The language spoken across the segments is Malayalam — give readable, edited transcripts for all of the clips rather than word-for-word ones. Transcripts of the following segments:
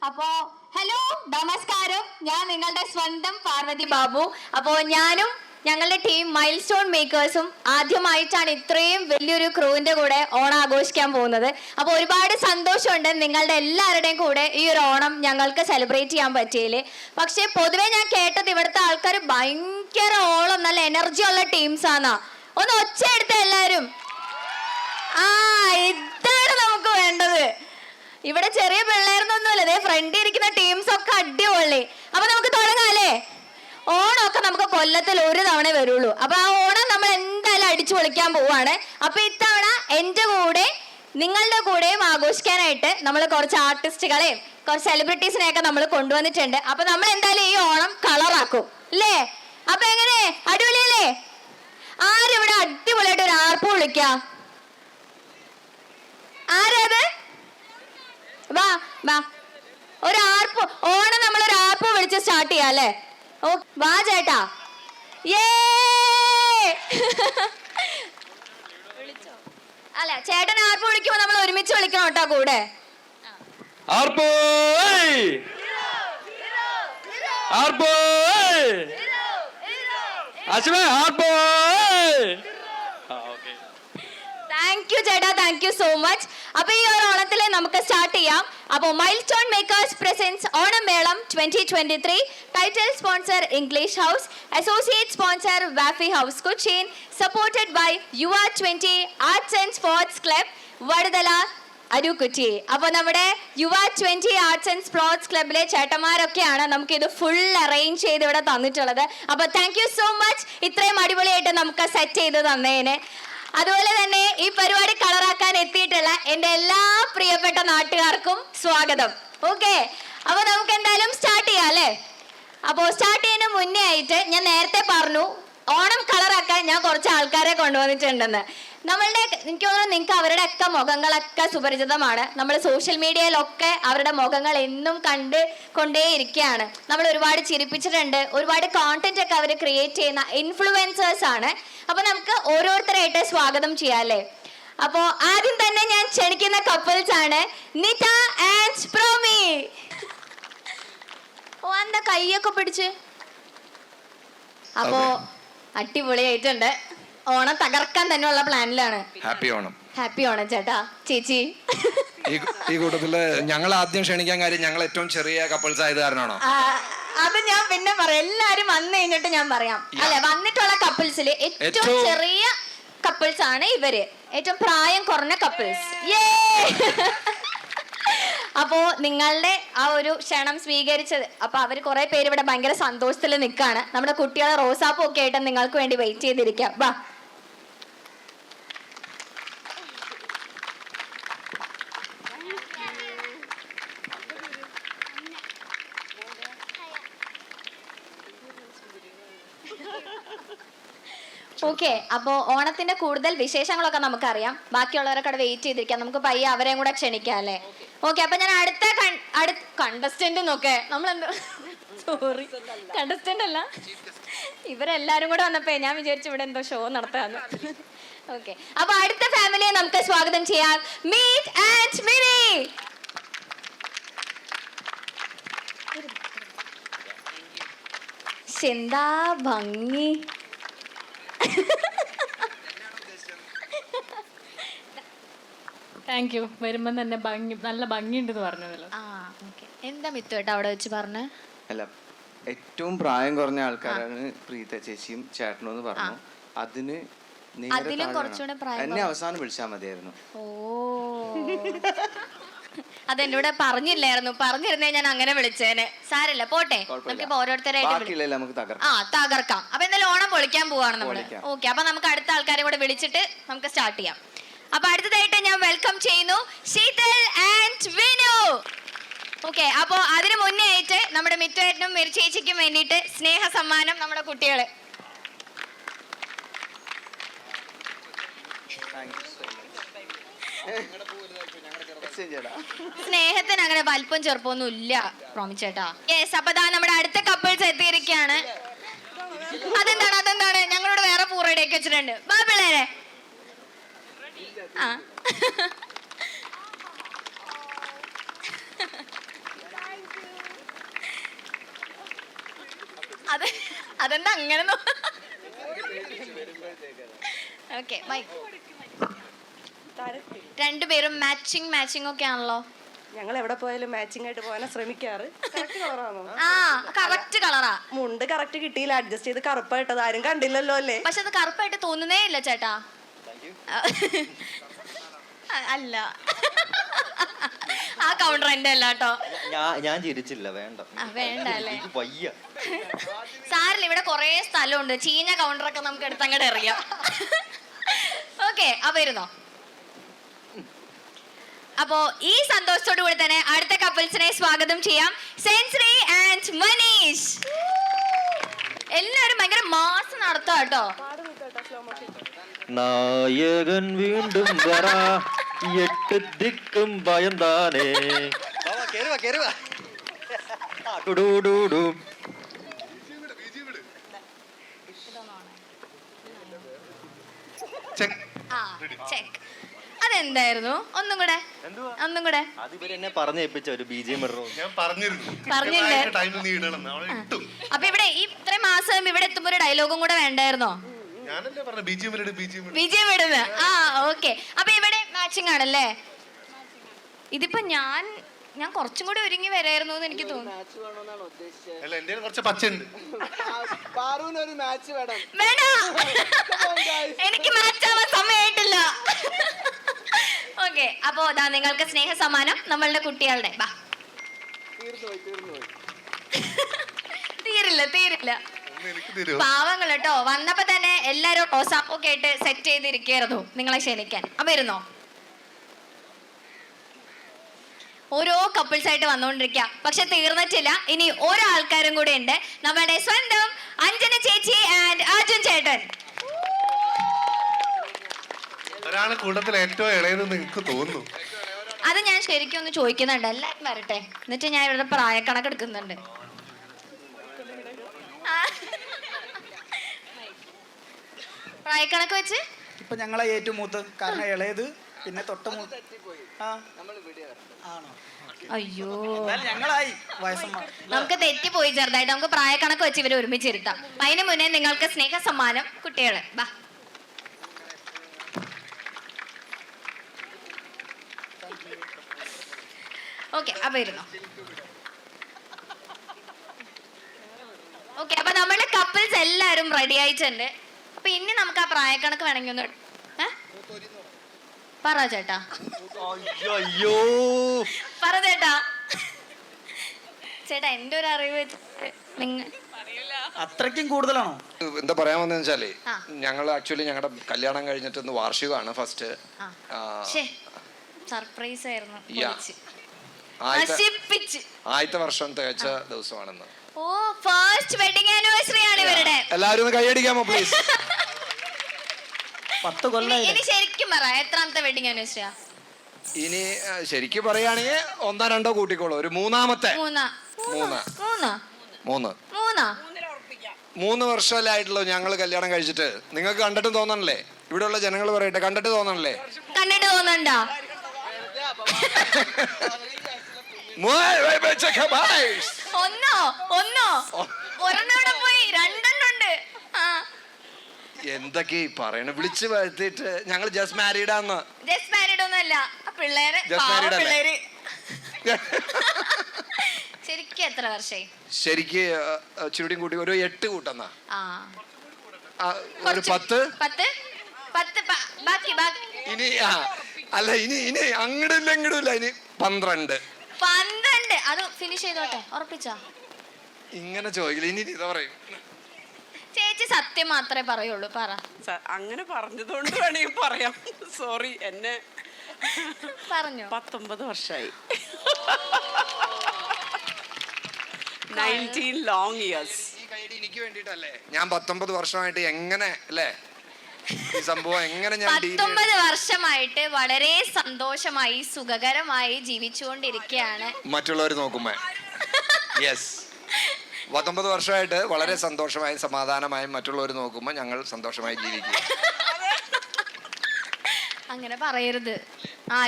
അപ്പോ ഹലോ നമസ്കാരം, ഞാൻ നിങ്ങളുടെ സ്വന്തം പാർവതി ബാബു. അപ്പോ ഞാനും ഞങ്ങളുടെ ടീം മൈൽ സ്റ്റോൺ മേക്കേഴ്സും ആദ്യമായിട്ടാണ് ഇത്രയും വലിയൊരു ക്രൂവിന്റെ കൂടെ ഓണം ആഘോഷിക്കാൻ പോകുന്നത്. അപ്പോൾ ഒരുപാട് സന്തോഷമുണ്ട് നിങ്ങളുടെ എല്ലാവരുടെയും കൂടെ ഈ ഒരു ഓണം ഞങ്ങൾക്ക് സെലിബ്രേറ്റ് ചെയ്യാൻ പറ്റിയില്ലേ. പക്ഷെ പൊതുവെ ഞാൻ കേട്ടത് ഇവിടുത്തെ ആൾക്കാർ ഭയങ്കര ഓളം നല്ല എനർജി ഉള്ള ടീംസ് ആണെന്നാ. ഒന്ന് ഒച്ച എടുത്ത എല്ലാവരും. ഇതാണ് നമുക്ക് വേണ്ടത്. ഇവിടെ ചെറിയ പിള്ളേർന്നൊന്നുമില്ല, അതേ ഫ്രണ്ടിൽ ഇരിക്കുന്ന ടീംസ് ഒക്കെ അടിപൊളി. അപ്പൊ നമുക്ക് തുടങ്ങാല്ലേ. ഓണമൊക്കെ നമുക്ക് കൊല്ലത്തിൽ ഒരു തവണ വരുള്ളൂ. അപ്പൊ ആ ഓണം നമ്മൾ എന്തായാലും അടിച്ചു പൊളിക്കാൻ പോവാണ്. അപ്പൊ ഇത്തവണ എൻ്റെ കൂടെ നിങ്ങളുടെ കൂടെയും ആഘോഷിക്കാനായിട്ട് നമ്മൾ കുറച്ച് ആർട്ടിസ്റ്റുകളെയും കുറച്ച് സെലിബ്രിറ്റീസിനെയൊക്കെ നമ്മൾ കൊണ്ടുവന്നിട്ടുണ്ട്. അപ്പൊ നമ്മൾ എന്തായാലും ഈ ഓണം കളറാക്കും അല്ലേ. അപ്പൊ എങ്ങനെ, അടിപൊളിയല്ലേ? ആരിവിടെ അടിപൊളിയായിട്ട് ഒരു ആർപ്പ് വിളിക്കാം? ആരത്? വാ വാ, ഒരു ആർപ്പ്. ഓണം നമ്മളൊരു ആർപ്പ് വിളിച്ച് സ്റ്റാർട്ട് ചെയ്യാം അല്ലേ. ഓ വാ ചേട്ടാ. അല്ല, ചേട്ടൻ ആർപ്പ് വിളിക്കുമ്പോ നമ്മൾ ഒരുമിച്ച് വിളിക്കണം കേട്ടോ കൂടെ. താങ്ക് യു ചേട്ടാ, താങ്ക് യു സോ മച്ച്. അപ്പൊ ഈ ഒരു ഓണത്തില് നമുക്ക് സ്റ്റാർട്ട് ചെയ്യാം. അപ്പോൾ milestone makers presents Onam Melam 2023. Title sponsor English house, associate sponsor Wafi house Cochin, supported by UR20 arts and sports club Vaduthala Arookutty. അപ്പോൾ നമ്മുടെ UR20 ആർട്സ് ആൻഡ് സ്പോർട്സ് ക്ലബിലെ ചേട്ടന്മാരൊക്കെയാണ് നമുക്ക് ഇത് ഫുൾ അറേഞ്ച് ചെയ്ത് ഇവിടെ തന്നിട്ടുള്ളത്. അപ്പോൾ താങ്ക് യു സോ മച്ച് ഇത്രയും അടിപൊളിയായിട്ട് നമുക്ക് സെറ്റ് ചെയ്ത് തന്നതിന്. അതുപോലെ തന്നെ ഈ പരിപാടി കളറാക്കാൻ എത്തിയിട്ടുള്ള എൻ്റെ എല്ലാ പ്രിയപ്പെട്ട നാട്ടുകാർക്കും സ്വാഗതം. ഓക്കെ, അപ്പൊ നമുക്ക് എന്തായാലും സ്റ്റാർട്ട് ചെയ്യാം അല്ലേ. അപ്പോൾ സ്റ്റാർട്ട് ചെയ്യുന്നതിന് മുന്നേ ആയിട്ട് ഞാൻ നേരത്തെ പറഞ്ഞു ഓണം കളറാക്കാൻ ഞാൻ കുറച്ച് ആൾക്കാരെ കൊണ്ടുവന്നിട്ടുണ്ടെന്ന്. നമ്മളുടെ എനിക്ക് തോന്നുന്നു നിങ്ങൾക്ക് അവരുടെ ഒക്കെ മുഖങ്ങളൊക്കെ സുപരിചിതമാണ്. നമ്മൾ സോഷ്യൽ മീഡിയയിലൊക്കെ അവരുടെ മുഖങ്ങൾ എന്നും കണ്ട് കൊണ്ടേയിരിക്കുകയാണ്. നമ്മൾ ഒരുപാട് ചിരിപ്പിച്ചിട്ടുണ്ട്, ഒരുപാട് കോണ്ടന്റ് ഒക്കെ അവർ ക്രിയേറ്റ് ചെയ്യുന്ന ഇൻഫ്ലുവൻസേഴ്സ് ആണ്. അപ്പൊ നമുക്ക് ഓരോരുത്തരായിട്ട് സ്വാഗതം ചെയ്യാം അല്ലേ. അപ്പോ ആദ്യം തന്നെ ഞാൻ ക്ഷണിക്കുന്ന കപ്പിൾസ് ആണ് നിത ആൻഡ് പ്രോമി. ഓ എന്താ കൈയൊക്കെ പിടിച്ച്. അപ്പോ അടിപൊളിയായിട്ടുണ്ട്. ഓണം തകർക്കാൻ തന്നെയുള്ള പ്ലാനിലാണ്. ഹാപ്പി ഓണം. ഹാപ്പി ഓണം ചേട്ടാ. ചേച്ചി ഈ കൂട്ടത്തില് ഞങ്ങൾ ആദ്യം ക്ഷണിക്കാൻ കാര്യം ഞങ്ങൾ ഏറ്റവും ചെറിയ കപ്പിൾസ് ആയത് കാരണമാണോ? അത് ഞാൻ പിന്നെ പറയാം, എല്ലാരും വന്നു കഴിഞ്ഞിട്ട് ഞാൻ പറയാം. അല്ലെ, വന്നിട്ടുള്ള കപ്പിൾസിൽ ഏറ്റവും ചെറിയ കപ്പിൾസ് ആണ് ഇവര്, ഏറ്റവും പ്രായം കുറഞ്ഞ കപ്പിൾസ്. അപ്പോ നിങ്ങളുടെ ആ ഒരു ക്ഷണം സ്വീകരിച്ചത്, അപ്പൊ അവര് കുറെ പേര് ഇവിടെ ഭയങ്കര സന്തോഷത്തിൽ നിൽക്കാണ്. നമ്മുടെ കുട്ടികളെ റോസാപ്പൂ ഒക്കെ ആയിട്ട് നിങ്ങൾക്ക് വേണ്ടി വെയിറ്റ് ചെയ്തിരിക്കാം. വാ. ഓക്കെ, അപ്പോ ഓണത്തിന്റെ കൂടുതൽ വിശേഷങ്ങളൊക്കെ നമുക്കറിയാം. ബാക്കിയുള്ളവരൊക്കെ അവിടെ വെയിറ്റ് ചെയ്തിരിക്കാം. നമുക്ക് പയ്യെ അവരെയും കൂടെ ക്ഷണിക്കാം അല്ലേ. ഓക്കെ, അപ്പൊ ഞാൻ അടുത്ത കണ്ടസ്റ്റന്റ് നോക്കേ. നമ്മളെന്തോ സോറി, കണ്ടസ്റ്റന്റ് അല്ല, ഇവരെല്ലാരും കൂടെ വന്നപ്പോ ഞാൻ വിചാരിച്ചു ഇവിടെ എന്തോ ഷോ നടത്താന്ന്. ഓക്കെ, അപ്പൊ അടുത്ത ഫാമിലിയെ നമുക്ക് സ്വാഗതം ചെയ്യാം. Meet and Mini. എന്താ ഭംഗി. Thank you. വരുമ്പോ തന്നെ നല്ല ഭംഗിയുണ്ടെന്ന് പറഞ്ഞതല്ലോ. എന്താ മിത്തു കേട്ടോ അവിടെ വെച്ച് പറഞ്ഞ? അല്ല, ഏറ്റവും പ്രായം കുറഞ്ഞ ആൾക്കാരാണ് പ്രീത ചേച്ചിയും ചേട്ടനും എന്ന് പറഞ്ഞു. അതിലും കുറച്ചുകൂടെ പ്രായം എന്നെ അവസാനം വിളിച്ചാൽ മതിയായിരുന്നു. ഓ, അതെന്നോട് പറഞ്ഞില്ലായിരുന്നു. പറഞ്ഞിരുന്നേ ഞാൻ അങ്ങനെ വിളിച്ചേനെ. സാരല്ല, പോട്ടെ. നമുക്കിപ്പോ ഓരോരുത്തരായിട്ട് തകർക്കാം. അപ്പൊ എന്തായാലും ഓണം പൊളിക്കാൻ പോവാണ് നമ്മള്. ഓക്കെ, അപ്പൊ നമുക്ക് അടുത്ത ആൾക്കാരെ കൂടെ വിളിച്ചിട്ട് നമുക്ക് സ്റ്റാർട്ട് ചെയ്യാം. അപ്പൊ അടുത്തതായിട്ട് ഞാൻ വെൽക്കം ചെയ്യുന്നു ശീതൽ ആൻഡ് വിനു. ഓക്കെ, അപ്പൊ അതിനു മുന്നേ ആയിട്ട് നമ്മുടെ മിറ്റുവേട്ടനും മെരിച്ചേച്ചിക്കും വേണ്ടിയിട്ട് സ്നേഹ സമ്മാനം നമ്മുടെ കുട്ടികള്. സ്നേഹത്തിന് അങ്ങനെ വലിപ്പം ചെറുപ്പൊന്നും ഇല്ല പ്രോമിച്ചേട്ടാ. യെസ്, അപ്പൊ നമ്മുടെ അടുത്ത കപ്പിൾസ് എത്തിയിരിക്കുകയാണ്. അതെന്താണ് ഞങ്ങളോട് വേറെ പൂറടിയൊക്കെ വെച്ചിട്ടുണ്ട്. വാ പിള്ളേരെ. അതെന്താ അങ്ങനെ ഓക്കെ രണ്ടുപേരും മാച്ചിങ് ഒക്കെ ആണല്ലോ. ഞങ്ങൾ എവിടെ പോയാലും മാച്ചിങ് ആയിട്ട് പോകാനാ ശ്രമിക്കാറ്. കറക്റ്റ് കളറാണോ? ആ കറക്റ്റ് കളറാ. മുണ്ട് കറക്റ്റ് കിട്ടിയില്ല, അഡ്ജസ്റ്റ് ചെയ്ത് കറുപ്പായിട്ടത് ആരും കണ്ടില്ലല്ലോ അല്ലേ? പക്ഷെ അത് കറുപ്പായിട്ട് തോന്നുന്നേ ഇല്ല ചേട്ടാ. അല്ല ആ കൗണ്ടർ എന്റെ അല്ല കേട്ടോ. ഞാൻ ചിരിച്ചില്ല, വേണ്ട വേണ്ട അല്ലേ? വയ്യ. സാറിൽ ഇവിടെ കൊറേ സ്ഥലമുണ്ട്, ചീഞ്ഞ കൗണ്ടറൊക്കെ നമുക്ക് എടുത്തങ്ങോട്ട് എറിയാം. ഓക്കെ അപ്പൊ ഇരുന്നോ. അപ്പോ ഈ സന്തോഷത്തോടു കൂടി തന്നെ അടുത്ത കപ്പിൾസിനെ സ്വാഗതം ചെയ്യാം. Sensory and Manish. എല്ലാവരും ഭയങ്കര മാസ് നടത്താം കേട്ടോ. നായകൻ വീണ്ടും വരാ, എട്ട് ദിക്കും ഭയം താനേ. ചെക്ക്. അതെന്തായിരുന്നു? ഒന്നും കൂടെ. അത് ഇവരെന്നെ പറഞ്ഞേൽപ്പിച്ച ഒരു BGM ഞാൻ പറഞ്ഞിരുന്നു പറഞ്ഞിട്ടുണ്ട്. ടൈമിൽ നീ ഇടണം അവളെ ഇട്ടു. അപ്പൊ ഇവിടെ ഈ ഇത്രയും മാസം ഇവിടെ എത്തുമ്പോ ഒരു ഡയലോഗും കൂടെ വേണ്ടായിരുന്നോ? ഞാനല്ലേ പറഞ്ഞ BGM വിജയം ഇടുന്നത്. ആ ഓക്കെ. അപ്പൊ ഇവിടെ മാച്ചിങ് ആണല്ലേ? ഇതിപ്പോ ഞാൻ കുറച്ചും കൂടി ഒരുങ്ങി വരായിരുന്നു എന്ന് എനിക്ക് തോന്നുന്നു. അല്ല എന്റെ കുറച്ച് പച്ചയുണ്ട്. വേണ്ട, എനിക്ക് മാച്ച് ആവാൻ സമയമായിട്ടില്ല. ഓക്കെ അപ്പോ അതാ നിങ്ങൾക്ക് സ്നേഹ സമ്മാനം നമ്മളുടെ കുട്ടികളുടെ. തീരില്ല എനിക്ക് തരുമോ? പാവങ്ങൾ കേട്ടോ. വന്നപ്പോ തന്നെ എല്ലാരും റോസാപ്പൊക്കെ ആയിട്ട് സെറ്റ് ചെയ്തിരിക്കായിരുന്നു നിങ്ങളെ ക്ഷണിക്കാൻ. അപ്പൊ ഇരുന്നോ. ഓരോ കപ്പിൾസ് ആയിട്ട് വന്നുകൊണ്ടിരിക്കുക. പക്ഷെ തീർന്നിട്ടില്ല, ഇനി ഓരോ ആൾക്കാരും കൂടെ ഉണ്ട്. നമ്മുടെ സ്വന്തം അഞ്ജന ചേച്ചി ആൻഡ് അർജുൻ ചേട്ടൻ. ഒരാള് കൂട്ടത്തിൽ ഏറ്റവും ഇളയതെന്ന് എനിക്ക് തോന്നുന്നു. അത് ഞാൻ ശരിക്കും ഒന്ന് ചോദിക്കുന്നുണ്ട്. എല്ലാവരും വരട്ടെ, എന്നിട്ട് ഞാൻ ഇവിടെ പ്രായക്കണക്ക് എടുക്കുന്നുണ്ട്. പ്രായക്കണക്ക് വെച്ച് ഇപ്പൊ ഞങ്ങളെ ഏറ്റവും മൂത്ത്, കാരണം ഇളയത്, പിന്നെ തൊട്ട മൂത്ത്. ആണോ? അയ്യോ ഞങ്ങളായി വയസ്സന്മാർ. നമുക്ക് തെറ്റിപ്പോയി ചെറുതായിട്ട്. നമുക്ക് പ്രായക്കണക്ക് വെച്ച് ഇവരെ ഒരുമിച്ചിരുത്താം. അതിന് മുന്നേ നിങ്ങൾക്ക് സ്നേഹ സമ്മാനം കുട്ടികള്. ബാ. ഓക്കെ അപ്പൊ ഇരുന്നോ. ഓക്കെ അപ്പൊ നമ്മുടെ കപ്പിൾസ് എല്ലാരും റെഡി ആയിട്ടുണ്ട്. അപ്പൊ ഇനി നമുക്ക് ആ പ്രായക്കണക്ക് വേണമെങ്കിൽ ഒന്ന് പറ ചേട്ടാ. അയ്യോ പറ ചേട്ടാ. ചേട്ടാ എന്റെ ഒരു അറിവ് വെച്ചിട്ട് നിങ്ങൾ അത്രയ്ക്കും കൂടുതലാണോ? എന്താ പറയാൻ വന്നതെന്ന് വെച്ചാലേ, ആ. ഞങ്ങൾ ആക്ച്വലി ഞങ്ങളുടെ കല്യാണം കഴിഞ്ഞിട്ട് ഇന്ന് വാർഷികമാണ് ഫസ്റ്റ്. സർപ്രൈസ് ആയിരുന്നു. യാ. പൊളിച്ച്. ആദ്യത്തെ നശിപ്പിച്ച്. ആദ്യത്തെ വർഷം തികച്ച ദിവസമാണെന്ന്. ഓ ഫസ്റ്റ് വെഡിങ് ആനിവേഴ്സറി ആണ് ഇവരുടെ. എല്ലാവരും ഒന്ന് കൈയടിക്കാമോ പ്ലീസ്? 10 കൊല്ലം. ഇനി ശരിക്കും പറ, എത്രാമത്തെ വെഡിങ് ആനിവേഴ്സറിയാ? ഇനി ശരിക്കും പറയുകയാണെങ്കിൽ 1 2 കൂട്ടിക്കോളൂ. ഒരു മൂന്നാമത്തെ. മൂന്നാ. 3 വർഷമല്ലേ ആയിട്ടുള്ളൂ ഞങ്ങൾ കല്യാണം കഴിച്ചിട്ട്. നിങ്ങൾക്ക് കണ്ടിട്ട് തോന്നണല്ലേ? ഇവിടെയുള്ള ജനങ്ങൾ പറയട്ടെ, കണ്ടിട്ട് തോന്നണല്ലേ? കണ്ടിട്ട് തോന്നണ്ടോ? ഒന്നോ ഒരെണ്ണോടെ പോയി, 2 ഉണ്ട്. എന്തൊക്കെ പറയണ, വിളിച്ചു വരുത്തിട്ട് ഞങ്ങൾ ജസ്റ്റ് മാരീഡ് ആന്ന്. ജസ്റ്റ് മാരീഡ് ഒന്നുമല്ല, പിള്ളേര്. Just married അല്ലേ? പിള്ളേര് ശരിക്കും എത്ര വർഷമായി? ശരിക്ക് ചുരുടിയും കൂട്ടി ഒരു 8 കൂട്ടെന്നാ. ആ ഒരു 10. ബാക്കി ഇനി അല്ല, ഇനി അങ്ങടില്ല ഇങ്ങടില്ല, ഇനി 12. അത് ഫിനിഷ് ചെയ്തോട്ടെ. ഉറപ്പിച്ചാ? ഇങ്ങനെ ചോദിക്കില്ല, ഇനി ഇതാ പറയും. ചേച്ചി സത്യം മാത്രമേ പറയുള്ളൂ. പറ. അങ്ങനെ പറഞ്ഞതുകൊണ്ട് വേണമെങ്കിൽ പറയാം. സോറി, എന്നെ പറഞ്ഞു. 19 വർഷമായി. 19 ലോങ് ഇയേഴ്സ്. ഈ കൈഡി എനിക്ക് വേണ്ടിട്ടല്ലേ? ഞാൻ 19 വർഷമായിട്ട് എങ്ങനെ അല്ലേ ഈ സംഭവം എങ്ങനെ ഞാൻ 19 വർഷമായിട്ട് വളരെ സന്തോഷമായി സുഖകരമായി ജീവിച്ചുകൊണ്ടിരിക്കുകയാണ്. മറ്റുള്ളവർ നോക്കുമ്പോ യെസ്, 19 വർഷമായിട്ട് വളരെ സന്തോഷമായും സമാധാനമായും മറ്റുള്ളവർ നോക്കുമ്പോൾ ഞങ്ങൾ സന്തോഷമായി ജീവിക്കുക. അങ്ങനെ പറയരുത്.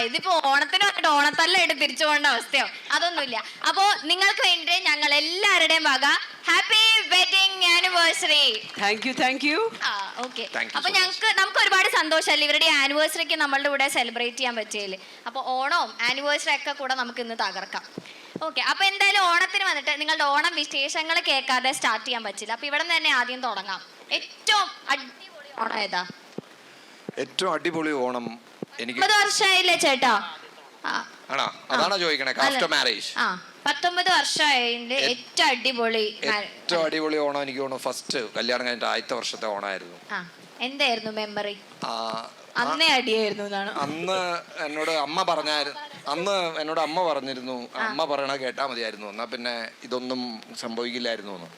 ഇതിപ്പോ ഓണത്തിന് വന്നിട്ട് ഓണത്തല്ലായിട്ട് തിരിച്ചു പോകേണ്ട അവസ്ഥയോ അതൊന്നുമില്ല. അപ്പോ നിങ്ങൾക്ക് വേണ്ടി ഞങ്ങൾ എല്ലാവരുടെയും വക happy wedding anniversary. Thank you. Okay. Thank you അപ്പൊ so നമുക്ക് ഒരുപാട് സന്തോഷമല്ലേ ഇവരുടെ ആനിവേഴ്സറിക്ക് നമ്മളുടെ കൂടെ സെലിബ്രേറ്റ് ചെയ്യാൻ പറ്റിയല്ലേ. അപ്പൊ ഓണവും ആനിവേഴ്സറി ഒക്കെ കൂടെ നമുക്ക് ഇന്ന് തകർക്കാം. ഓക്കെ. അപ്പൊ എന്തായാലും ഓണത്തിന് വന്നിട്ട് നിങ്ങളുടെ ഓണം വിശേഷങ്ങൾ കേൾക്കാതെ സ്റ്റാർട്ട് ചെയ്യാൻ പറ്റില്ല. അപ്പൊ ഇവിടെ നിന്ന് തന്നെ ആദ്യം തുടങ്ങാം. ഏറ്റവും അടിപൊളി ഓണം ഏതാ? ഏറ്റവും അടിപൊളി ഓണം എനിക്ക് 19 വർഷമായില്ലേ ചേട്ടാ? ആണോ? അതാണോ ചോദിക്കണേ? ആഫ്റ്റർ മാരേജ് 19 വർഷമായതിന്റെ ഏറ്റവും അടിപൊളി ഏറ്റവും അടിപൊളി ഓണം എനിക്ക് തോന്നുന്നു ഫസ്റ്റ് കല്യാണം കഴിഞ്ഞിട്ട് ആദ്യത്തെ വർഷത്തെ ഓണമായിരുന്നു. എന്തായിരുന്നു മെമ്മറി? അന്നേ അടിയായിരുന്നു എന്നാണ്. അന്ന് എന്നോട് അമ്മ പറഞ്ഞിരുന്നു, അമ്മ പറയണ കേട്ടാ മതിയായിരുന്നു, എന്നാ പിന്നെ ഇതൊന്നും സംഭവിക്കില്ലായിരുന്നു എന്ന്.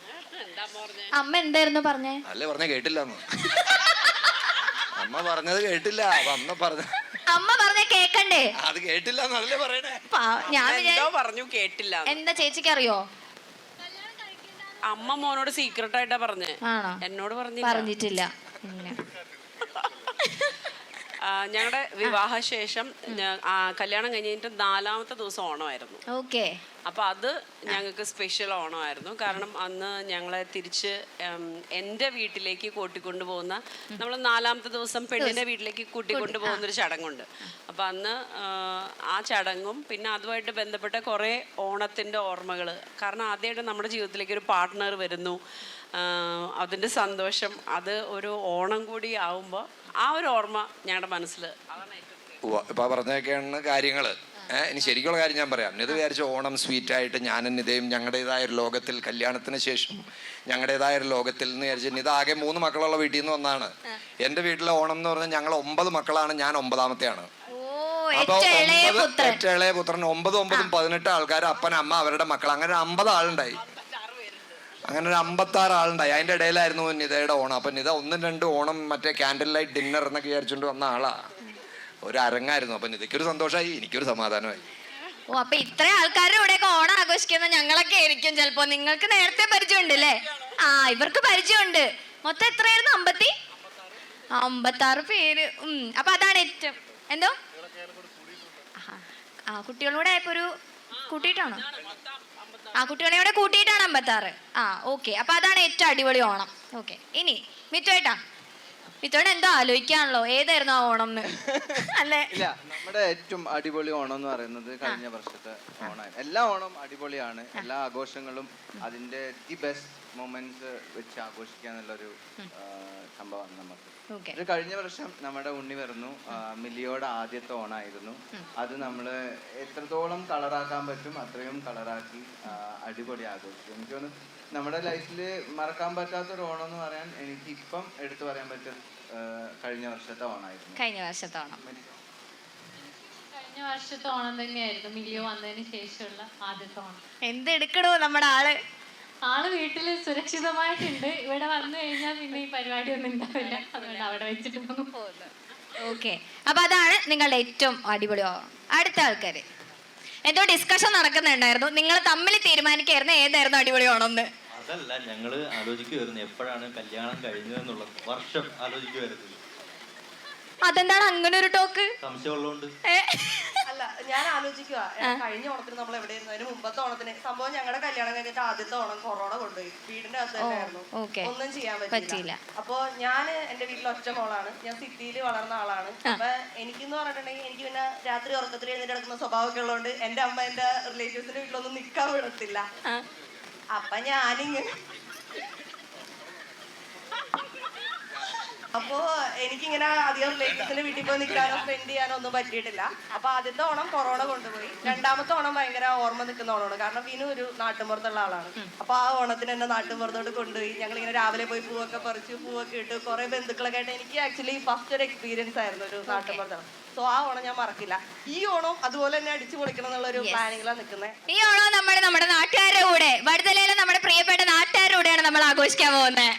അമ്മ എന്തായിരുന്നു പറഞ്ഞേ? അല്ലേ പറഞ്ഞ കേട്ടില്ല എന്ന്. അമ്മ പറഞ്ഞത് കേട്ടില്ല. അമ്മ പറഞ്ഞ കേക്കണ്ടേ? അത് കേട്ടില്ല എന്നല്ലേ പറയണേ. ഞാൻ എന്തോ പറഞ്ഞു കേട്ടില്ല. എന്താ ചേച്ചിക്ക് അറിയോ? അമ്മ മോനോട് സീക്രട്ട് ആയിട്ടാ പറഞ്ഞേ. ആണോ? എന്നോട് പറഞ്ഞിട്ടില്ല. ഞങ്ങളുടെ വിവാഹശേഷം കല്യാണം കഴിഞ്ഞിട്ട് 4ാമത്തെ ദിവസം ഓണമായിരുന്നു. ഓക്കെ. അപ്പോൾ അത് ഞങ്ങൾക്ക് സ്പെഷ്യൽ ഓണമായിരുന്നു. കാരണം അന്ന് ഞങ്ങളെ തിരിച്ച് എൻ്റെ വീട്ടിലേക്ക് കൂട്ടിക്കൊണ്ടു പോകുന്ന, നമ്മൾ 4ാമത്തെ ദിവസം പെണ്ണിൻ്റെ വീട്ടിലേക്ക് കൂട്ടിക്കൊണ്ടു പോകുന്നൊരു ചടങ്ങുണ്ട്. അപ്പോൾ അന്ന് ആ ചടങ്ങും പിന്നെ അതുമായിട്ട് ബന്ധപ്പെട്ട കുറേ ഓണത്തിൻ്റെ ഓർമ്മകൾ. കാരണം ആദ്യമായിട്ട് നമ്മുടെ ജീവിതത്തിലേക്ക് ഒരു പാർട്ട്ണർ വരുന്നു, അതിൻ്റെ സന്തോഷം, അത് ഒരു ഓണം കൂടി ആവുമ്പോൾ ആ ഒരു ഓർമ്മ ഞങ്ങളുടെ മനസ്സിൽ. ഇപ്പൊ പറഞ്ഞൊക്കെയാണ് കാര്യങ്ങള്. ഇനി ശരിക്കുള്ള കാര്യം ഞാൻ പറയാം. ഇത് വിചാരിച്ച ഓണം സ്വീറ്റായിട്ട് ഞാനും നിതയും ഞങ്ങളുടേതായ ഒരു ലോകത്തിൽ, കല്യാണത്തിന് ശേഷം ഞങ്ങളുടേതായ ഒരു ലോകത്തിൽ എന്ന് വിചാരിച്ചു. ഇത് ആകെ 3 മക്കളുള്ള വീട്ടിൽ നിന്ന് വന്നാണ്. എൻ്റെ വീട്ടിലെ ഓണം എന്ന് പറഞ്ഞാൽ ഞങ്ങൾ 9 മക്കളാണ്, ഞാൻ 9ാമത്തെയാണ്. അപ്പൊ ഏറ്റവും ഇളയ പുത്രൻ 9 18 ആൾക്കാർ, അപ്പൻ അമ്മ അവരുടെ മക്കൾ, അങ്ങനെ 50 ആളുണ്ടായി. അങ്ങനെ ഒരു 56 ആളുണ്ടായി. അതിൻ്റെ ഇടയിലായിരുന്നു നിതയുടെ ഓണം. അപ്പം നിത 1-2 ഓണം മറ്റേ ക്യാൻഡിൽ ലൈറ്റ് ഡിന്നർ എന്നൊക്കെ വിചാരിച്ചുകൊണ്ട് വന്ന ആളാ. ഒരു അരങ്ങായിരുന്നു. അപ്പം നിതയ്ക്കൊരു സന്തോഷമായി, എനിക്കൊരു സമാധാനമായി. അപ്പൊ ഇത്ര ആൾക്കാരുടെ കൂടെയൊക്കെ ഓണം ആഘോഷിക്കുന്ന ഞങ്ങളൊക്കെ ആയിരിക്കും ചിലപ്പോ. നിങ്ങൾക്ക് നേരത്തെ പരിചയമുണ്ട് അല്ലേ? ഇവർക്ക് പരിചയമുണ്ട്. മൊത്തം എത്രയായിരുന്നു? 56 പേര്. അപ്പൊ അതാണ് ഏറ്റവും എന്തോ കുട്ടികളൂടെ ആയപ്പോ ഒരു കൂട്ടിയിട്ടാണോ? കുട്ടികളെ കൂടെ കൂട്ടിയിട്ടാണ് 56. ഓക്കെ. അപ്പൊ അതാണ് ഏറ്റവും അടിപൊളി ഓണം. ഓക്കെ. ഇനി മിത്തുവേട്ടാ, മിത്തോടെ എന്തോ ആലോചിക്കാണല്ലോ, ഏതായിരുന്നു ആ ഓണം അല്ലേ? ഇല്ല, നമ്മുടെ ഏറ്റവും അടിപൊളി ഓണം എന്ന് പറയുന്നത് കഴിഞ്ഞ വർഷത്തെ ഓണമാണ്. എല്ലാ ഓണം അടിപൊളിയാണ്. എല്ലാ ആഘോഷങ്ങളും അതിന്റെ ദി ബെസ്റ്റ് മൊമെന്റ്സ് വെച്ച് ആഘോഷിക്കുക എന്നുള്ളൊരു സംഭവമാണ് നമുക്ക്. ഇത് കഴിഞ്ഞ വർഷം നമ്മുടെ ഉണ്ണി വരുന്നു, മിലിയോടെ ആദ്യത്തെ ഓണായിരുന്നു. അത് നമ്മൾ എത്രത്തോളം കളറാക്കാൻ പറ്റും അത്രയും കളറാക്കി അടിപൊളി ആഘോഷിക്കും. എനിക്ക് തോന്നുന്നു നമ്മുടെ ലൈഫിൽ മറക്കാൻ പറ്റാത്തൊരു ഓണം എന്ന് പറയാൻ എനിക്ക് ഇപ്പം എടുത്തു പറയാൻ പറ്റും കഴിഞ്ഞ വർഷത്തെ ഓണായിരുന്നു. കഴിഞ്ഞ വർഷത്തെ ഓണം തന്നെയായിരുന്നു. മിലിയോ വന്നതിന് ശേഷമുള്ള ആദ്യത്തെ ഓണം. എന്തെടുക്കണോ നമ്മുടെ ആള് വീട്ടില് സുരക്ഷിതമായിട്ടുണ്ട്. ഇവിടെ വന്നു കഴിഞ്ഞാൽ പിന്നെ ഈ പരിപാടി ഒന്നും ഉണ്ടാവില്ല. അതുകൊണ്ട് അവിടെ വെച്ചിട്ട് പോകുന്നു. ഓക്കെ. അപ്പൊ അതാണ് നിങ്ങളുടെ ഏറ്റവും അടിപൊളി ഓണം. അടുത്ത ആൾക്കാര് എന്തോ ഡിസ്കഷൻ നടക്കുന്നുണ്ടായിരുന്നു. നിങ്ങൾ തമ്മിൽ തീരുമാനിക്കായിരുന്നു ഏതായിരുന്നു അടിപൊളി ഓണം എന്ന്. അതല്ല, ഞങ്ങള് ആലോചിക്കുമായിരുന്നു എപ്പോഴാണ് കല്യാണം കഴിഞ്ഞതെന്നുള്ള വർഷം ആലോചിക്കുമായിരുന്നു. അതെന്താണ് അങ്ങനെ ഒരു ടോക്ക്? സംശയമുള്ളതുകൊണ്ട്. അല്ല, ഞാൻ ആലോചിക്കുക കഴിഞ്ഞ ഓണത്തിന് നമ്മൾ എവിടെയായിരുന്നു? അതിന് മുമ്പത്തെ ഓണത്തിന് സംഭവം ഞങ്ങളുടെ കല്യാണം കഴിഞ്ഞിട്ട് ആദ്യത്തെ ഓണം കൊറോണ കൊണ്ടുപോയി. വീടിന്റെ അകത്ത് തന്നെയായിരുന്നു, ഒന്നും ചെയ്യാൻ പറ്റില്ല. അപ്പൊ ഞാൻ എന്റെ വീട്ടിൽ ഒറ്റ മോളാണ്. ഞാൻ സിറ്റിയിൽ വളർന്ന ആളാണ്. അപ്പൊ എനിക്കെന്ന് പറഞ്ഞിട്ടുണ്ടെങ്കിൽ എനിക്ക് പിന്നെ രാത്രി ഉറക്കത്തിൽ എഴുന്നേറ്റ് കിടക്കുന്ന സ്വഭാവമൊക്കെ ഉള്ളതുകൊണ്ട് എന്റെ അമ്മ എന്റെ റിലേറ്റീവ്സിന്റെ വീട്ടിലൊന്നും നിക്കാൻ വിടത്തില്ല. അപ്പൊ ഞാനിങ്ങനെ അപ്പോ എനിക്കിങ്ങനെ അധികം റിലേറ്റീവ്സിന്റെ വീട്ടിൽ പോയി നിൽക്കാനോ സ്പെൻഡ് ചെയ്യാനോ ഒന്നും പറ്റിയിട്ടില്ല. അപ്പൊ ആദ്യത്തെ ഓണം കൊറോണ കൊണ്ടുപോയി. രണ്ടാമത്തെ ഓണം ഭയങ്കര ഓർമ്മ നിൽക്കുന്ന ഓണമാണ്. കാരണം വിനു ഒരു നാട്ടുമ്പുറത്തുള്ള ആളാണ്. അപ്പൊ ആ ഓണത്തിന് എന്നെ നാട്ടുമ്പുറത്തോട്ട് കൊണ്ടുപോയി. ഞങ്ങളിങ്ങനെ രാവിലെ പോയി പൂവൊക്കെ പറിച്ചു, പൂവൊക്കെ ഇട്ട് കുറെ ബന്ധുക്കളൊക്കെ ആയിട്ട് എനിക്ക് ആക്ച്വലി ഫസ്റ്റ് ഒരു എക്സ്പീരിയൻസ് ആയിരുന്നു ഒരു നാട്ടുമ്പുറത്താണ്. സോ ആ ഓണം ഞാൻ മറക്കില്ല. ഈ ഓണം അതുപോലെ തന്നെ അടിച്ചു പൊളിക്കണം എന്നുള്ളൊരു പ്ലാനിങ്ങിലാണ് നിൽക്കുന്നത്. ഈ ഓണം നമ്മുടെ നാട്ടുകാരുടെ കൂടെ, വടുതലയിലെ നമ്മുടെ പ്രിയപ്പെട്ട നാട്ടുകാരുടെ കൂടെയാണ് നമ്മൾ ആഘോഷിക്കാൻ പോകുന്നത്.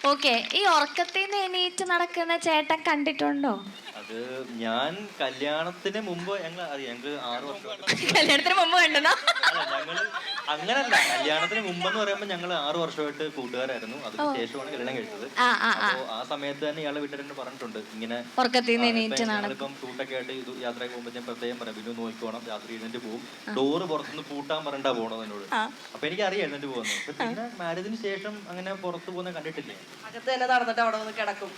ഓക്കെ. ഈ ഉറക്കത്തിൽ നിന്ന് എണീറ്റ് നടക്കുന്ന ചേട്ടൻ കണ്ടിട്ടുണ്ടോ? അത് ഞാൻ കല്യാണത്തിന് മുമ്പ് ഞങ്ങൾ 6 വർഷം കല്യാണത്തിന് മുമ്പ് കണ്ടെന്നോ? ഞങ്ങള് അങ്ങനല്ല, കല്യാണത്തിന് മുമ്പെന്ന് പറയുമ്പോൾ ഞങ്ങൾ 6 വർഷമായിട്ട് കൂട്ടുകാരായിരുന്നു. അതിന് ശേഷമാണ് കല്യാണം കഴിച്ചത്. അപ്പോ ആ സമയത്ത് തന്നെ ഇയാളെ വീട്ടുകാരെ പറഞ്ഞിട്ടുണ്ട് ഇങ്ങനെ ഞങ്ങളിപ്പം ഷൂട്ടൊക്കെ ആയിട്ട് ഇത് യാത്രയ്ക്ക് പോകുമ്പോൾ ഞാൻ പ്രത്യേകം പറയാം, പിന്നെ നോക്കിക്കോണം, രാത്രി എഴുന്നേറ്റ് പോകും, ഡോറ് പുറത്തുനിന്ന് പൂട്ടാൻ പറഞ്ഞിട്ടാ പോണത് എന്നോട്. അപ്പൊ എനിക്ക് അറിയാം എഴുന്നേറ്റ് പോകുന്നത്. പിന്നെ മാരേജിന് ശേഷം അങ്ങനെ പുറത്ത് പോകുന്ന കണ്ടിട്ടില്ലേ. അകത്ത് തന്നെ നടന്നിട്ട് അവിടെ ഒന്ന് കിടക്കും,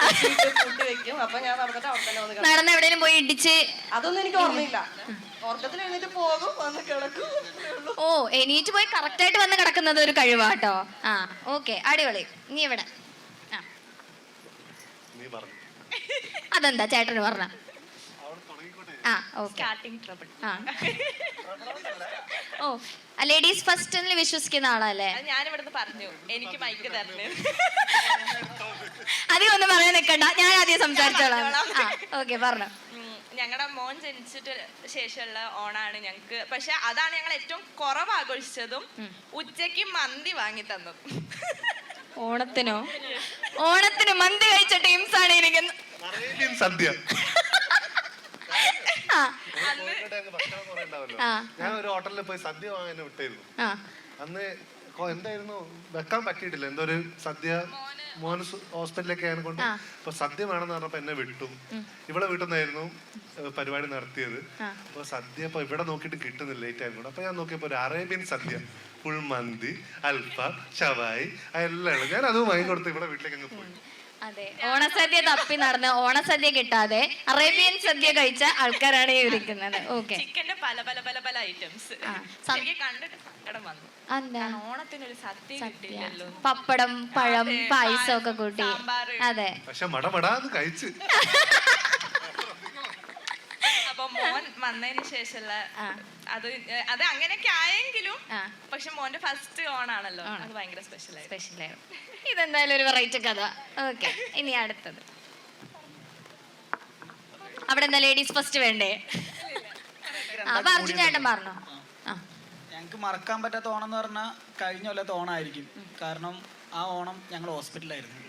കൂട്ടി വെക്കും. അപ്പൊ ഞാൻ നടന്നിട്ട് അവിടെ തന്നെ ഒന്ന് നടന്ന് എവിടെയെങ്കിലും പോയി ഇടിച്ച് അതൊന്നും എനിക്ക് ഓർമ്മയില്ല. ഓർക്കത്തിൽ എഴുന്നേറ്റ് പോകും, വന്ന് കിടക്കും. ഓ, എണീറ്റ് പോയി കറക്റ്റ് ആയിട്ട് വന്ന് കിടക്കുന്നത് ഒരു കഴിവാട്ടോ. ആ, ഓക്കെ, അടിപൊളി. നീ ഇവിടെ നീ പറഞ്ഞു അതെന്താ ചേട്ടന് പറഞ്ഞ? ആ, ഓക്കെ. ഓ, ലേഡീസ് ഫസ്റ്റ് എന്ന് വിശ്വസിക്കുന്ന ആളല്ലേ? ഞാനിവിടുന്ന് പറഞ്ഞു എനിക്ക് മൈക്ക് തരണേ. അധികം ഒന്നും പറയാൻ നിൽക്കണ്ട, ഞാൻ ആദ്യം സംസാരിച്ചോളാം. ആ, ഓക്കെ, പറഞ്ഞു. ഞങ്ങളുടെ മോൻ ജനിച്ചിട്ട് ശേഷമുള്ള ഓണാണ് ഞങ്ങക്ക്. പക്ഷെ അതാണ് ഞങ്ങൾ ഏറ്റവും കുറവ് ആഘോഷിച്ചതും ഉച്ചക്ക് മന്തി വാങ്ങി തന്നതും. ഓണത്തിനോ? ഓണത്തിന് മന്തി കഴിച്ച ടീംസ് ആണ് ഇരിക്കുന്നത്. അറേബ്യൻ സദ്യ. ഞാൻ ഒരു ഹോട്ടലിൽ പോയി സദ്യ വാങ്ങാൻ വിട്ടായിരുന്നു. അന്ന് എന്തായിരുന്നു വെക്കാൻ പറ്റിയിട്ടില്ല, എന്തോ ഒരു സദ്യ മോന് ഹോസ്പിറ്റലിലൊക്കെ ആയതിനെ കൊണ്ട്. അപ്പൊ സദ്യ വേണമെന്ന് പറഞ്ഞപ്പോ എന്നെ വിട്ടു. ഇവിടെ വീട്ടിൽ നിന്നായിരുന്നു പരിപാടി നടത്തിയത്. അപ്പൊ സദ്യ ഇപ്പൊ ഇവിടെ നോക്കിയിട്ട് കിട്ടുന്നില്ല, ലേറ്റ് ആയിരുന്നു. അപ്പൊ ഞാൻ നോക്കിയപ്പോ ഒരു അറേബ്യൻ സദ്യ, ഫുൾ മന്തി, അൽഫാം, ഷവായി, എല്ലാം. ഞാൻ അത് വാങ്ങി കൊടുത്ത് ഇവിടെ വീട്ടിലേക്ക് അങ്ങ് പോയി. അതെ, ഓണസദ്യ തപ്പി നടന്ന് ഓണസദ്യ കിട്ടാതെ അറേബ്യൻ സദ്യ കഴിച്ച ആൾക്കാരാണ് ഈ ഇരിക്കുന്നത്. ഓക്കെ, ചിക്കന്റെ പല പല പല പല ഐറ്റംസ് കണ്ടിട്ട് സങ്കടം വന്നു. ഓണത്തിനൊരു സദ്യ കിട്ടില്ലല്ലോ. പപ്പടം, പഴം, പായസം ഒക്കെ കൂട്ടി. അതെ, പക്ഷെ മടമടാന്ന് കഴിച്ച്. അപ്പൊ മോൻ വന്നതിന് ശേഷമുള്ള അത് അങ്ങനെയൊക്കെ ആയെങ്കിലും പക്ഷെ മോന്റെ ഫസ്റ്റ് ഓണാണല്ലോ, അത് ഭയങ്കര സ്പെഷ്യലായിരുന്നു. ഇതെന്തായാലും ഒരു വെറൈറ്റി കഥ. ഓക്കെ, ഇനി അടുത്തത്. അവിടെ എന്താ ലേഡീസ് ഫസ്റ്റ് വേണ്ടേ? അർജുൻ ചേട്ടൻ പറഞ്ഞോ. ഞങ്ങൾക്ക് മറക്കാൻ പറ്റാത്ത ഓണം എന്ന് പറഞ്ഞാൽ കഴിഞ്ഞ കൊല്ലത്തെ ഓണമായിരിക്കും. കാരണം ആ ഓണം ഞങ്ങൾ ഹോസ്പിറ്റലായിരുന്നു.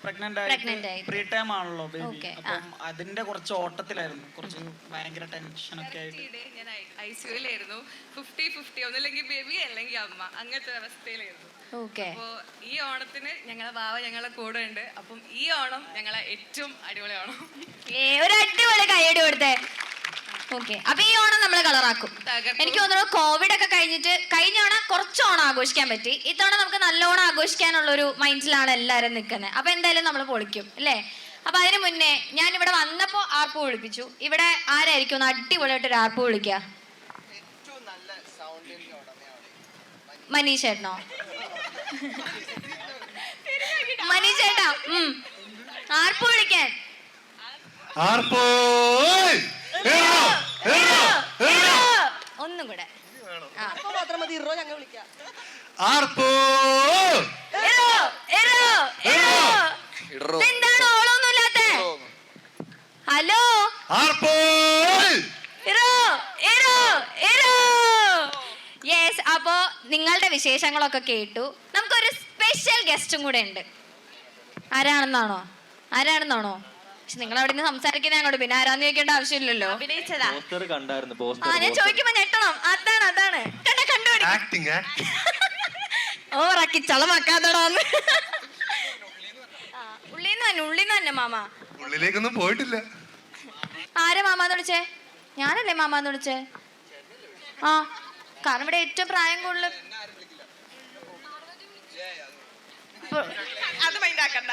പ്രഗ്നന്റ് ആയിട്ട് പ്രീ ടൈം ആണല്ലോ ബേബി. അപ്പം അതിന്റെ കുറച്ച് ഓട്ടത്തിലായിരുന്നു, കുറച്ച് ഭയങ്കര ടെൻഷനൊക്കെ ആയിട്ട്. ഞാൻ ഐസിയുലായിരുന്നു. 50-50, ഒന്നില്ലെങ്കിൽ ബേബി അല്ലെങ്കിൽ അമ്മ, അങ്ങനത്തെ അവസ്ഥയിലായിരുന്നു. അപ്പോ ഈ ഓണത്തിന് ഞങ്ങളെ ബാവ ഞങ്ങളെ കൂടെ ഉണ്ട്. അപ്പം ഈ ഓണം ഞങ്ങളെ ഏറ്റവും അടിപൊളി ഓണം. ഒരു അടിപൊളി കൈയടി കൊടുത്തേ. ഓക്കെ, അപ്പൊ ഈ ഓണം നമ്മൾ കളറാക്കും. എനിക്ക് തോന്നുന്നു കോവിഡ് ഒക്കെ കഴിഞ്ഞിട്ട് കഴിഞ്ഞ ഓണം കുറച്ച് ഓണം ആഘോഷിക്കാൻ പറ്റി. ഇത്തവണ നമുക്ക് നല്ലോണം ആഘോഷിക്കാനുള്ള ഒരു മൈൻഡിലാണ് എല്ലാവരും നിൽക്കുന്നത്. അപ്പൊ എന്തായാലും നമ്മൾ പൊളിക്കും അല്ലേ? അപ്പൊ അതിന് മുന്നേ ഞാൻ ഇവിടെ വന്നപ്പോ ആർപ്പ് വിളിപ്പിച്ചു. ഇവിടെ ആരായിരിക്കും ഒന്ന് അടിപൊളിയായിട്ടൊരു ആർപ്പ് വിളിക്കുക? മനീഷ് ചേട്ടനോ? മനീഷ് ചേട്ടാ, ആർപ്പ് വിളിക്കാൻ. ഒന്നും കൂടെ മാത്രം മതി, ഞങ്ങൾ വിളിക്കാം. എന്താണ് ഓളൊന്നുമില്ലാത്ത? Hello, yes. അപ്പോ നിങ്ങളുടെ വിശേഷങ്ങളൊക്കെ കേട്ടു. നമുക്കൊരു സ്പെഷ്യൽ ഗസ്റ്റും കൂടെ ഉണ്ട്. ആരാണെന്നാണോ? പക്ഷെ നിങ്ങൾ അവിടെ നിന്ന് സംസാരിക്കുന്ന അങ്ങോട്ട്, പിന്നെ ആരാന്ന് ചോദിക്കേണ്ട ആവശ്യമില്ലല്ലോ. ഞാൻ ചോദിക്കുമ്പോ ഞെട്ടണം. അതാണ് ഓറാക്കി ചളമാക്കാതോടാന്ന്. ഉള്ളിന്ന് തന്നെ മാമ. ഉള്ളിലേക്കൊന്നും പോയിട്ടില്ല. ആരാ മാമാന്ന് വിളിച്ചേ? ഞാനല്ലേ മാമാന്ന് വിളിച്ചേ? ആ, കാരണം ഇവിടെ ഏറ്റവും പ്രായം കൂടുതൽ. അത് മൈൻഡാക്കണ്ട.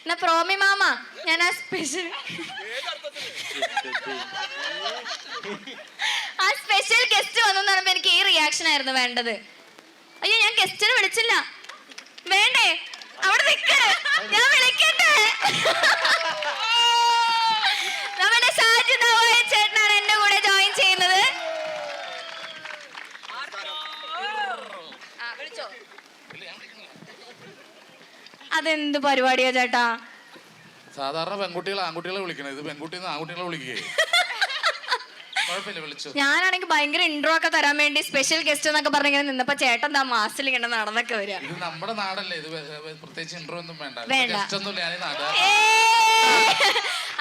എന്നാ പ്രോമി മാമ, ഞാൻ ആ സ്പെഷ്യൽ ഗസ്റ്റ് വന്നു പറയുമ്പോ എനിക്ക് ഈ റിയാക്ഷൻ ആയിരുന്നു വേണ്ടത്. അയ്യോ, ഞാൻ ഗസ്റ്റിനെ വിളിച്ചില്ല. വേണ്ടേ? അവിടെ നിക്ക്, ഞാൻ വിളിക്കട്ടെ. നമ്മുടെ സാജിദ് ചേട്ടനാണ് എന്റെ കൂടെ ജോയിൻ ചെയ്യുന്നത്. അതെന്ത് പരിപാടിയാ ചേട്ടാ? സാധാരണ പെൺകുട്ടികളെ ആൺകുട്ടികളെ വിളിക്കണേ, ഇത് പെൺകുട്ടിന്ന് ആൺകുട്ടികളെ വിളിക്കേ. ഞാനാണെങ്കിൽ ഭയങ്കര ഇൻട്രോ ഒക്കെ തരാൻ വേണ്ടി സ്പെഷ്യൽ ഗസ്റ്റ് എന്നൊക്കെ പറഞ്ഞിങ്ങനെ നിന്നപ്പോ ചേട്ടൻ എന്താ മാസിൽ ഇങ്ങനെ നടന്നൊക്കെ വരിക. ഇത് നമ്മുടെ നാടല്ലേ, ഇത് പ്രത്യേകിച്ച് ഇൻട്രോ ഒന്നും വേണ്ട.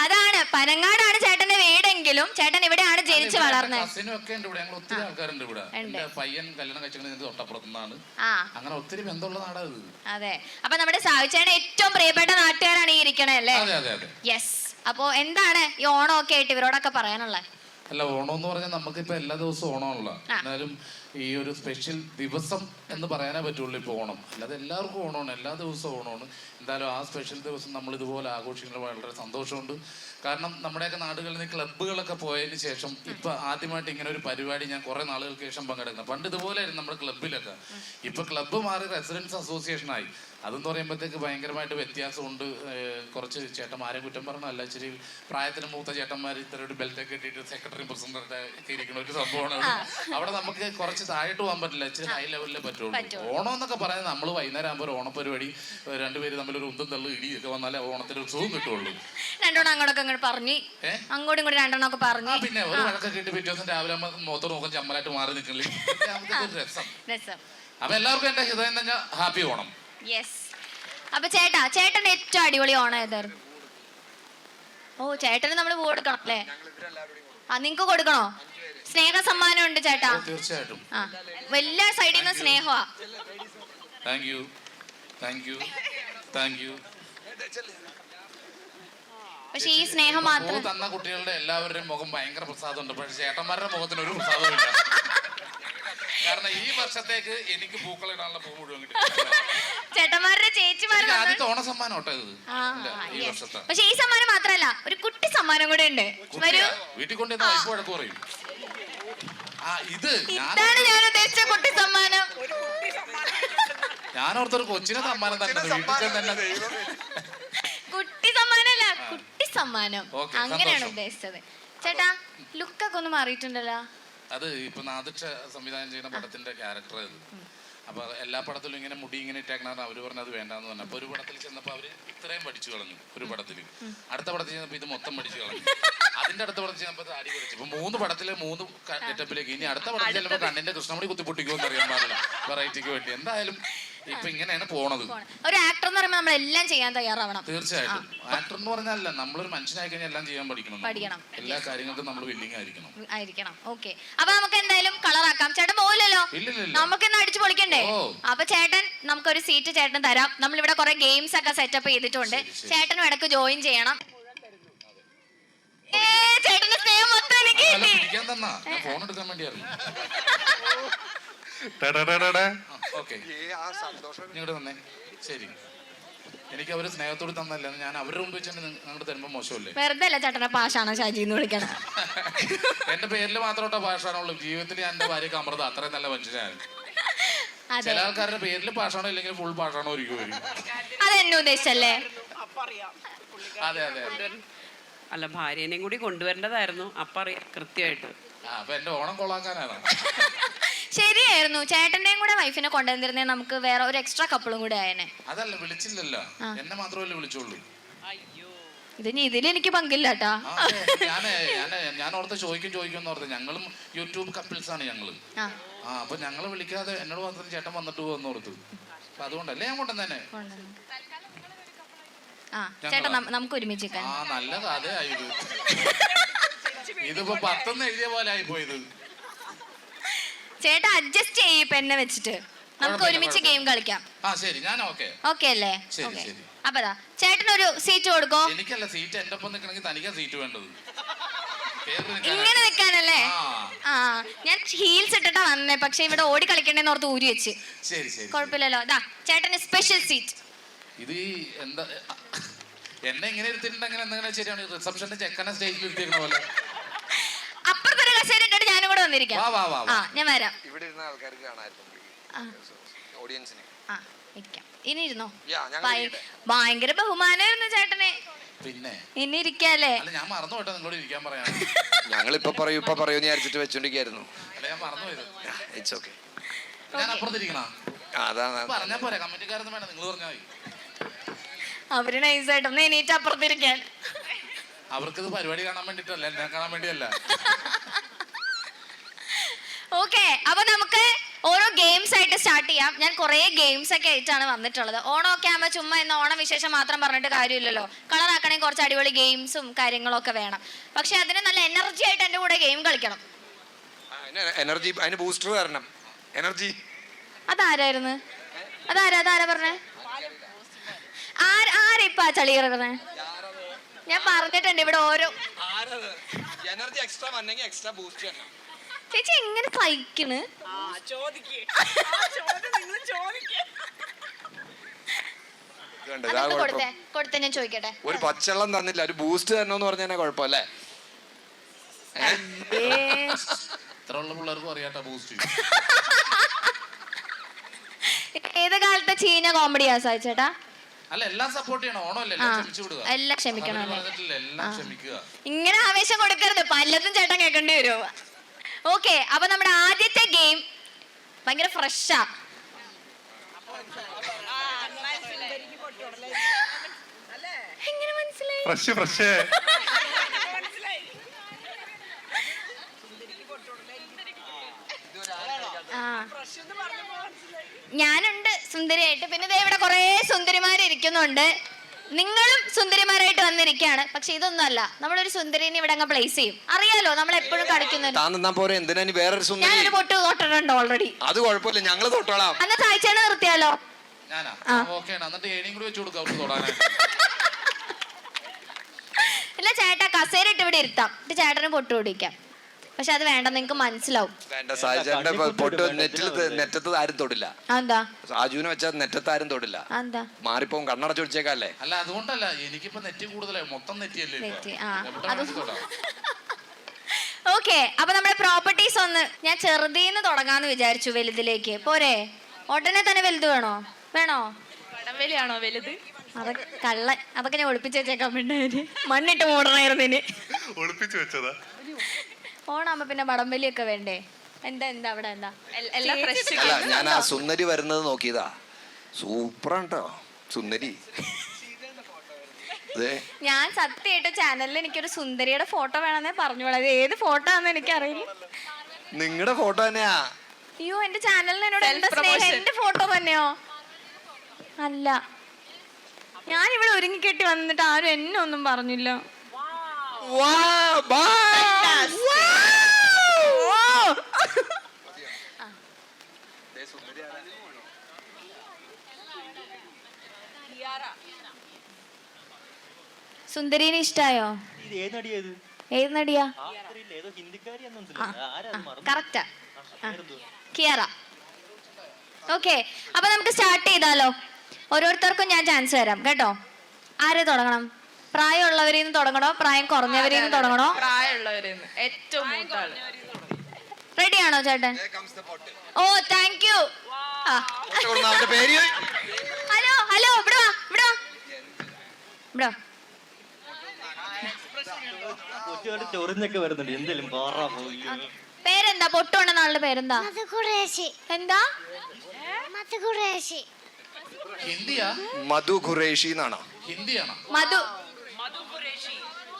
അതാണ് പനങ്ങാടാണ് ചേട്ടന്റെ വീടെങ്കിലും ചേട്ടൻ ഇവിടെയാണ് ജനിച്ചു വളർന്നത്. കസിനും ഒക്കെ ഉണ്ട് ഇവിടെ, ഞങ്ങൾ ഒത്തിരി ആൾക്കാരുണ്ട് ഇവിടെ. എന്റെ പയ്യൻ കല്യാണം കഴിച്ചിട്ട് തൊട്ടപ്പുറത്തുനിന്നാണ്. അങ്ങനെ ഒത്തിരി ബന്ധമുള്ള നാടാ ഇത്. അതെ, അപ്പൊ നമ്മുടെ സാവിച്ചേട്ടൻ ഏറ്റവും പ്രിയപ്പെട്ട നാട്ടുകാരാണ് ഈ ഇരിക്കണേ അല്ലേ? അതെ അതെ അതെ. യെസ്. അപ്പൊ എന്താണ് ഈ ഓണം ഒക്കെ ആയിട്ട് ഇവരോടൊക്കെ പറയാനുള്ളത്? അല്ല, ഓണം എന്ന് പറഞ്ഞാൽ നമുക്കിപ്പോ എല്ലാ ദിവസവും ഓണമുള്ള, എന്നാലും ഈ ഒരു സ്പെഷ്യൽ ദിവസം എന്ന് പറയാനേ പറ്റുള്ളൂ ഇപ്പോൾ ഓണം. അല്ലാതെ എല്ലാവർക്കും ഓണമാണ്, എല്ലാ ദിവസവും ഓണമാണ്. എന്തായാലും ആ സ്പെഷ്യൽ ദിവസം നമ്മൾ ഇതുപോലെ ആഘോഷിക്കുന്നത് വളരെ സന്തോഷമുണ്ട്. കാരണം നമ്മുടെയൊക്കെ നാടുകളിൽ നിന്ന് ക്ലബ്ബുകളൊക്കെ പോയതിന് ശേഷം ഇപ്പൊ ആദ്യമായിട്ട് ഇങ്ങനെ ഒരു പരിപാടി ഞാൻ കുറെ നാളുകൾക്ക് ശേഷം പങ്കെടുക്കുന്നത്. പണ്ട് ഇതുപോലെയായിരുന്നു നമ്മുടെ ക്ലബ്ബിലൊക്കെ. ഇപ്പൊ ക്ലബ്ബ് മാറി റെസിഡൻസ് അസോസിയേഷൻ ആയി. അതെന്ന് പറയുമ്പോഴത്തേക്ക് ഭയങ്കരമായിട്ട് വ്യത്യാസമുണ്ട്. കുറച്ച് ചേട്ടന്മാരെ കുറ്റം പറഞ്ഞല്ല, ഇച്ചിരി പ്രായത്തിന് മൂത്ത ചേട്ടന്മാർ ഇത്ര ഒരു ബെൽറ്റൊക്കെ ഇട്ടിട്ട് സെക്രട്ടറി പ്രസിഡന്റ് ഒക്കെ ഇരിക്കുന്ന ഒരു സംഭവമാണ്. അവിടെ നമുക്ക് കുറച്ച് താഴോട്ട് പോകാൻ പറ്റില്ല, ഇച്ചിരി ഹൈ ലെവലിലേ പറ്റുള്ളൂ. ഓണം എന്നൊക്കെ പറയുന്നത് നമ്മൾ വൈകുന്നേരം ആകുമ്പോൾ ഒരു ഓണപ്പരിപാടി, രണ്ടുപേര് തമ്മിലൊരു ഉന്തും തള്ളു ഇടിയൊക്കെ വന്നാലേ ഓണത്തിന് ഒരു സുഖം കിട്ടുള്ളൂ. രണ്ടോണം അങ്ങോട്ടൊക്കെ പറഞ്ഞു, അങ്ങോട്ടും ഇങ്ങോട്ടും രണ്ടെണ്ണം ഒക്കെ പറഞ്ഞു. പിന്നെ ഒരു വഴക്കൊക്കെ കിട്ടി പിറ്റേ ദിവസം രാവിലെ മുഖത്ത് നോക്കാൻ ചമ്മലായിട്ട് മാറി നിൽക്കില്ലേ, രസം. അപ്പൊ എല്ലാവർക്കും എന്റെ ഹൃദയം തന്നെ ഹാപ്പി ഓണം. യെസ്. അപ്പൊ ചേട്ടന്റെ ഏറ്റവും അടിപൊളി ഓണം ഏതായിരുന്നു? ഓ, ചേട്ടന് നമ്മള് കൊടുക്കണം അല്ലേ? നിങ്ങക്ക് കൊടുക്കണോ? സ്നേഹ സമ്മാനം ഉണ്ട് ചേട്ടാ. തീർച്ചയായിട്ടും. എല്ലാ സൈഡിൽ നിന്ന് സ്നേഹമാ. Thank you, thank you, thank you. പക്ഷെ ഈ സ്നേഹം മാത്രം തന്ന കുട്ടികളുടെ എല്ലാവരുടെയും മുഖം ഭയങ്കര പ്രസാദമുണ്ട്. പക്ഷെ ചേട്ടന്മാരുടെ മുഖത്തിന് ഒരു പ്രസാദമില്ല. കാരണം ഈ വർഷത്തേക്ക് എനിക്ക് പൂക്കളിടാനുള്ള പൂ മുഴുവൻ കിട്ടി. ചേട്ടന്മാരുടെ ചേച്ചിമാരുടെ ആദ്യത്തെ ഓണ സമ്മാനം ഓട്ടോ ഇത് ഈ വർഷത്തെ. പക്ഷെ ഈ സമ്മാനം മാത്രല്ല, ഒരു കുട്ടി സമ്മാനം കൂടെ ഉണ്ട്. വീട്ടിൽ കൊണ്ടുവന്ന വൈഫ് വഴക്ക് പറയും. ഇതാണ് ഞാൻ ഉദ്ദേശിച്ച കുട്ടി സമ്മാനം. ഞാനോർത്തൊരു കൊച്ചിനെ സമ്മാനം തന്നെ വീട്ടിൽ തന്നെ. കുട്ടി സമ്മാനല്ല, കുട്ടി സമ്മാനം അങ്ങനെയാണ് ഉദ്ദേശിച്ചത്. ചേട്ടാ, ലുക്കൊക്കെ ഒന്ന് മാറിയിട്ടുണ്ടല്ലോ. അത് ഇപ്പൊ നാദിക്ഷ സംവിധാനം ചെയ്യുന്ന പടത്തിന്റെ ക്യാരക്ടർ അത്. അപ്പൊ എല്ലാ പടത്തിലും ഇങ്ങനെ മുടി ഇങ്ങനെ ഇട്ടേക്കണ അവര് പറഞ്ഞത് വേണ്ടാന്ന് പറഞ്ഞു. അപ്പൊ ഒരു പടത്തിൽ ചെന്നപ്പോ അവര് ഇത്രയും പഠിച്ചു കളഞ്ഞു ഒരു പടത്തില്. അടുത്ത പടത്തിൽ ചെന്നപ്പോ ഇത് മൊത്തം പഠിച്ചു കളഞ്ഞു. അതിന്റെ അടുത്ത പടത്തിൽ ചെന്നപ്പോ അടി പഠിച്ചു. ഇപ്പൊ 3 പടത്തിലെ 3 ഗെറ്റപ്പിലേക്ക്. ഇനി അടുത്ത പടത്തിൽ ചെല്ലുമ്പോ കണ്ണിന്റെ കൃഷ്ണമണി കുത്തിപ്പൊട്ടിക്കുമെന്ന് അറിയാൻ പാടില്ല വെറൈറ്റിക്ക് വേണ്ടി. എന്തായാലും ഇപ്പൊ ഇങ്ങനെയാണ് പോണത്. ഒരു ആക്ടർ എന്ന് പറയുമ്പോൾ നമ്മൾ എല്ലാം ചെയ്യാൻ തയ്യാറാവണം. തീർച്ചയായിട്ടും. ആക്ടർ എന്ന് പറഞ്ഞാൽ നമ്മളൊരു മനുഷ്യനായി കഴിഞ്ഞാൽ എല്ലാം ചെയ്യാൻ പഠിക്കണം. എല്ലാ കാര്യങ്ങൾക്കും നമ്മൾ വില്ലിങ് ആയിരിക്കണം. ഓക്കെ, അപ്പൊ നമുക്ക് എന്തായാലും കളറാക്കാം. ചേട്ടൻ പോകില്ലല്ലോ, നമുക്ക് ഇന്ന് അടിച്ചു പൊളിക്കണ്ടേ? അപ്പൊ ചേട്ടൻ, നമുക്കൊരു സീറ്റ് ചേട്ടൻ തരാം. നമ്മളിവിടെ കുറെ ഗെയിംസ് ഒക്കെ സെറ്റപ്പ് ചെയ്തിട്ടുണ്ട്. ചേട്ടനും ഇടക്ക് ജോയിൻ ചെയ്യണം. ചേട്ടന്റെ സ്നേഹം മൊത്തം എനിക്ക് ഫോൺ എടുക്കാൻ വേണ്ടിയായിരുന്നു. ശരി, എനിക്ക് അവര് സ്നേഹത്തോട് തന്നല്ല, ഞാൻ അവരുടെ മുമ്പ് വെച്ചിട്ട് അങ്ങോട്ട് തരുമ്പോ മോശമല്ലേ? വെറുതെ അല്ല ചേട്ടനെ പാഷാണോ ഷാജി എന്ന് വിളിക്കണം. എന്റെ പേരിൽ മാത്രമേ പാഷാണുള്ളൂ. ജീവിതത്തിൽ ഞാൻ എന്റെ ഭാര്യക്ക് അമൃത അത്രയും നല്ല മനുഷ്യനാണ്. ചില ആൾക്കാരുടെ പേരിൽ പാഷാണോ ഇല്ലെങ്കിൽ ഫുൾ പാഷാണോ ഇരിക്കും. അതെന്നെ ഉദ്ദേശിച്ചല്ലേ? അതെ അതെ. അല്ല, ഭാര്യനെയും കൂടി കൊണ്ടുവരേണ്ടതായിരുന്നു. അപ്പറിയാം കൃത്യമായിട്ട്. അപ്പൊ എന്റെ ഓണം കൊള്ളാക്കാനാണ്. ശരിയായിരുന്നു, ചേട്ടന്റെയും കൂടെ വൈഫിനെ കൊണ്ടുവന്നിരുന്നേ നമുക്ക് വേറെ ഒരു എക്സ്ട്രാ കപ്പിളും കൂടെ ആയനെ. അതല്ല, വിളിച്ചില്ലല്ലോ, എന്നെ മാത്രമല്ലേ വിളിച്ചോളൂ. ഇതിൽ എനിക്ക് പങ്കില്ല കേട്ടാ. ഞാൻ ഓർത്ത് ചോദിക്കും ഓർത്ത്. ഞങ്ങളും യൂട്യൂബ് കപ്പിൾസ് ആണ് ഞങ്ങള്. അപ്പൊ ഞങ്ങള് വിളിക്കാതെ എന്നോട് മാത്രം ചേട്ടൻ വന്നിട്ട് പോകുന്ന ഓർത്ത്. അപ്പൊ അതുകൊണ്ടല്ലേ ഞാൻ കൊണ്ടുവന്നെ. ചേട്ടാ, നമുക്ക് ഒരുമിച്ച് നല്ല കഥയായത്. ഇതിപ്പോ 10 എഴുതിയ പോലെ ആയി പോയത്. ചേട്ടാ, അഡ്ജസ്റ്റ് ചെയ്യും പെന്നെ വെച്ചിട്ട്. നമുക്ക് ഒരുമിച്ച് ഗെയിം കളിക്കാം. ശരി, ഞാൻ ഓക്കെ അല്ലേ? ശരി. അപ്പൊ ചേട്ടനൊരു സീറ്റ് കൊടുക്കോ? എനിക്കല്ല സീറ്റ്, എന്റെ ഒപ്പം നിൽക്കണമെങ്കിൽ തനിക്കാ സീറ്റ് വേണ്ടത്. ഇങ്ങനെ നിൽക്കാനല്ലേ? ഞാൻ ഹീൽസ് ഇട്ടിട്ടാ വന്നേ, പക്ഷെ ഇവിടെ ഓടി കളിക്കണ്ടേന്ന് ഓർത്ത് ഊരി വെച്ച്. ശരി, കുഴപ്പമില്ലല്ലോ. ചേട്ടന് സ്പെഷ്യൽ സീറ്റ്. ഇത് എന്താ എന്നെ ഇങ്ങനെ ഇരുത്തിട്ടുണ്ടെങ്കിൽ എന്തെങ്കിലും ശരിയാണ്. റിസപ്ഷന്റെ ചെക്കനെ സ്റ്റേജിൽ ഇരുത്തിയിരിക്കുന്ന പോലെ. അപ്പുറത്തൊരു കസേര ഇട്ടിട്ട് ഞാനും കൂടെ വന്നിരിക്കാം. ഞാൻ വരാം. ഇവിടെ ഇരുന്ന ആൾക്കാർക്ക് ഓഡിയൻസിനെ ഇനി ഇരുന്നോ? ഭയങ്കര ബഹുമാനമായിരുന്നു ചേട്ടനെ. പിന്നെ ഇനി ഇരിക്കാല്ലേ? ഞാൻ മറന്നു പോട്ടെ നിങ്ങളോട് ഇരിക്കാൻ പറയാം. ഞങ്ങൾ ഇപ്പൊ പറയൂന്ന് വിചാരിച്ചിട്ട് വെച്ചോണ്ടിരിക്കായിരുന്നു. ഞാൻ മറന്നു പോയത്. It's okay. ഞാൻ അപ്പുറത്തിരിക്കണ അതാണ് പറഞ്ഞാ പോരെ. കമ്മിറ്റിക്കാരൊന്നും വേണം, നിങ്ങൾ പറഞ്ഞാൽ മതി. അവര് നൈസായിട്ടൊന്ന് എണീറ്റ് അപ്പുറത്തിരിക്കാൻ. അവർക്കിത് പരിപാടി കാണാൻ വേണ്ടിട്ടല്ല, എന്നെ കാണാൻ വേണ്ടിയല്ല. ഓക്കെ, അപ്പൊ നമുക്ക് ഓരോ ഗെയിംസ് ആയിട്ട് ആയിട്ട് സ്റ്റാർട്ട് ചെയ്യാം. ഞാൻ കുറേ ഗെയിംസ് ഒക്കെ ആയിട്ടാണ് വന്നിട്ടുള്ളത്. ഓണമൊക്കെ ആകുമ്പോൾ ചുമ്മാ ഇന്ന് ഓണം വിശേഷം മാത്രം പറഞ്ഞിട്ട് കാര്യമില്ലല്ലോ. കളറാക്കണമെങ്കിൽ കുറച്ച് അടിപൊളി ഗെയിംസും കാര്യങ്ങളൊക്കെ വേണം. പക്ഷെ അതിന് നല്ല എനർജി ആയിട്ട് എൻ്റെ കൂടെ ഗെയിം കളിക്കണം. എനർജി, അതിന് ബൂസ്റ്റർ തരണം. എനർജി അതാരായിരുന്നു? അതാരാ പറഞ്ഞേ? ആരിപ്പാ ചളി പറഞ്ഞേ? ഞാൻ പറഞ്ഞിട്ടുണ്ട് ഇവിടെ ഓരോ എനർജി എക്സ്ട്രാ വന്നെങ്കിൽ എക്സ്ട്രാ ബൂസ്റ്റ് ചെയ്യണം. ചേച്ചി എങ്ങനെ സഹിക്കണ്? കൊടുത്തേ ഞാൻ ചോദിക്കട്ടെ. ഒരു പച്ചവെള്ളം തന്നില്ല, ഒരു ബൂസ്റ്റ് തരണോന്ന് പറഞ്ഞാൽ കുഴപ്പമല്ലേ? ഇത്രയുള്ള പിള്ളേർക്കും അറിയാട്ടാ ബൂസ്റ്റ്. ഏത് കാലത്തെ ചീഞ്ഞ കോമഡിയാ സാധിച്ചേട്ടാ? അല്ല, എല്ലാം സപ്പോർട്ട് ചെയ്യണം. ഓണമല്ലേ, ക്ഷമിച്ചു വിടുക. എല്ലാം ക്ഷമിക്കണം. എല്ലാം ക്ഷമിക്കുക. ഇങ്ങനെ ആവേശം കൊടുക്കരുത്, പലതും ചേട്ടൻ കേൾക്കേണ്ടി വരും. ഓക്കെ, അപ്പൊ നമ്മുടെ ആദ്യത്തെ ഗെയിം ഭയങ്കര ഫ്രഷാ. എങ്ങനെ മനസ്സിലായി? ഫ്രഷ് ഞാനുണ്ട് സുന്ദരിയായിട്ട്. പിന്നെ ദേ ഇവിടെ കുറെ സുന്ദരിമാര് ഇരിക്കുന്നുണ്ട്. നിങ്ങളും സുന്ദരിമാരായിട്ട് വന്നിരിക്കുകയാണ്. പക്ഷെ ഇതൊന്നും അല്ല, നമ്മളൊരു സുന്ദരിനെ ഇവിടെ അങ്ങ് പ്ലേസ് ചെയ്യും. അറിയാലോ, നമ്മൾ എപ്പോഴും കളിക്കുന്നത്. ഞാനൊരു പൊട്ട് തൊട്ടിട്ടുണ്ട് ഓൾറെഡി. അത് കുഴപ്പമില്ല, ഞങ്ങള് തൊട്ടോളാം. അന്ന് താഴ്ചയാണ് നിർത്തിയാലോ? ഞാനാ ഓക്കെ. എന്നിട്ട് ഏണിയും കൂടി വെച്ചു കൊടുക്കാം തൊടാൻ. ഇല്ല ചേട്ടാ, കസേര ഇട്ട് ഇവിടെ ഇരുത്താം. ചേട്ടന് പൊട്ട് പിടിക്കാം. പക്ഷെ അത് വേണ്ട, നിങ്ങക്ക് മനസ്സിലാവും. വേണ്ട, സാജുന്റെ പൊട്ട് നെറ്റത്ത് ആരും തൊടില്ല. എന്താ? സാജുവിനെ വെച്ചാൽ നെറ്റത്ത് ആരും തൊടില്ല. എന്താ? മാറിപ്പോവും, കണ്ണടച്ചു വെച്ചേക്കല്ലേ. അല്ല, അതുകൊണ്ടല്ല, എനിക്കിപ്പോ നെറ്റ് കൂടുതലായി, മൊത്തം നെറ്റിയല്ലേ. ഓക്കെ, അപ്പൊ നമ്മുടെ പ്രോപ്പർട്ടീസ് ഒന്ന് ഞാൻ ചെറുതീന്ന് തുടങ്ങാന്ന് വിചാരിച്ചു, വലുതിലേക്ക് പോരെ? ഉടനെ തന്നെ വലുത് വേണോ? വടംവലിയാണോ വലുത്? അതൊക്കെ കള്ളൻ, അതൊക്കെ ഞാൻ ഒളിപ്പിച്ച് വെച്ചേക്കാൻ വേണ്ടി മണ്ണിട്ട് മൂടണായിരുന്നു. ഒളിപ്പിച്ചു വെച്ചതാ. ഓണാകുമ്പോ പിന്നെ വടംവലിയൊക്കെ വേണ്ടേ? എന്താ അവിടെ എന്താ? എല്ലാം ഫ്രഷ്. അല്ല, ഞാൻ ആ സുന്ദരി വരുന്നത് നോക്കിയതാ. സൂപ്പറാട്ടോ സുന്ദരി. ഞാൻ സത്യമായിട്ട് ചാനലിൽ എനിക്കൊരു സുന്ദരിയുടെ ഫോട്ടോ വേണമെന്നേ പറഞ്ഞു. അത് ഏത് ഫോട്ടോ ആണെന്ന് എനിക്കറിയില്ല. നിങ്ങളുടെ ഫോട്ടോ തന്നെയാ. അയ്യോ, എന്റെ ചാനലിന് എന്നോട് എന്താ സ്നേഹം? എന്റെ ഫോട്ടോ തന്നെയോ? അല്ല, ഞാൻ ഇവിടെ ഒരുങ്ങിക്കെട്ടി വന്നിട്ട് ആരും എന്നെ ഒന്നും പറഞ്ഞില്ല. സുന്ദരീനെ ഇഷ്ടായോ? ഏത് നടിയാ? കറക്റ്റാ, കിയാറ. ഓക്കെ, അപ്പൊ നമുക്ക് സ്റ്റാർട്ട് ചെയ്താലോ? ഓരോരുത്തർക്കും ഞാൻ ചാൻസ് തരാം കേട്ടോ. ആരെ തുടങ്ങണം? പ്രായമുള്ളവരിൽ നിന്ന് തുടങ്ങണോ, പ്രായം കുറഞ്ഞവരിൽ നിന്ന് തുടങ്ങണോ? പ്രായമുള്ളവരെന്ന്, ഏറ്റവും മൂത്താള്. റെഡിയാണോ ചേട്ടൻ? ഓ, താങ്ക് യു. ഹലോ, ഇവിടെ വാ. പേരെന്താ? പൊട്ടുകൊണ്ടെന്ന ആളുടെ പേരെന്താ? എന്താ? മധു ഖുറേഷി എന്നാണോ? ഹിന്ദിയാണോ?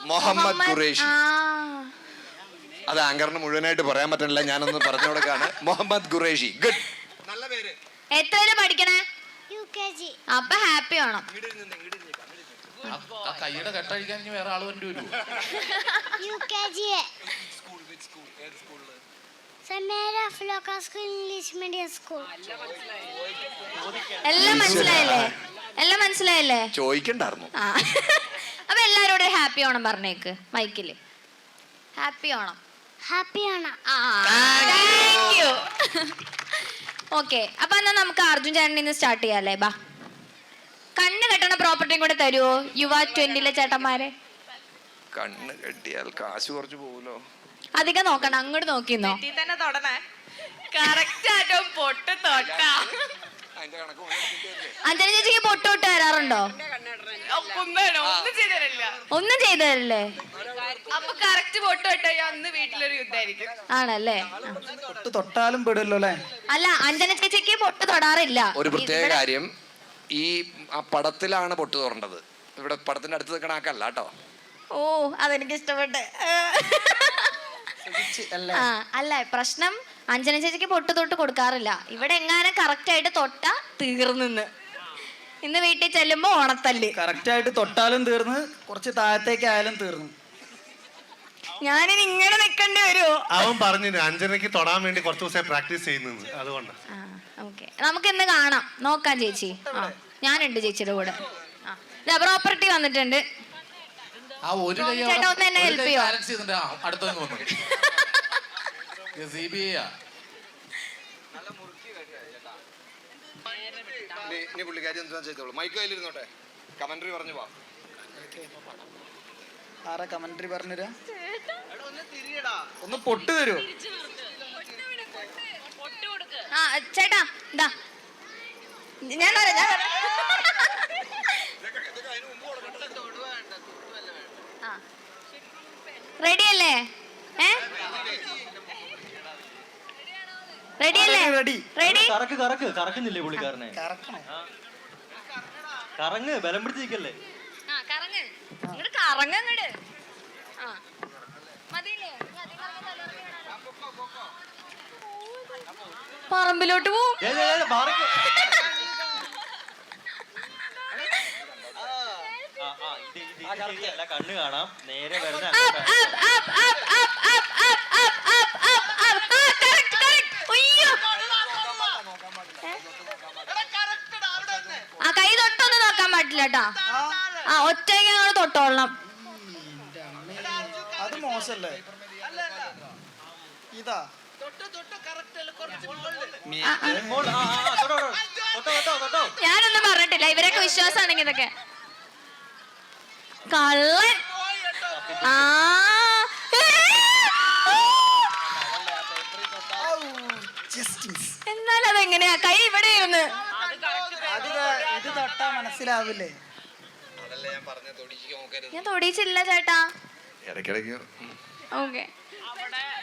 മുഹമ്മദ് ഖുറേഷി. അത് ആങ്കറിന് മുഴുവനായിട്ട് പറയാൻ പറ്റണില്ല, ഞാനൊന്ന് പറഞ്ഞു കൊടുക്കാണ്. മുഹമ്മദ് ഖുറേഷി. ഗുഡ്, നല്ല പേര്. എത്രയില് പഠിക്കണേ? അപ്പൊ ഹാപ്പി ആണോ? ആ കൈയുടെ കെട്ടഴിക്കാൻ ഇനി വേറെ ആള് വേണ്ടി വരുമോ? എല്ലാം മനസ്സിലായില്ലേ? ചോദിക്കണ്ടായിരുന്നു. അപ്പൊ എല്ലാരോടും ഹാപ്പി ഓണം പറഞ്ഞേക്ക് മൈക്കില്. Happy Onam. Thank you. Okay, അപ്പൊ എന്നാ നമുക്ക് അർജുൻ ചേട്ടനിന്ന് സ്റ്റാർട്ട് ചെയ്യാല്ലേ? ബാ, കണ്ണ് കെട്ടണ പ്രോപ്പർട്ടിയും കൂടെ തരുവോ യുവ 20-ലെ ചേട്ടന്മാരെ? കണ്ണ് കെട്ടിയാൽ കാശ് കുറച്ച് പോവല്ലോ. അധികം നോക്കണ്ട, അങ്ങോട്ട് നോക്കിന്നോ. തന്നെ തൊടണേ. കറക്റ്റ് ആയിട്ടോ പൊട്ട് തൊട്ടാ. അഞ്ജന ചേച്ചിക്ക് പൊട്ട് തൊട്ട് തരാറുണ്ടോ? ഒന്നും ചെയ്തു തരില്ലേ? അപ്പൊ കറക്റ്റ് പൊട്ട് തൊട്ടോ അന്ന് വീട്ടിലൊരു യുദ്ധായിരിക്കും. ആണല്ലേ? പൊട്ട് തൊട്ടാലും പെടുമല്ലോ അല്ലേ? അല്ല, അഞ്ജന ചേച്ചിക്ക് പൊട്ട് തൊടാറില്ല. ഒരു പ്രത്യേക കാര്യം, ഈ ആ പടത്തിലാണ് പൊട്ട് തൊടേണ്ടത്. ഇവിടെ പടത്തിന്റെ അടുത്ത് നിൽക്കണ ആക്കല്ല കേട്ടോ. ഓ, അതെനിക്ക് ഇഷ്ടപ്പെട്ട്. അല്ല, പ്രശ്നം അഞ്ജന ചേച്ചിക്ക് പൊട്ട് തൊട്ട് കൊടുക്കാറില്ല. ഇവിടെ എങ്ങാനും കറക്റ്റ് ആയിട്ട് തൊട്ടാ തീർന്നിന്ന്. ഇന്ന് വീട്ടിൽ ചെല്ലുമ്പോ ഓണത്തല്ല്. കറക്റ്റ് ആയിട്ട് തൊട്ടാലും തീർന്ന്, കുറച്ച് താഴത്തേക്ക് ആയാലും തീർന്നു. ഞാനിനി ഇങ്ങനെ നിൽക്കേണ്ടി വരുമോ? അവൻ പറഞ്ഞു അഞ്ജനയ്ക്ക് തൊടാൻ വേണ്ടി കുറച്ച് ദിവസം പ്രാക്ടീസ് ചെയ്യുന്നത്, അതുകൊണ്ട്. ഓക്കെ, നമുക്ക് ഇന്ന് കാണാം, നോക്കാം ചേച്ചി. ഞാനുണ്ട് ചേച്ചിയുടെ കൂടെ. പ്രോപ്പർട്ടി വന്നിട്ടുണ്ട്. ആ ഒരു കൈ ചേട്ടാ ഒന്ന് എന്നെ ഹെൽപ്പ് ചെയ്യോ? ബാലൻസ് ചെയ്തിട്ട് അടുത്തൊന്ന് വന്നു. ഇനി പുള്ളിക്കാരി എന്താ ചെയ്തോളൂ. മൈക്ക് കയ്യിലിരുന്നോട്ടെ, കമന്ററി പറഞ്ഞു പോവാം. ആരാ കമന്ററി പറഞ്ഞുതരാ? ഒന്ന് പൊട്ട് തരുമോ? ചേട്ടാ ഇതാ ഞാൻ റെഡി അല്ലേ? റെഡി അല്ലേ? റെഡി. കറക്കുന്നില്ലേ പുള്ളിക്കാരനെ? കറങ്ങ്, ബലം പിടിച്ചിരിക്കല്ലേ? കറങ്ങങ്ങട്. പറമ്പിലോട്ട് പോവും. കണ്ണ് കാണാം, നേരെ വരുന്ന ആ കൈ തൊട്ടൊന്നും നോക്കാൻ പറ്റില്ല കേട്ടാ. ആ ഒറ്റയ്ക്ക് ഞങ്ങൾ തൊട്ടോളണം. അത് മോശല്ലേ? ഇതാ ഞാനൊന്നും പറഞ്ഞിട്ടില്ല, ഇവരൊക്കെ വിശ്വാസമാണെങ്കിൽ ഇതൊക്കെ. കള്ളൻ. എന്നാലും അതെങ്ങനെയാ? കൈ ഇവിടെ ഇരുന്ന് ഇത് തൊട്ടാ മനസ്സിലാവില്ലേ? ഞാൻ തൊടിയിച്ചില്ല ചേട്ടാ. ഇടയ്ക്കിടയ്ക്ക് ഓക്കെ,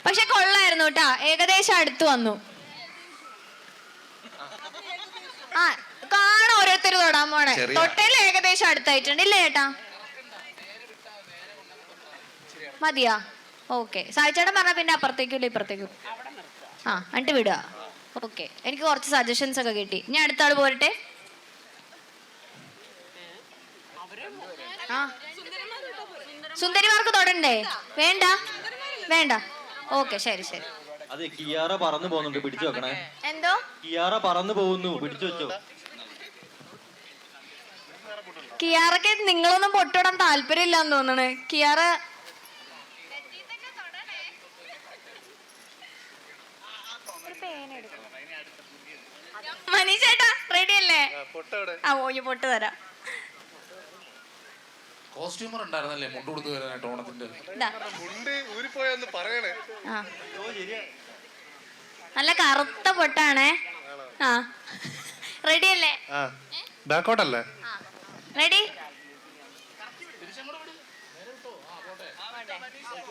പക്ഷെ കൊള്ളായിരുന്നു കേട്ടാ, ഏകദേശം അടുത്ത് വന്നു. ആ കാണാൻ ഓരോരുത്തർ തൊടാൻ പോണേ. തൊട്ടേൽ ഏകദേശം അടുത്തായിട്ടുണ്ട് ഇല്ലേ ചേട്ടാ? മതിയാ? ഓക്കെ, സായിച്ചേട്ടൻ പറഞ്ഞ പിന്നെ അപ്പുറത്തേക്കും ഇപ്പുറത്തേക്കും. ആ എന്നിട്ട് വിടുക. ഓക്കെ, എനിക്ക് കുറച്ച് സജഷൻസ് ഒക്കെ കിട്ടി. ഇനി അടുത്ത ആള് പോരട്ടെ. ആ സുന്ദരിമാർക്ക് തൊടണ്ടേ? വേണ്ട വേണ്ട. ഓക്കെ, ശരി ശരി. അത് കിയാറ പറന്നു പോകുന്നുണ്ട്, പിടിച്ചു വെക്കണേ. എന്തോ? കിയാറ പറന്നു പോകുന്നു, പിടിച്ചു വെച്ചോ. കിയാറക്ക് നിങ്ങളൊന്നും പൊട്ടിടാൻ താല്പര്യം ഇല്ലാന്ന് തോന്നണേ. കിയാറ മനീഷേട്ടാ റെഡി അല്ലേ? ആ ഓഞ്ഞ് പൊട്ട് തരാം. കോസ്റ്റ്യൂമർ ഉണ്ടായിരുന്നല്ലേ മുണ്ട് കൊടുത്തു വരാനായിട്ട് ഓണത്തിന്റെ? ആ നല്ല കറുത്ത പൊട്ടാണേ. ആ റെഡി അല്ലേ? ബാക്കോട്ടല്ലേ? റെഡി?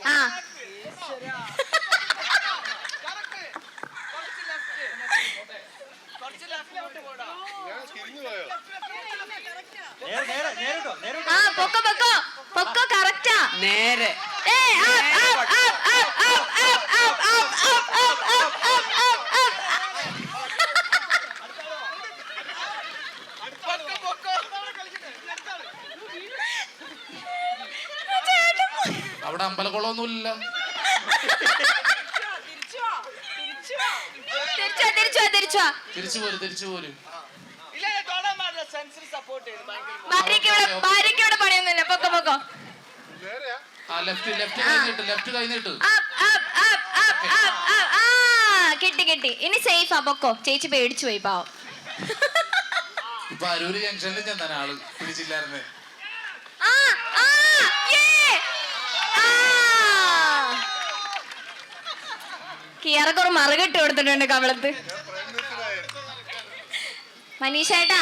ആ ആ പൊക്കോ പൊക്കോ പൊക്കോ, കറക്റ്റാ. നേരെ അവിടെ അമ്പലക്കുളമൊന്നുമില്ല. തിരിച്ചു പോരും. ഭാര്യയ്ക്ക് ഇവിടെ പണിയൊന്നുമില്ല. പൊക്കോ പൊക്കോ. ലെഫ്റ്റ് കൈ നീട്ട്. കിട്ടി. ഇനി സേഫാ, പൊക്കോ. ചേച്ചി പേടിച്ചു പോയി പാവം. ഇപ്പൊ അരൂര് ജംഗ്ഷനിൽ ചെന്നാണ് ആള് പിടിച്ചില്ലായിരുന്നേ. കിയാറൊക്കെ ഒരു മറുകെട്ട് കൊടുത്തിട്ടുണ്ട് കവളത്ത്. മനീഷേട്ടാ,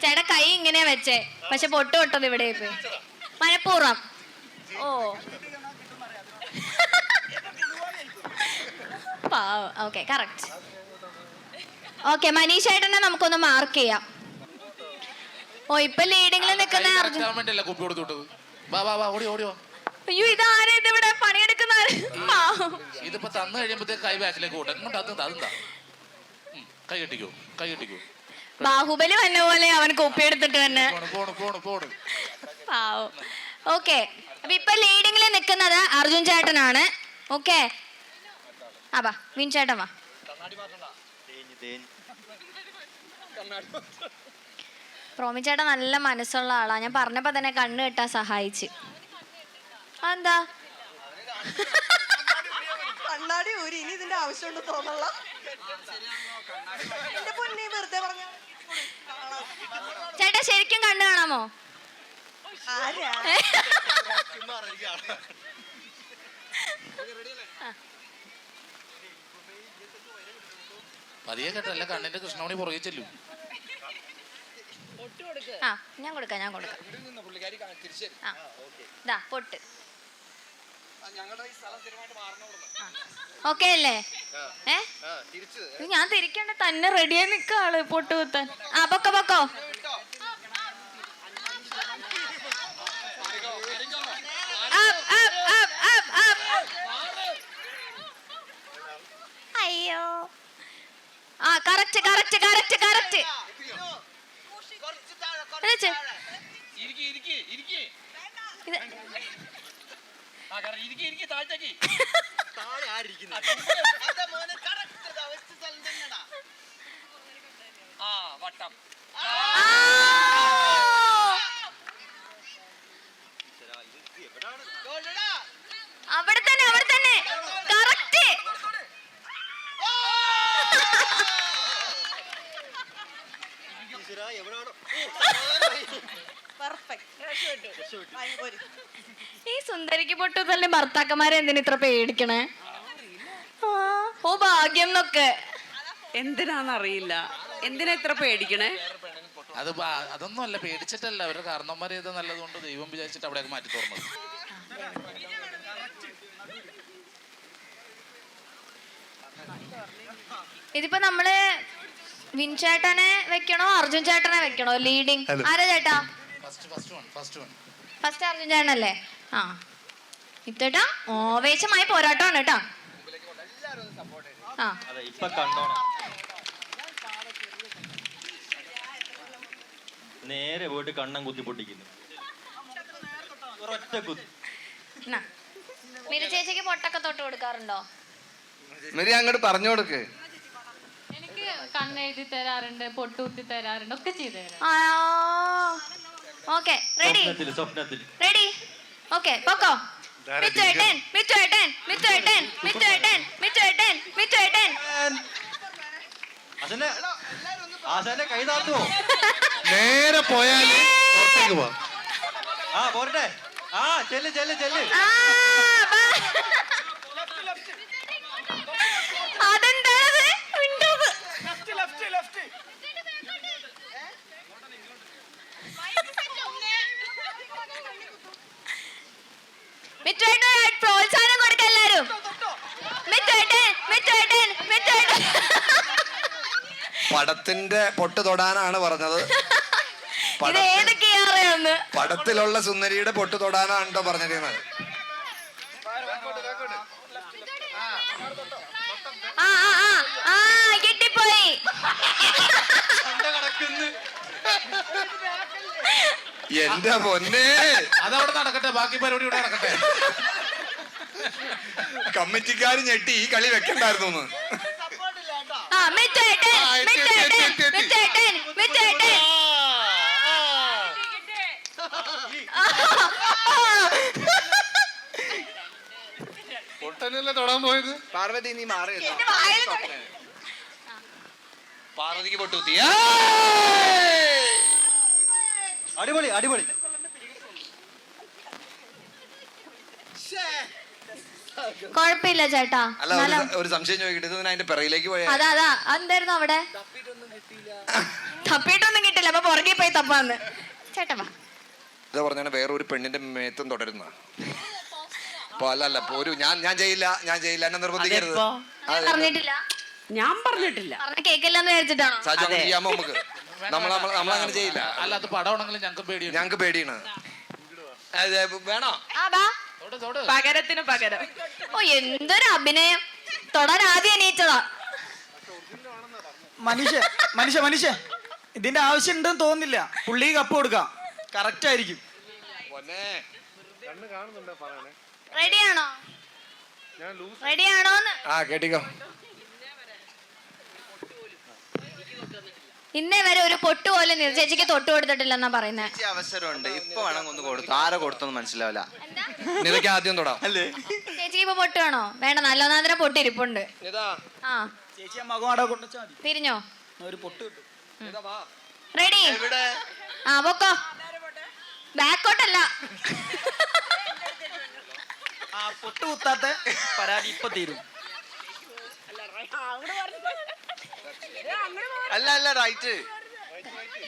ചേട്ടാ കൈ ഇങ്ങനെയാ വെച്ചേ, പക്ഷെ പൊട്ട് പൊട്ടത് ഇവിടെ പോയി മനഃപൂർവ്വം. ഓ ഓക്കെ, കറക്റ്റ്. ഓക്കെ, മനീഷേട്ടനെ നമുക്കൊന്ന് മാർക്ക് ചെയ്യാം. ഓ ഇപ്പൊ ലീഡിങ്ങിൽ നിൽക്കുന്ന കുപ്പി കൊടുത്തു വിട്ടത്. അയ്യോ, ഇതാരാ ഇതിവിടെ പണിയെടുക്കുന്ന ഇതിപ്പോ തന്നു കഴിയുമ്പോഴത്തേക്ക് കൈ ബാക്കിലേക്ക് കൂട്ടെ ഇങ്ങോട്ട് അതെന്താ കൈ കെട്ടിക്കോ ബാഹുബലി വന്ന പോലെ അവൻ കോപ്പിയെടുത്തിട്ട് തന്നെ. പോണ്. പാവം. ഓക്കെ, അപ്പൊ ഇപ്പൊ ലീഡിങ്ങിൽ നിൽക്കുന്നത് അർജുൻ ചേട്ടനാണ്. ഓക്കെ, വാ വിൻ ചേട്ടൻ വാ. പ്രോമി ചേട്ടൻ നല്ല മനസ്സുള്ള ആളാ. ഞാൻ പറഞ്ഞപ്പോ തന്നെ കണ്ണ് കെട്ടാൻ സഹായിച്ച്. എന്താ കണ്ണാടി ഊരി ഇനി ഇതിന്റെ ആവശ്യമുണ്ട് തോന്നല്ല. എന്റെ പൊന്നേ വെറുതെ പറഞ്ഞ ചേട്ടാ ശരിക്കും കണ്ണ് കാണാമോ? ആരാ പതിയെ കേട്ടല്ല കണ്ണിന്റെ കൃഷ്ണമണി പുറകെ ചെല്ലും. ആ ഞാൻ കൊടുക്കാം. പൊട്ട് ഓക്കെ അല്ലേ? ഞാൻ തിരിക്കണ്ട, തന്നെ റെഡിയായി നിക്കാള് പൊട്ട് കുത്താൻ. ആ പൊക്കോ. അയ്യോ, ആ കറക്റ്റ്. അവിടെ തന്നെ കറക്റ്റ്. ഈ സുന്ദരിക്ക് പൊട്ടു തന്നെ ഭർത്താക്കന്മാരെ എന്തിനാ ഇത്ര പേടിക്കണേ? ഓ ഭാഗ്യം എന്നൊക്കെ. എന്തിനാന്നറിയില്ല, എന്തിനാ ഇത്ര പേടിക്കണേ? അതൊന്നും അല്ല, പേടിച്ചിട്ടല്ല. അവരുടെ കാരണന്മാരെ ഇത് നല്ലതുകൊണ്ട് ദൈവം വിചാരിച്ചിട്ട് അവിടെ മാറ്റി തുറന്നത്. ഇതിപ്പോ നമ്മള് വിൻ ചേട്ടനെ വെക്കണോ അർജുൻ ചേട്ടനെ വെക്കണോ ലീഡിങ്? ആരാ ചേട്ടാ? ഫസ്റ്റ് അർജുൻ ചേട്ടനല്ലേ? ആ ഇത്തേട്ടാ ഓവേശമായ പോരാട്ടമാണ് കേട്ടാ. ആ നേരെ പോയിട്ട് കണ്ണം കുത്തി പൊട്ടിക്കുന്നു. മിരി ചേച്ചിക്ക് പൊട്ടൊക്കെ തൊട്ട് കൊടുക്കാറുണ്ടോ? മിരി അങ്ങോട്ട് പറഞ്ഞു കൊടുക്ക്. എനിക്ക് കണ്ണെഴുതി തരാറുണ്ട്, പൊട്ടുകുത്തി തരാറുണ്ട്, ഒക്കെ ചെയ്തു തരാം. Okay ready? ഓക്കെ പൊക്കോ. നേരെ പോയാല് പുറത്തേക്ക് പോവാം. പോരട്ടെ. ചെല്ല് അതെന്താണത്? പ്രോത്സാഹനം കൊടുക്ക എല്ലാരും. പടത്തിന്റെ പൊട്ട് തൊടാനാണ് പറഞ്ഞത്. ഇത് ഏതൊക്കെയാന്ന്? പടത്തിലുള്ള സുന്ദരിയുടെ പൊട്ട് തൊടാനാണ് കേട്ടോ പറഞ്ഞിരുന്നത്. കിട്ടിപ്പോയി. എന്റെ പൊന്നെ, അതവിടെ നടക്കട്ടെ, ബാക്കി പരിപാടി ഇവിടെ നടക്കട്ടെ. കമ്മിറ്റിക്കാര് ഞെട്ടി ഈ കളി വെക്കണ്ടായിരുന്നു. പൊട്ടനല്ലേ തൊടാൻ പോയത്? പാർവതി നീ മാറി. പാർവതിക്ക് പൊട്ടുകുത്തി. അടിപൊളി. കൊഴപ്പില്ല ചേട്ടാ. അല്ല ഒരു സംശയം ചോദിക്കട്ടെ, ഇതിന് അതിന്റെ പിറകിലേക്ക് പോയാ? അതാ എന്തായിരുന്നു അവിടെ? തപ്പിയിട്ടൊന്നും കിട്ടില്ല, അപ്പൊ പുറകെ പോയി തപ്പാന്ന്. ചേട്ടാ വാ. ഇത് പറഞ്ഞാണ് വേറൊരു പെണ്ണിന്റെ മേത്തും തുടരുന്ന. അപ്പൊ അല്ല ഒരു ഞാൻ ചെയ്യില്ല എന്നെ നിർബന്ധിക്കരുത്. പറഞ്ഞിട്ടില്ല. ഞാൻ പറഞ്ഞിട്ടില്ല. പറഞ്ഞ കേക്കില്ലെന്ന് വിചാരിച്ചിട്ടാണോ? സാജു ചെയ്യാമോ നമുക്ക്? നമ്മളങ്ങനെ ചെയ്യില്ല. അല്ല അത് പടമാണെങ്കിലും ഞങ്ങൾക്ക് പേടിയാണ്. വേണോ? പകരത്തിന് പകരം. ഓ എന്തൊരു അഭിനയം. തൊടാൻ ആദ്യം എണീറ്റതാ. മനുഷ്യ ഇതിന്റെ ആവശ്യം ഉണ്ടെന്ന് തോന്നുന്നില്ല. പുള്ളി കപ്പ് കൊടുക്കാം, കറക്റ്റ് ആയിരിക്കും. റെഡിയാണോ? റെഡിയാണോന്ന്? കേട്ടിക്കോ. ഇന്നേ വരെ ഒരു പൊട്ട് പോലും ചേച്ചിക്ക് തൊട്ട് കൊടുത്തിട്ടില്ലെന്നാ പറയുന്നത്. അവസരമുണ്ട്, ഇപ്പൊ വേണമെങ്കിൽ ഒന്ന് കൊടുത്തു. ആരെ കൊടുത്തൊന്നും മനസ്സിലാവില്ല. നിനക്ക് ആദ്യം തൊടാം. ചേച്ചിക്ക് ഇപ്പൊ പൊട്ട് വേണോ? വേണ്ട, നല്ലോന്നാന്തര പൊട്ടിരിപ്പുണ്ട്. ആ ചേച്ചി മകമാടെ കൊണ്ടുവച്ചാ മതി. തിരിഞ്ഞോ? ഒരു പൊട്ട് കിട്ടും. റെഡി? ആ പൊക്കോ. ബാക്കോട്ടല്ല. ആ പൊട്ട് കുത്താത്ത പരാതി ഇപ്പൊ തീരും. അല്ല റൈറ്റ്.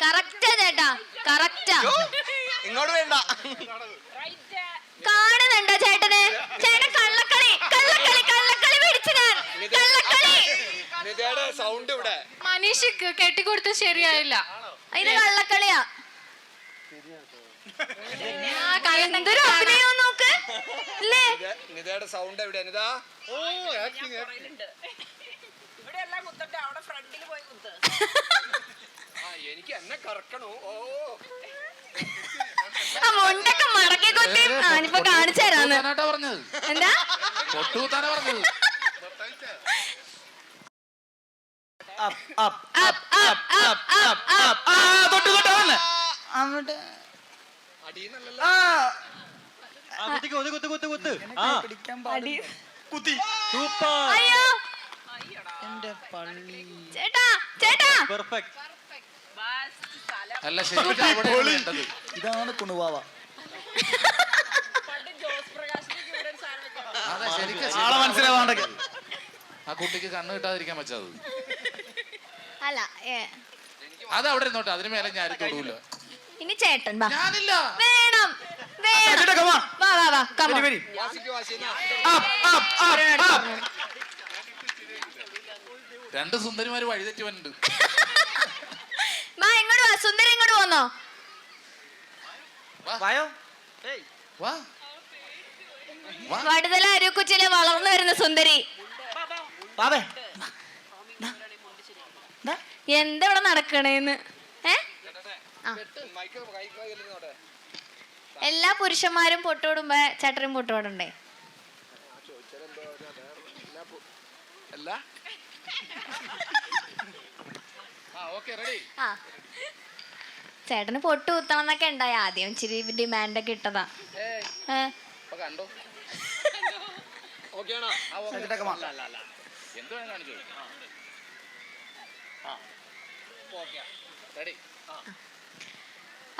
കറക്റ്റാ ചേട്ടാ, കറക്റ്റാ. ഇങ്ങോട്ട് വേണ്ട. കാണുന്നുണ്ടോ ചേട്ടന്? ചേട്ടൻ കള്ളക്കളി കള്ളക്കളി കള്ളക്കളി പിടിച്ചു ഞാൻ. കള്ളക്കളി. സൗണ്ട് ഇവിടെ മനീഷക്ക് കെട്ടിക്കൊടുത്ത് ശരിയായില്ല. ഇത് കള്ളക്കളിയാ. എന്തൊരു അഭിനയം നോക്ക് അല്ലേ? നിതയുടെ സൗണ്ട് എവിടെ? നിത എനിക്ക് എന്നെ കറക്കണോ? ആ മുണ്ടൊക്കെ മടക്കി കൊത്തി ഞാനിപ്പോ കാണിച്ചു തരാന്ന്. എന്താ അയ്യോ ചേട്ടാ ചേട്ടാ. അല്ല ശരിക്കും അവിടെ വേണ്ടത് ഇതാണ് കുണുവാവ. അതെ ശരിക്കും ആളെ മനസ്സിലാവാണ്ട. ആ കുട്ടിക്ക് കണ്ണ് കിട്ടാതിരിക്കാൻ പറ്റത്. അല്ല അത് അവിടെ ഇരുന്നോട്ടെ, അതിന് മേലെ ഞാൻ തൊടൂല. ഇനി ചേട്ടൻ വാ. ഞാനില്ല. വേണം വേണം. വാ വാ വാ. കമോൺ. രണ്ട് സുന്ദരിമാര് വഴിതെറ്റി വന്നിട്ടുണ്ട്. വാ ഇങ്ങോട്ട് വാ. സുന്ദരി ഇങ്ങോട്ട് പോന്നോ? വായോ. വാ വടുതല അരുക്കുച്ചിലെ വളർന്നു വരുന്ന സുന്ദരി. എന്താ ഇവിടെ നടക്കണേന്ന്? എല്ലാ പുരുഷന്മാരും പൊട്ടോടുമ്പോ ചേട്ടനും പൊട്ടോടണ്ടേ? ചേട്ടന് പൊട്ട് കുത്തണം എന്നൊക്കെ ഉണ്ടായി. ആദ്യം ഇച്ചിരി ഡിമാൻഡൊക്കെ ഇട്ടതാ. കണ്ടോ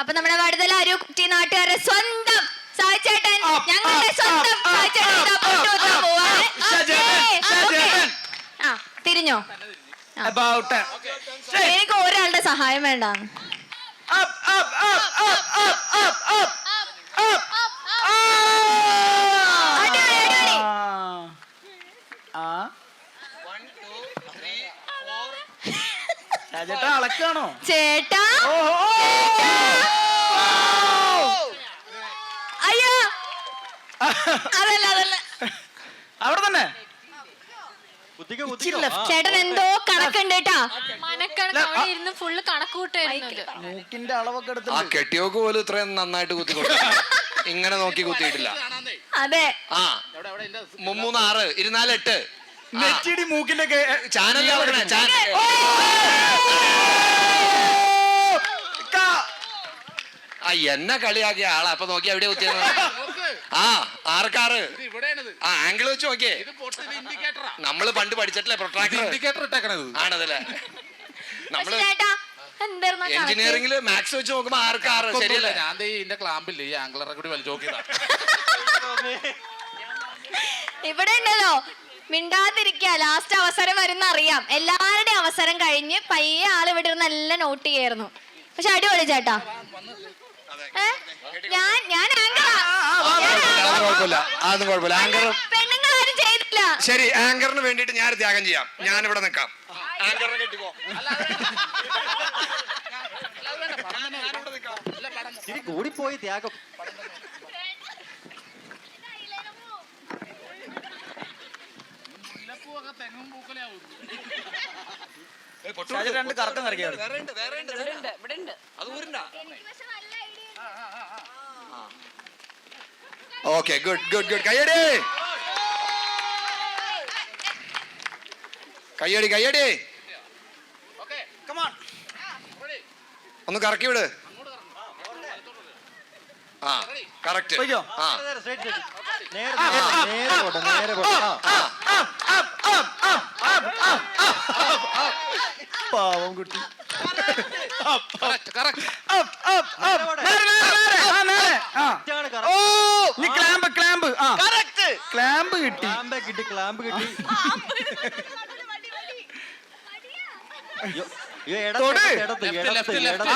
അപ്പൊ നമ്മുടെ വടുതല അരുക്കുറ്റി നാട്ടുകാരെ സ്വന്തം സായിച്ചേട്ടൻ, ഞങ്ങളുടെ സ്വന്തം സായിച്ചേട്ടൻ പൊട്ട് കുത്താൻ പോവാണ്. ആ തിരിഞ്ഞോ? എനിക്ക് ഒരാളുടെ സഹായം വേണ്ട. ചേട്ടാ അളക്കാണോ? ചേട്ടാ അയ്യോ അതല്ല അതല്ല അവിടെ തന്നെ ചേട്ടൻ എന്തോ കണക്കുണ്ട് കേട്ടാ. മനക്കണക്ക് അവിടെ ഇരുന്ന് ഫുള്ള് കണക്ക് കൂട്ടായിരുന്നത്. മൂക്കിന്റെ അളവൊക്കെ എടുത്ത് ആ കെട്ടിയോക്ക് പോലും ഇത്രയും നന്നായിട്ട് കുത്തി കൊടുത്തു. ഇങ്ങനെ നോക്കി കുത്തിയിട്ടില്ല. അതെ. ആ 3 6 24 8 നെറ്റിടി മൂക്കിന്റെ ചാനൽ എന്നെ കളിയാക്കിയ ആളാ. അപ്പൊ നോക്കി എവിടെ കുത്തിയത്? ആ 6 ആ ആംഗിൾ വെച്ച് നോക്കിയേ. നമ്മള് പണ്ട് പഠിച്ചിട്ടില്ലേ പ്രൊട്രാക്ടർ ആണതല്ലേ? നമ്മള് എഞ്ചിനീയറിംഗില് മാത്സ് വെച്ച് നോക്കുമ്പോ 6 ശരിയല്ലേ? ഞാൻ ഇതിന്റെ ക്ലാമ്പില്ലേ ഈ ആംഗിളറെ കൂടി വലിച്ചു നോക്കിയതാ. ഇവിടെ ഉണ്ടല്ലോ മിണ്ടാതിരിക്കുക. ലാസ്റ്റ് അവസരം വരുന്ന അറിയാം. എല്ലാവരുടെയും അവസരം കഴിഞ്ഞ് പയ്യെ ആള് ഇവിടെ ഇരുന്ന് എല്ലാം നോട്ട് ചെയ്യായിരുന്നു. പക്ഷെ അടിപൊളി ചേട്ടാ. ഞാൻ പെണ്ണുങ്ങളാരും ചെയ്തില്ല. ശരി, ആങ്കറിന് വേണ്ടിട്ട് ഞാൻ ത്യാഗം ചെയ്യാം. ഞാൻ ഇവിടെ നിൽക്കാം. ആങ്കറിനെ കെട്ടിക്കോ. കൂടിപ്പോയി ത്യാഗം. തെങ്ങും പൂക്കലാവും. ഷാജി രണ്ട് കറക്കം നിറയ്ക്കാറ്. Okay, good good good. കയ്യടി കയ്യടി കയ്യടി. ഒന്ന് കറക്കി വിട്. ആ കറക്റ്റ്. ആ പാവം കുട്ടി. ക്ലാമ്പ് കിട്ടി.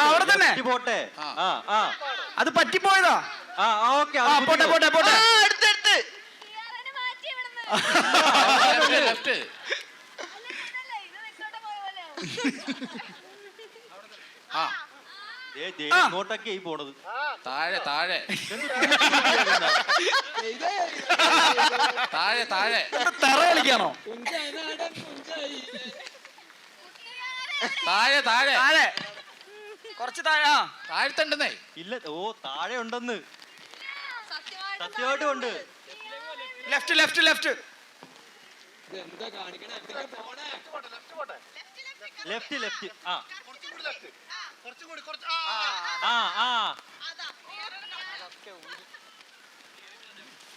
അവിടെ തന്നെ പോട്ടെ. അത് പറ്റിപ്പോയതാ. പോട്ടെ പോട്ടെ പോട്ടെ. ലെഫ്റ്റ്. ആ ഇങ്ങോട്ടൊക്കെ ഈ പോണത്. താഴെ താഴെ താഴെ താഴെ. തറ കളിക്കാണോ? താഴെ താഴെ താഴെ കുറച്ച് താഴെ. താഴത്തുണ്ടെന്നേ. ഇല്ല, ഓ താഴെ ഉണ്ടെന്ന്. സത്യമായിട്ടും ഉണ്ട്. Left left left left left.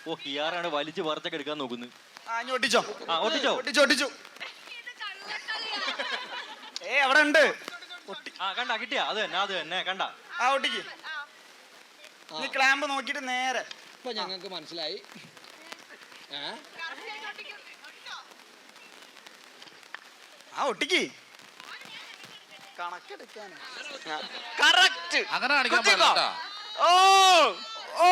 ഓ ഹിയാറാണ് വലിച്ചു പറിച്ചൊക്കെ എടുക്കാൻ നോക്കുന്നത്. ഒട്ടിച്ചോ ഒട്ടിച്ചോ ഒട്ടിച്ചു ഒട്ടിച്ചു. അവിടെ ഉണ്ട്. കണ്ട കിട്ടിയാ? അത് തന്നെ അത് തന്നെ കണ്ട. ഒട്ടിക്ക്. നീ ക്ലാമ്പ് നോക്കിട്ട് നേരെ. ഇപ്പൊ ഞങ്ങൾക്ക് മനസ്സിലായി. ഒട്ടിക്ക്. കണക്കെടുക്കാൻ കറക്റ്റ് അങ്ങനെ കാണിക്കാൻ പാടില്ല. ഓ ഓ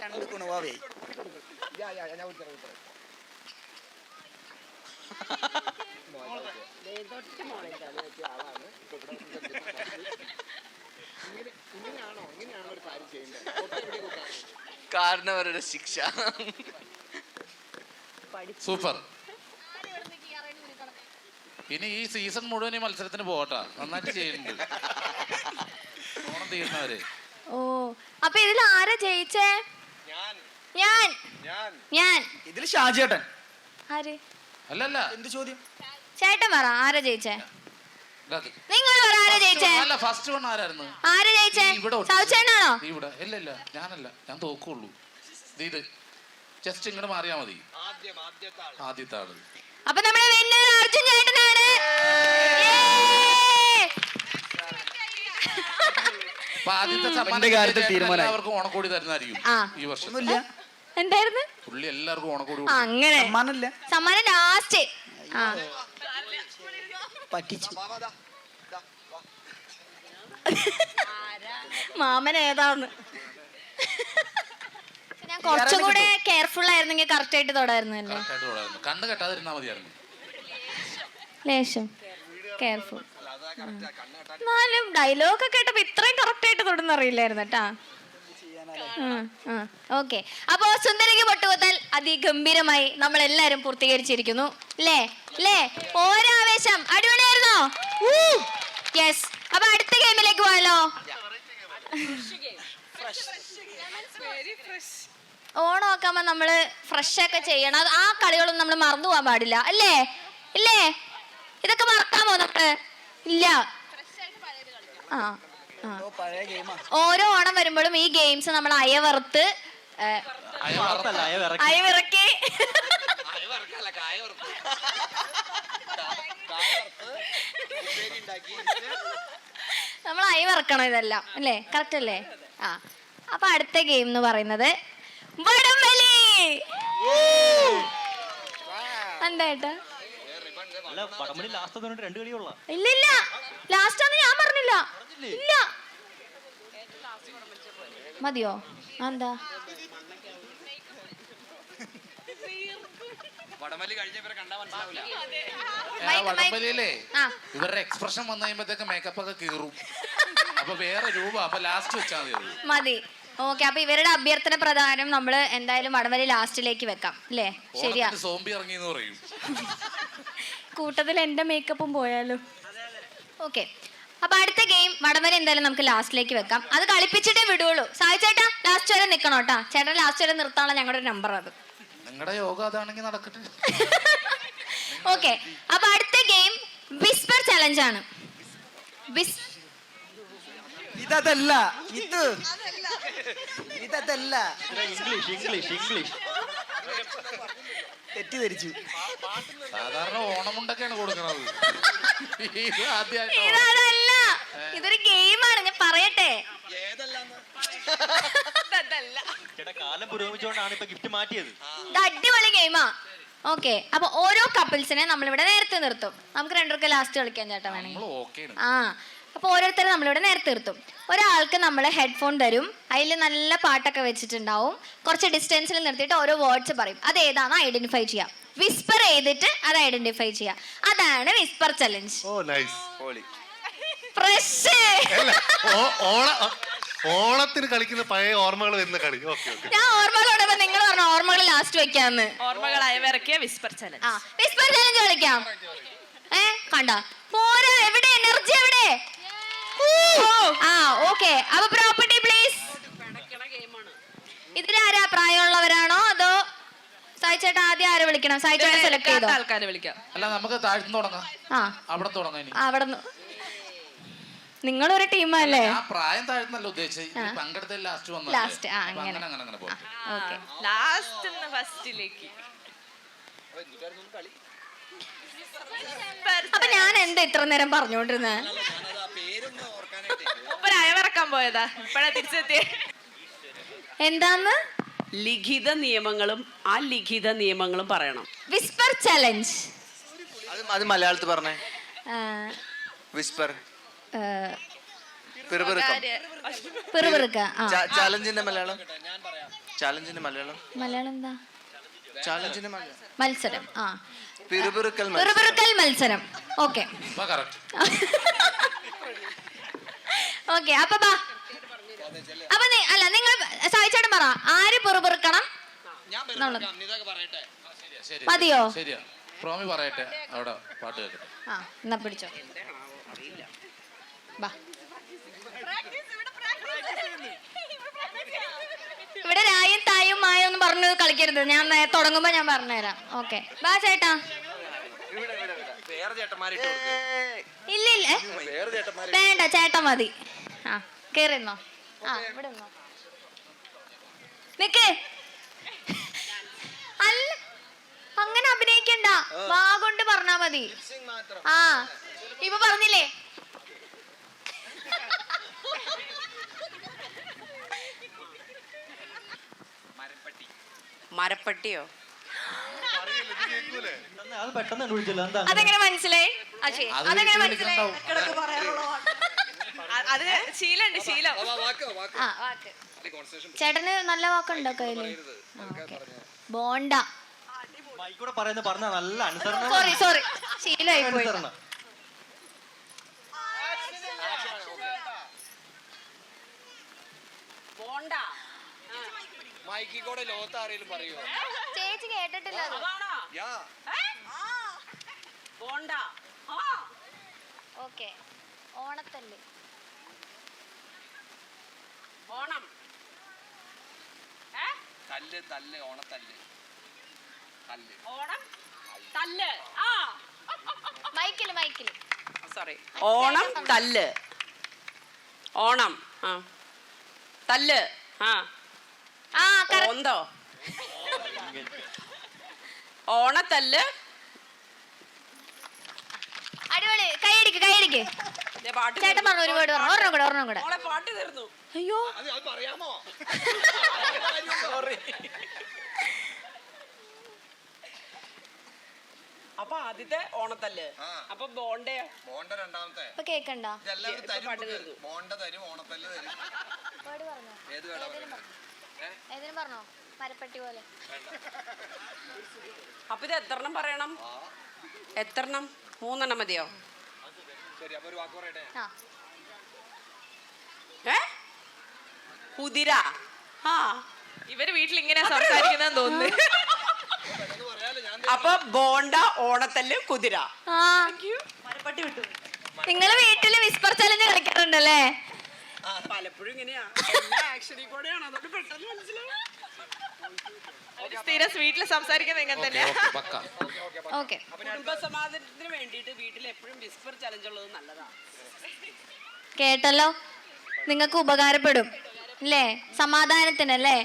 രണ്ട് ഗുണവാവേ. കാരണവരുടെ ശിക്ഷ. സൂപ്പർ. ഇനി ഈ സീസൺ മുഴുവൻ ഈ മത്സരത്തിന് പോകട്ടാ. നന്നായിട്ട് ചെയ്യുന്നുണ്ട്. ഓണം തീരുന്നവര്. ഓ അപ്പൊ ഇതിൽ ആരാ ജയിച്ചേ? ഞാൻ ഞാൻ. ഇതിൽ ഷാജിയേട്ടൻ. ആര്? അല്ലല്ല, എന്ത് ചോദ്യം? ചേട്ടൻ പറ ആരാ ജയിച്ചേ? ഇതാ- നിങ്ങൾ പറ ആരാ ജയിച്ചേ? അല്ല, ഫസ്റ്റ് വൺ ആരായിരുന്നു? ആരാ ജയിച്ചേ? ഇവിടെ സൗചേട്ടനാണോ? ഇവിടെ. ഇല്ല ഇല്ല, ഞാനല്ല, ഞാൻ തോക്കുള്ളൂ. ഇത് ജസ്റ്റ് ഇങ്ങോട്ട് മാറിയാ മതി. ആദ്യത്തെ ആള്. അപ്പൊ നമ്മുടെ വിന്നർ അർജുൻ ചേട്ടനാണ്. അപ്പൊ ആദ്യത്തെ എല്ലാവർക്കും ഓണക്കോടി തരുന്നതായിരിക്കും ഈ വർഷം. എന്തായിരുന്നു പുള്ളി എല്ലാവർക്കും ഓണക്കോടി അങ്ങനെ സമ്മാനം ലാസ്റ്റ്. മാമൻ ഏതാന്ന് ഞാൻ കുറച്ചും കൂടെ കെയർഫുൾ ആയിരുന്നെങ്കിൽ കറക്റ്റ് ആയിട്ട് തൊടായിരുന്നല്ലേ. കണ്ണ് കെട്ടാതിരുന്നാ മതിയായിരുന്നു. ലേശം കെയർഫുൾ. എന്നാലും ഡയലോഗ് ഒക്കെ കേട്ടപ്പോ ഇത്രയും കറക്റ്റ് ആയിട്ട് തൊടുന്ന അറിയില്ലായിരുന്നു കേട്ടാ. ഓക്കെ, അപ്പോ സുന്ദരിക്ക് പൊട്ടുകുത്തൽ അതിഗംഭീരമായി നമ്മൾ എല്ലാരും പൂർത്തീകരിച്ചിരിക്കുന്നു. ഓരോ ആവേശം അടിപൊളിയായിരുന്നോ? യെസ്. അപ്പൊ അടുത്ത ഗെയിമിലേക്ക് പോയാലോ? ഓണം ആക്കുമ്പോ നമ്മള് ഫ്രഷ് ഒക്കെ ചെയ്യണം. ആ കളികളൊന്നും നമ്മൾ മറന്നു പോകാൻ പാടില്ല. അല്ലേ? ഇതൊക്കെ മറക്കാമോ നമ്മള്? ഇല്ല. ഓരോ ഓണം വരുമ്പോഴും ഈ ഗെയിംസ് നമ്മൾ അയവറുത്ത് അയവിറക്കി നമ്മൾ അയവിറക്കണം ഇതെല്ലാം. അല്ലേ? കറക്റ്റ് അല്ലേ? അപ്പൊ അടുത്ത ഗെയിം എന്ന് പറയുന്നത് വടംവലി. എന്താ? ഇല്ലില്ല, ലാസ്റ്റ് ആണെന്ന് ഞാൻ പറഞ്ഞില്ല. ഇല്ല, മതിയോ? എന്താ വടംവലിയിലേ ഇവരുടെ എക്സ്പ്രഷൻ വന്നു കഴിയുമ്പോഴത്തേക്ക് മേക്കപ്പ് ഒക്കെ കീറും. അപ്പൊ വേറെ രൂപ. അപ്പൊ ലാസ്റ്റ് വെച്ചാൽ മതി. ഓക്കെ, അപ്പൊ ഇവരുടെ അഭ്യർത്ഥന പ്രകാരം നമ്മൾ എന്തായാലും വടംവലി ലാസ്റ്റിലേക്ക് വെക്കാം അല്ലേ? ശരിയാ. സോംബി ഇറങ്ങി എന്ന് പറയും. കൂട്ടത്തിൽ എന്റെ മേക്കപ്പും പോയാലോ? ഓക്കെ, അപ്പൊ അടുത്ത ഗെയിം വടംവലി എന്തായാലും നമുക്ക് ലാസ്റ്റിലേക്ക് വെക്കാം. അത് കളിപ്പിച്ചിട്ടേ വിടുള്ളൂ. സായി ചേട്ടാ ലാസ്റ്റ് വരെ നിക്കണം കേട്ടാ. ചേട്ടൻ ലാസ്റ്റ് വരെ നിർത്താനുള്ള ഞങ്ങളുടെ ഒരു നമ്പർ അത്. നിങ്ങളുടെ യോഗ അതാണെങ്കിൽ നടക്കട്ടെ. ഓക്കെ, അപ്പൊ അടുത്ത ഗെയിം വിസ്പർ ചലഞ്ച് ആണ്. ഇതല്ല ഇതല്ല ഇംഗ്ലീഷ് തെറ്റിദ്ധരിച്ചു. സാധാരണ ഓണമുണ്ടൊക്കെയാണ് കൊടുക്കണത്. ഇത് ആദ്യമായിട്ട് ഇതല്ല, ഇതൊരു ഗെയിമാണ്. ഞാൻ പറയട്ടെ, കാലം പുരോഗമിച്ചുകൊണ്ടാണ് ഇപ്പൊ ഗിഫ്റ്റ് മാറ്റിയത്. ഇത് അടിപൊളി ഗെയിമാ. ഓക്കെ, അപ്പൊ ഓരോ കപ്പിൾസിനെ നമ്മളിവിടെ നേരത്തെ നിർത്തും. നമുക്ക് രണ്ടുപേർക്ക് ലാസ്റ്റ് കളിക്കാൻ ചേട്ടാ വേണമെങ്കിൽ. ആ, അപ്പൊ ഓരോരുത്തരെ നമ്മളിവിടെ നേരത്തെ നിർത്തും. ഒരാൾക്ക് നമ്മൾ ഹെഡ്ഫോൺ തരും, അതിൽ നല്ല പാട്ടൊക്കെ വെച്ചിട്ടുണ്ടാവും. കുറച്ച് ഡിസ്റ്റൻസിൽ നിർത്തിയിട്ട് ഓരോ വേർഡ്സ് പറയും. അത് ഏതാണെന്ന് ഐഡന്റിഫൈ ചെയ്യാം. വിസ്പർ ചെയ്തിട്ട് അത് ഐഡന്റിഫൈ ചെയ്യാം. അതാണ് വിസ്പർ ചലഞ്ച്. ഓ നൈസ്. ഫ്രഷ്. ഓണത്തിന് കളിക്കുന്ന പഴയ ഓർമ്മകൾ വരുന്ന കളി. ഓക്കെ ഓക്കെ, ഞാൻ ഓർമ്മകളോടെ നിങ്ങൾ പറഞ്ഞ ഓർമ്മകൾ ലാസ്റ്റ് വെക്കാന്ന്. ഓർമ്മകളായവരൊക്കെ വിസ്പർ ചലഞ്ച്. ആ, വിസ്പർ ചലഞ്ച് കളിക്കാം. കണ്ട പോരാ, എവിടെ എനർജി എവിടെ? ആ ഓക്കെ, അപ്പൊ പ്രോപ്പർട്ടി പ്ലീസ്. ഇതിലാരാ, പ്രായമുള്ളവരാണോ അതോ സായി ചേട്ടാ ആദ്യം ആരെ വിളിക്കണം? സായി ചേട്ടാ സെലക്ട് ചെയ്തോ? ആൾക്കാരെ വിളിക്കാം. അല്ല, നമുക്ക് താഴ്ന്നു തുടങ്ങാം. ആ, അവിടെ തുടങ്ങാം. അവിടെ നിങ്ങളൊരു ടീമല്ലേ? ആ പ്രായം താഴ്ന്നല്ല ഉദ്ദേശിച്ചത്, പങ്കെടുത്ത ലാസ്റ്റ് വന്നു. ലാസ്റ്റ് അങ്ങനെ അങ്ങനെ പോട്ടെ. ഓക്കെ, ലാസ്റ്റ് ഫസ്റ്റിലേക്ക്. അപ്പൊ ഞാൻ എന്താ ഇത്ര നേരം പറഞ്ഞോണ്ടിരുന്നേ? അയവിറക്കാൻ പോയതാ, ഇപ്പഴാ തിരിച്ചെത്തിയ. എന്താന്ന്? ലിഖിത നിയമങ്ങളും അലിഖിത നിയമങ്ങളും പറയണം. Whisper challenge. അത് മലയാളത്തിൽ പറഞ്ഞേ. വിസ്പർ പിറുപിറുക്ക. ചാലഞ്ചിന്റെ മലയാളം. ചാലഞ്ചിന്റെ മലയാളം. മലയാളം എന്താ? ചാലഞ്ചിന്റെ മലയാളം മത്സരം. ആ, പിറുപിറുക്കൽ മത്സരം. ഓക്കെ ഓക്കെ, അപ്പൊ ബാ. അപ്പൊ അല്ല, നിങ്ങൾ സായിച്ചേട്ടൻ പറ, ആര് പിറുപിറുക്കണം? മതിയോ? ശരിയാ, പ്രോമി പറയട്ടെ. അവിടെ പാട്ട് കേൾക്കട്ടെ. ആ, എന്നാ പിടിച്ചോ. ബാ, ഇവിടെ രായും തായും മായ ഒന്നും പറഞ്ഞു കളിക്കരുത്. ഞാൻ തുടങ്ങുമ്പോ ഞാൻ പറഞ്ഞുതരാം. ഓക്കെ, ബാ ചേട്ടാ. ഇല്ല വേണ്ട, ചേട്ടൻ മതി. ആ, കേറിന്നോ. ആ, ഇവിടെ നിക്ക്. അല്ല, അങ്ങനെ അഭിനയിക്കണ്ട, വാ കൊണ്ട് പറഞ്ഞാ മതി. ആ, ഇപ്പൊ പറഞ്ഞില്ലേ? മരപ്പട്ടിയോ? അത് പെട്ടെന്ന് കണ്ടുപിടിച്ചല്ലോ. എന്താ അതെങ്ങനെ മനസ്സിലായി? അതെങ്ങനെ മനസ്സിലായി? അത് ശീലമുണ്ട്, ശീലം. ആ, വാക്ക്. ചേട്ടന് നല്ല വാക്കുണ്ടോ കയ്യില്? ബോണ്ട. മൈക്കൂടെ പറഞ്ഞ നല്ല അനുസരണ. സോറി, ശീലമായി പോയി. ചേച്ചി കേട്ടിട്ടില്ല. ഓക്കെ, ഓണത്തല്ലേ? ഓണം. ഓണത്തല്ല്. ഓണം തല്ല്. മൈക്കില്. സോറി, ഓണം തല്ല്. ഓണം തല്ല്. ഓന്തോ ഓണത്തല്ല്. അടിപൊളി, കൈയടിക്ക്. ചേട്ടൻ പറഞ്ഞു ഒരു വേർഡ് പറഞ്ഞു. ഒരെണ്ണം കൂടെ. പാട്ട് തീർന്നു. അയ്യോ, അപ്പൊ ആദ്യത്തെ ഓണത്തല്ല്. അപ്പൊ ബോണ്ടയോ? ബോണ്ട രണ്ടാമത്തെ. ഇപ്പൊ കേക്കണ്ട. ബോണ്ട തരും, ഓണത്തല്ല് തരും. വേർഡ് പറഞ്ഞോ? ഏതിനും പറഞ്ഞോ? മരപ്പട്ടി പോലെ. അപ്പൊ ഇത് എത്രണ്ണം പറയണം? എത്രണ്ണം? 3 മതിയോ? ശരി, അപ്പൊ ഒരു വാക്ക് പറയട്ടെ. ആ, കുതിര. ആ ഇവര് വീട്ടിൽ ഇങ്ങനെ സംസാരിക്കുന്നതെന്ന് തോന്നുന്നു. അപ്പൊ ബോണ്ട, ഓണത്തല്ല്, കുതിര. ആ മരപ്പട്ടി വിട്ടു. നിങ്ങള് വീട്ടില് വിസ്പർ ചലഞ്ച് കളിക്കാറുണ്ടല്ലേ? പലപ്പോഴും ഇങ്ങനെയാ, എല്ലാ ആക്ഷനിൽ കൂടെയാണ്, അതൊക്കെ പെട്ടെന്ന് മനസ്സിലാവും. സ്ഥിരം വീട്ടിൽ സംസാരിക്കുന്നത് ഇങ്ങനെ തന്നെയാ. ഓക്കെ. കുടുംബ സമാധാനത്തിന് വേണ്ടിയിട്ട് വീട്ടിൽ എപ്പോഴും വിസ്പർ ചലഞ്ച് ഉള്ളത് നല്ലതാണ്. കേട്ടല്ലോ, നിങ്ങൾക്ക് ഉപകാരപ്പെടും അല്ലേ? സമാധാനത്തിനല്ലേ?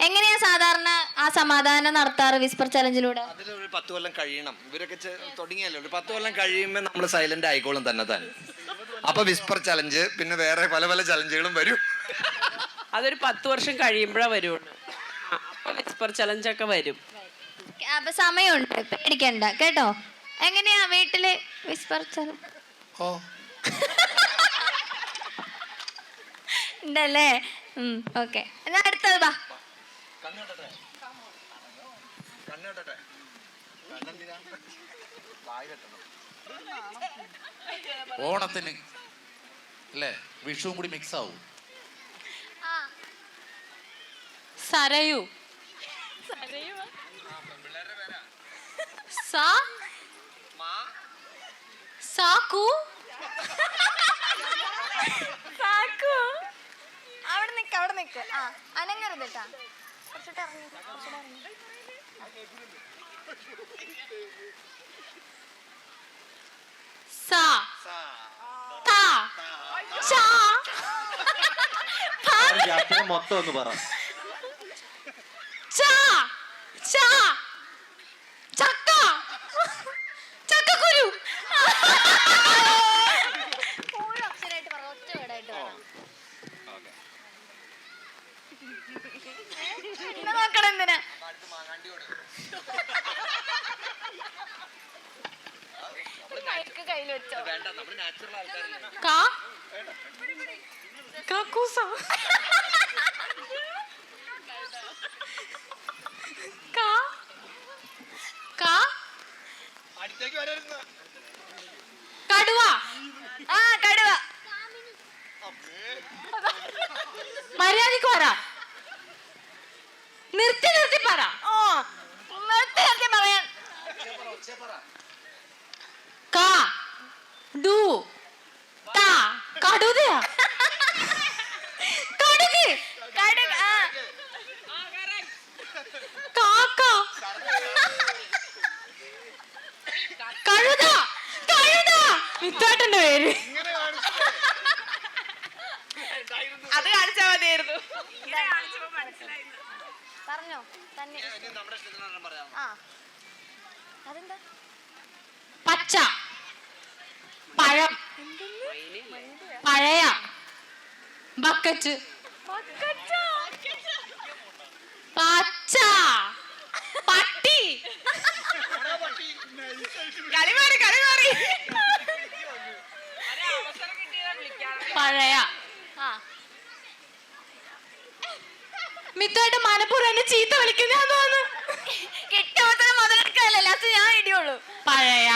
എങ്ങനെയാ സാധാരണ ആ സമാധാനം നടത്താറ് വിസ്പർ ചലഞ്ചിലൂടെ? അതിലൊരു 10 കൊല്ലം കഴിയണം. ഇവരൊക്കെ തുടങ്ങിയല്ലോ, ഒരു 10 കൊല്ലം കഴിയുമ്പോൾ നമ്മൾ സൈലന്റ് ആയിക്കോളും തന്നെ. അപ്പൊ വിസ്പർ ചലഞ്ച്, പിന്നെ വേറെ പല പല ചലഞ്ചുകളും വരും. അതൊരു 10 വർഷം കഴിയുമ്പോഴേ വരുള്ളൂ. അപ്പൊ വിസ്പർ ചലഞ്ച് ഒക്കെ വരും. അപ്പൊ സമയമുണ്ട്, പേടിക്കണ്ട കേട്ടോ. എങ്ങനെയാ വീട്ടില് വിസ്പർ ചലഞ്ച് ഉണ്ടല്ലേ? ഓക്കെ, എന്നാ അടുത്തത് വാ. ഓണത്തിന് അല്ലേ, വിഷുവും കൂടി മിക്സ് ആവും. സരയു. സാക്കു. സാക്കു. അവിടെ നിക്ക്. ആ, അനങ്ങരുത് കേട്ടാ. കുറച്ചിട്ട് ഇറങ്ങി. സാ. താ. ചാ. മൊത്തം ഒന്ന് പറ. ചാ. ചാ. ചക്ക. ചക്കക്കുരു. ഓരോ അക്ഷരമായിട്ട് പറ, ഒറ്റ വേർഡായിട്ട് പറ. എന്നെ നോക്കണം എന്തിനാ? മൈക്ക് കയ്യിൽ വെച്ചോ. കാ. കാക്കൂസ. കാ. കാ. കടുവ. ആ, കടുവ. മര്യാദക്ക് പറ. നിർത്തി പറ. ഓ, നിർത്തി പറയാൻ. കാ. ഡു. താ. കടുതയാ. കടുക്. കടുക്. ആ, കാക്ക. കഴുത. മിത്താട്ടന്റെ പേര്. അത് കാണിച്ചാ മതിയായിരുന്നു. പറഞ്ഞോ തന്നെ. ആ, അതെന്താ? പച്ച. പഴം. പഴയ. ബക്കറ്റ്. പച്ച. പട്ടി. കളിമാറി. പഴയ. ആ, മിത്തായിട്ട് മനപ്പൂർവ്വം എന്നെ ചീത്ത വിളിക്കുന്നതാന്ന് തോന്നുന്നു. കിട്ടിയ അവസരം മുതലെടുക്കാനല്ലേ, ലാസ്റ്റ് ഞാൻ ഇടിയുള്ളൂ. പഴയ.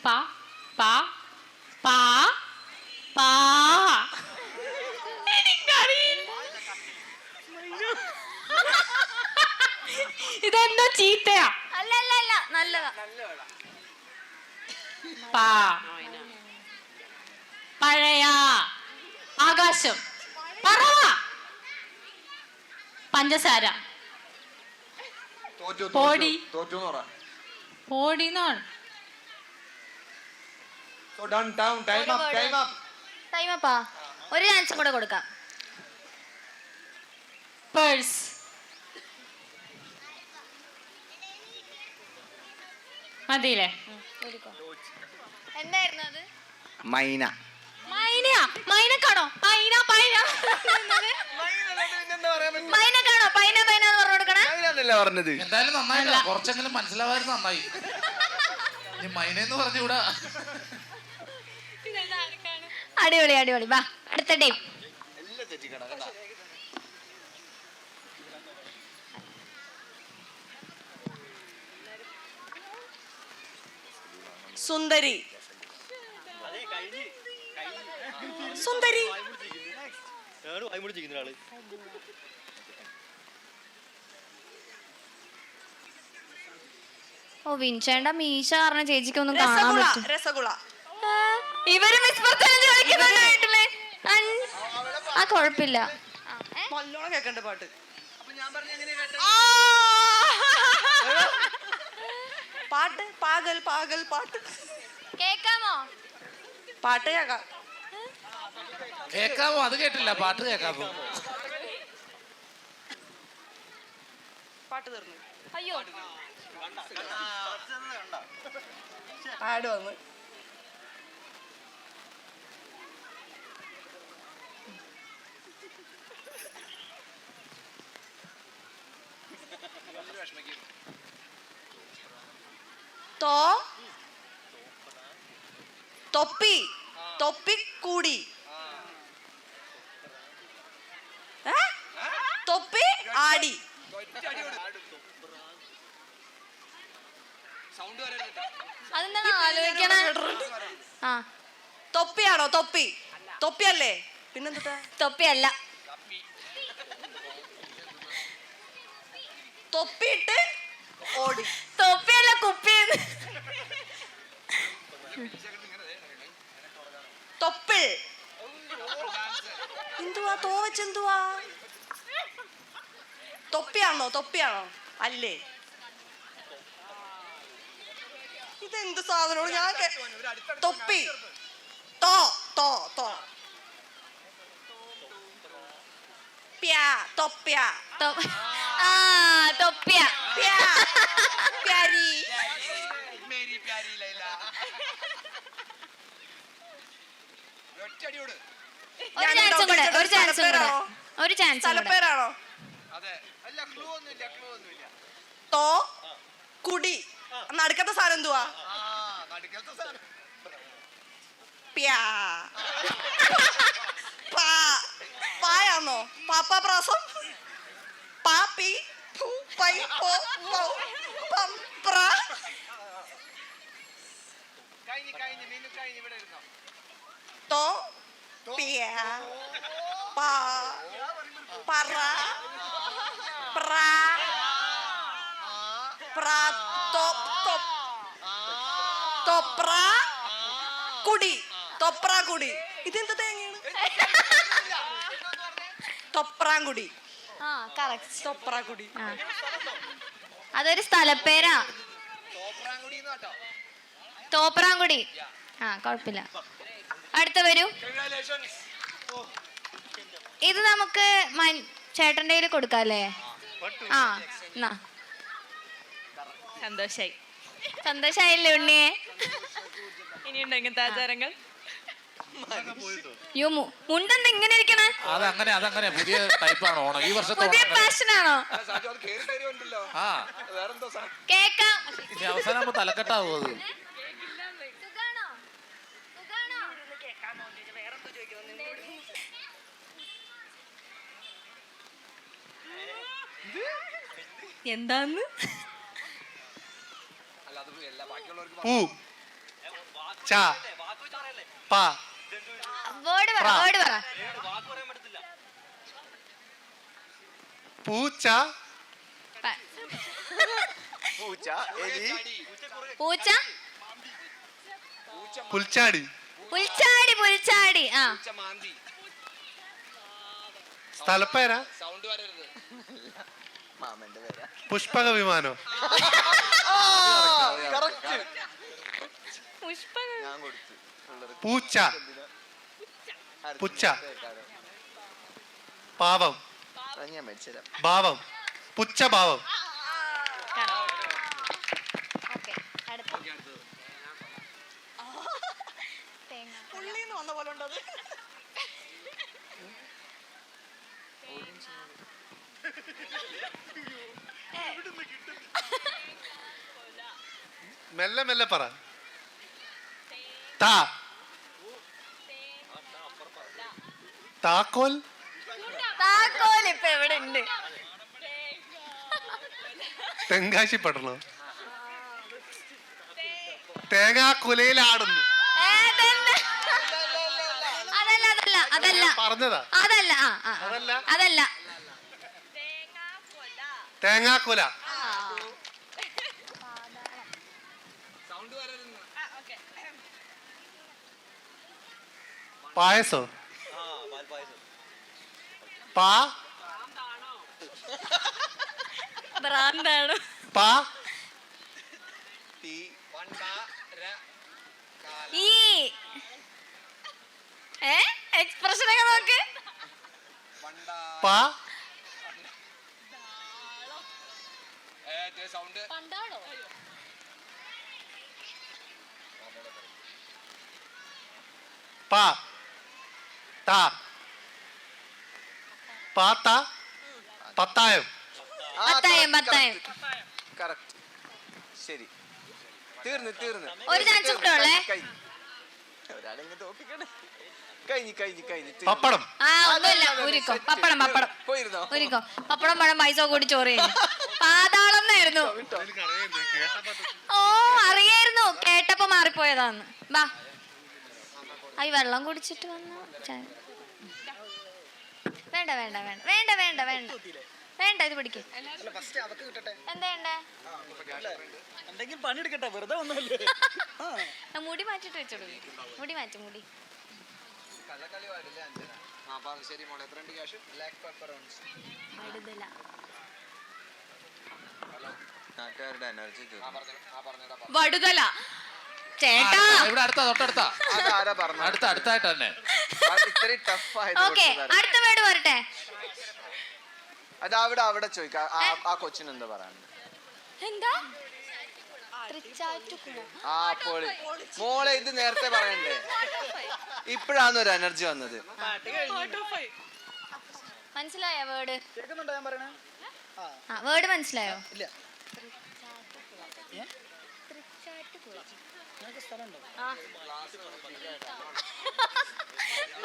പാ. പാ. പാ. പാ. എനിക്കറിയില്ല. ഇതെന്തോ ചീത്തയാ. അല്ല, നല്ലതാ. പാ. പഴയ. ആകാശം. പറവ. പഞ്ചസാര. പോടി. പോടിന്നാണ്. ടൈം അപ്പാ, ഒരു ചാൻസും കൂടെ കൊടുക്കാം. പേഴ്സ്. മതിയില്ലേ? എന്തായിരുന്നു അത്? മൈന. മൈനക്കാണോ? മൈനക്കാണോ? പൈന എന്ന് പറഞ്ഞു കൊടുക്കണേ. പറഞ്ഞത് എന്തായാലും നന്നായില്ല, കുറച്ചെങ്കിലും മനസ്സിലാവായിരുന്നു. നന്നായി. ഇനി മൈനെന്ന് പറഞ്ഞുകൂടാ. അടിപൊളി. വാ, അടുത്ത ടീം. സുന്ദരി. സുന്ദരി. ഓ വിൻചേണ്ട മീശ കാരണം ചേച്ചിക്കൊന്നും കാണാൻ രസഗുള പറ്റും. രസഗുള. ഇവര് മിസ് കളിക്കുന്നുണ്ട് വീട്ടില്. ആ കുഴപ്പമില്ല. നല്ലോണം കേക്കണ്ട പാട്ട്. പാട്ട് പാകൽ പാകൽ പാട്ട് കേക്കാമോ? പാട്ട് കേക്കാം. കേക്കാമോ? അത് കേട്ടില്ല. പാട്ട് കേക്കാമോ? പാട്ട് തീർന്നു. അയ്യോ ആഡ് വന്ന്. തൊപ്പി തൊപ്പി കൂടി. തൊപ്പി ആടി. അതെന്താണ് ആലോചിക്കണേ? ആ തൊപ്പിയാണോ? തൊപ്പി തൊപ്പിയല്ലേ? പിന്നെന്താ? തൊപ്പിയല്ല. തൊപ്പിയിട്ട് ഓടി. തൊപ്പിയല്ല കുപ്പി. തൊപ്പിൾ എന്തുവാ? തോ വെച്ചെന്തുവാ? തൊപ്പിയാണോ? തൊപ്പിയാണോ? അല്ലേ? ഇതെന്ത് സാധനോട് ഞാൻ തൊപ്പി. തോ തോ തോ പ്യാ തൊപ്പ്യ. ആ തൊപ്പിയ. പ്യാ പ്യാരി. ഒരു ചാൻസും കൂടെ. ഒരു ചാൻസും കൂടെ. ഒരു ചാൻസ്. സ്ഥലപ്പേരാണോ? തോ കുടി. നടുക്കത്തെ സാധനം എന്തുവാ? പ്യാ. പായാണോ? പാപ്പാ പ്രാസം. പാപ്പി പൈ പോ പോ പം പ്ര. തോ പ്യാ പാ പറ പ്ര പ്ര തോ തൊപ് തൊപ്ര കുടി. തൊപ്ര കുടി. ഇതെന്ത് തേങ്ങയാണ്? തൊപ്രാങ്കുടി. ആ കറക്റ്റ്. തൊപ്രാങ്കുടി. അതൊരു സ്ഥലപ്പേരാ. തോപ്രാങ്കുടി. ആ കുഴപ്പമില്ല. അടുത്ത വരൂ. ഇത് നമുക്ക് ചേട്ടൻ്റെ കയ്യിൽ കൊടുക്കാല്ലേ? ആ എന്നാ സന്തോഷായി. സന്തോഷായില്ലേ ഉണ്ണിയെ? ഇനിയുണ്ടോ ഇങ്ങനത്തെ ആചാരങ്ങൾ? യോ മുണ്ടെന്താ ഇങ്ങനെ ഇരിക്കണേ? അതങ്ങനെ പുതിയ ടൈപ്പാണ് ഓണം. ഈ വർഷത്തെ പുതിയ ഫാഷനാണോ? ആ കേക്കാം. ഇനി അവസാനം തലക്കെട്ടാവോ അത്? എന്താന്ന്? പൂ ച പ. വേർഡ് പറ. വേർഡ് പറ. പൂച്ച പൂച്ച പുൽച്ചാടി. പുൽച്ചാടി. പുൽച്ചാടി. ആ സ്ഥലപ്പേരാ? പുഷ്പക വിമാനോ? പൂച്ച പുച്ച പാവം ഭാവം പുച്ച ഭാവം. പുള്ളിന്ന് വന്ന പോലെ ഉണ്ടത്. മെല്ലെ മെല്ലെ പറ. താ താക്കോൽ. താക്കോൽ ഇപ്പൊ എവിടെ ഉണ്ട്? തെങ്കാശി പട്ടണം. തേങ്ങാക്കുലയിലാടുന്നു. അതല്ല പറഞ്ഞതാ. അതല്ല അതല്ല തേങ്ങാക്കൊല. പായസോ? പാ ഭ്രാന്താണ്. പാ ഈ എക്സ്പ്രഷൻ ഒക്കെ നോക്ക്. പാ പാ താ പാത്ത പത്തായം. പത്തായം. കറക്റ്റ്. ശരി, തീർന്ന്. ഒരു ചാൻസ് കൂടെ ഉള്ളേ. ഒരാളെങ്ങനെ തോപ്പിക്കണേ. കഴിഞ്ഞു. പപ്പടം. ഒന്നുമില്ല, ഊരിക്കോ. പപ്പടം പോയിരുന്നോ? ഊരിക്കോ. പപ്പടം പഴം പൈസ കൂടി ചോറ് കഴിഞ്ഞു. പാതാളം എന്നായിരുന്നു. ഓ അറിയായിരുന്നു, കേട്ടപ്പോ മാറിപ്പോയതാന്ന്. വാ, ഈ വെള്ളം കുടിച്ചിട്ട് വന്നു. വേണ്ട ഇത് പിടിക്ക്. എന്താ പണിയെടുക്കട്ടെ, വെറുതെ ഒന്നുമില്ല. മുടി മാറ്റിട്ട് വെച്ചോളൂ. മുടി മാറ്റി. വടുതല. ചേട്ടാ ഇവിടെ തൊട്ടടുത്താ. അടുത്തായിട്ട് തന്നെ. ഓക്കെ, അടുത്ത വേർഡ് വരട്ടെ. അത് അവിടെ ചോദിക്കാം. ആ കൊച്ചിന് എന്താ പറയാനുണ്ട്? എന്താ ആ പൊളി മോളെ, ഇത് നേരത്തെ പറയണ്ടേ? ഇപ്പഴാണ് ഒരു എനർജി വന്നത്. മനസ്സിലായോ വേർഡ്? വേർഡ് മനസ്സിലായോ?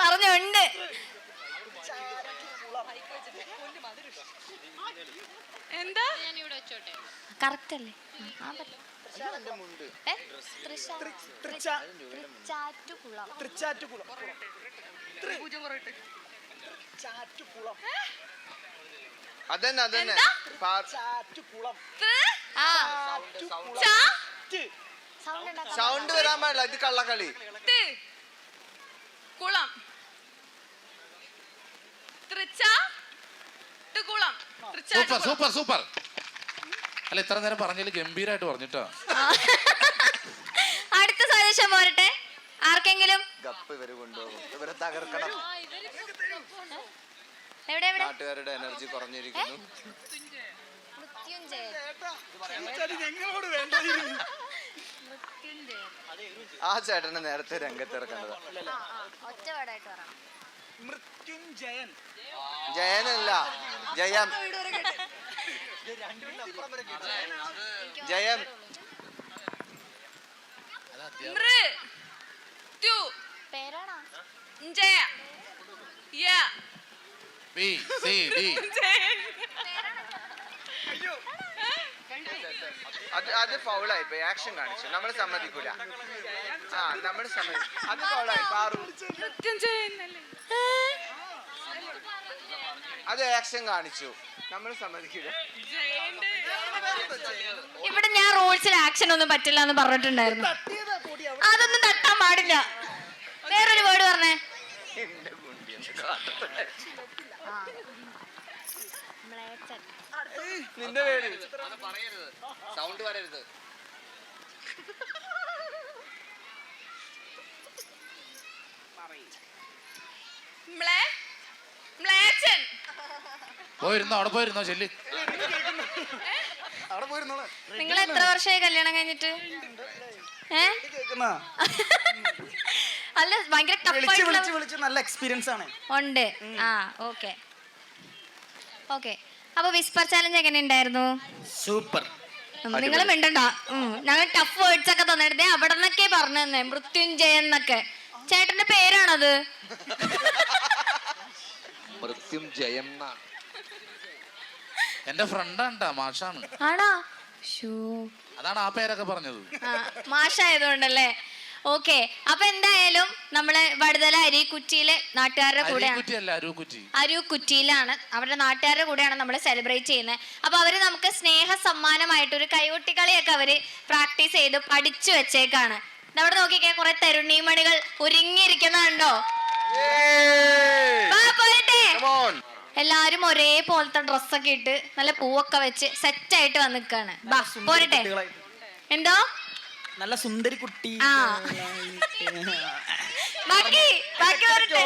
പറഞ്ഞുണ്ട്. എന്താ കറക്റ്റ് അല്ലേ? അതന്നെ സൗണ്ട് വരാൻ പാടില്ല. ഇത് കള്ളക്കളി. കുളം. സൂപ്പർ. അല്ല, ഇത്ര നേരം പറഞ്ഞതിൽ ഗംഭീരായിട്ട് പറഞ്ഞിട്ടോ. അടുത്ത സജഷൻ പോരട്ടെ. ആർക്കെങ്കിലും ഗപ്പ് ഇവര് കൊണ്ടുപോകും. ഇവരെ തകർക്കണം. എവിടെ നാട്ടുകാരുടെ എനർജി കുറഞ്ഞിരിക്കുന്നു. ആ ചേട്ടനെ നേരത്തെ രംഗത്തിറക്കേണ്ടതാ. ജയനല്ല, ജയം. ജയം. അത് ഫൗളായി. ഇപ്പൊ ആക്ഷൻ കാണിച്ചു. നമ്മൾ സമ്മതിക്കൂല. അത് ഫൗളായി. അത് ആക്ഷൻ കാണിച്ചു. നമ്മൾ സമ്മതിക്കില്ല. ഇവിടെ ഞാൻ റൂൾസിൽ ആക്ഷൻ ഒന്നും പറ്റില്ല എന്ന് പറഞ്ഞിട്ടുണ്ടായിരുന്നു. അതൊന്നും തട്ടാൻ പാടില്ല. വേറൊരു വേർഡ് പറഞ്ഞേ. നിന്റെ പേര് സൗണ്ട് വരരുത്. അവിടെ പോയിരുന്നോ ചെല്ലി. നിങ്ങൾ എത്ര വർഷമായി കല്യാണം കഴിഞ്ഞിട്ട്? അല്ല, ഭയങ്കര ടഫ് നല്ല എക്സ്പീരിയൻസ് ആണ്. ഉണ്ട്. ഓക്കെ. അപ്പൊ വിസ്പർ ചാലഞ്ച് എങ്ങനെ ഉണ്ടായിരുന്നു? സൂപ്പർ. നിങ്ങൾ മിണ്ടണ്ട. ഞങ്ങൾ ടഫ് വേർഡ്സ് ഒക്കെ തന്നിരുന്നേ. അവിടെ നിന്നൊക്കെ പറഞ്ഞു തന്നെ, മൃത്യുഞ്ജയൻ എന്നൊക്കെ. ചേട്ടന്റെ പേരാണത്? മൃത്യുഞ്ജയം. എന്റെ ഫ്രണ്ടാണ്ടാ, മാഷാണ്. ആണോ? അതാണ് ആ പേരൊക്കെ പറഞ്ഞത്. മാഷായതുകൊണ്ടല്ലേ. ഓക്കെ, അപ്പൊ എന്തായാലും നമ്മള് വടുതല അരിക്കുറ്റിയിലെ നാട്ടുകാരുടെ കൂടെയാണ്, അരിക്കുറ്റിയല്ല, അരൂക്കുറ്റി. അരൂക്കുറ്റിയിലാണ്, അവരുടെ നാട്ടുകാരുടെ കൂടെയാണ് നമ്മൾ സെലിബ്രേറ്റ് ചെയ്യുന്നത്. അപ്പൊ അവര് നമുക്ക് സ്നേഹ സമ്മാനമായിട്ട് ഒരു കൈകൊട്ടിക്കളിയൊക്കെ അവര് പ്രാക്ടീസ് ചെയ്ത് പഠിച്ചു വെച്ചേക്കാണ്. അവിടെ നോക്കിക്കേ, കുറെ തരുണീമണികൾ ഒരുങ്ങിയിരിക്കുന്നുണ്ടോ? പോരട്ടെ, എല്ലാരും ഒരേപോലത്തെ ഡ്രസ്സൊക്കെ ഇട്ട് നല്ല പൂവൊക്കെ വെച്ച് സെറ്റായിട്ട് വന്നിക്കാണ്. ബാ പോരട്ടെ. എന്തോ നല്ല സുന്ദരി കുട്ടി ബാക്കി പോരട്ടെ.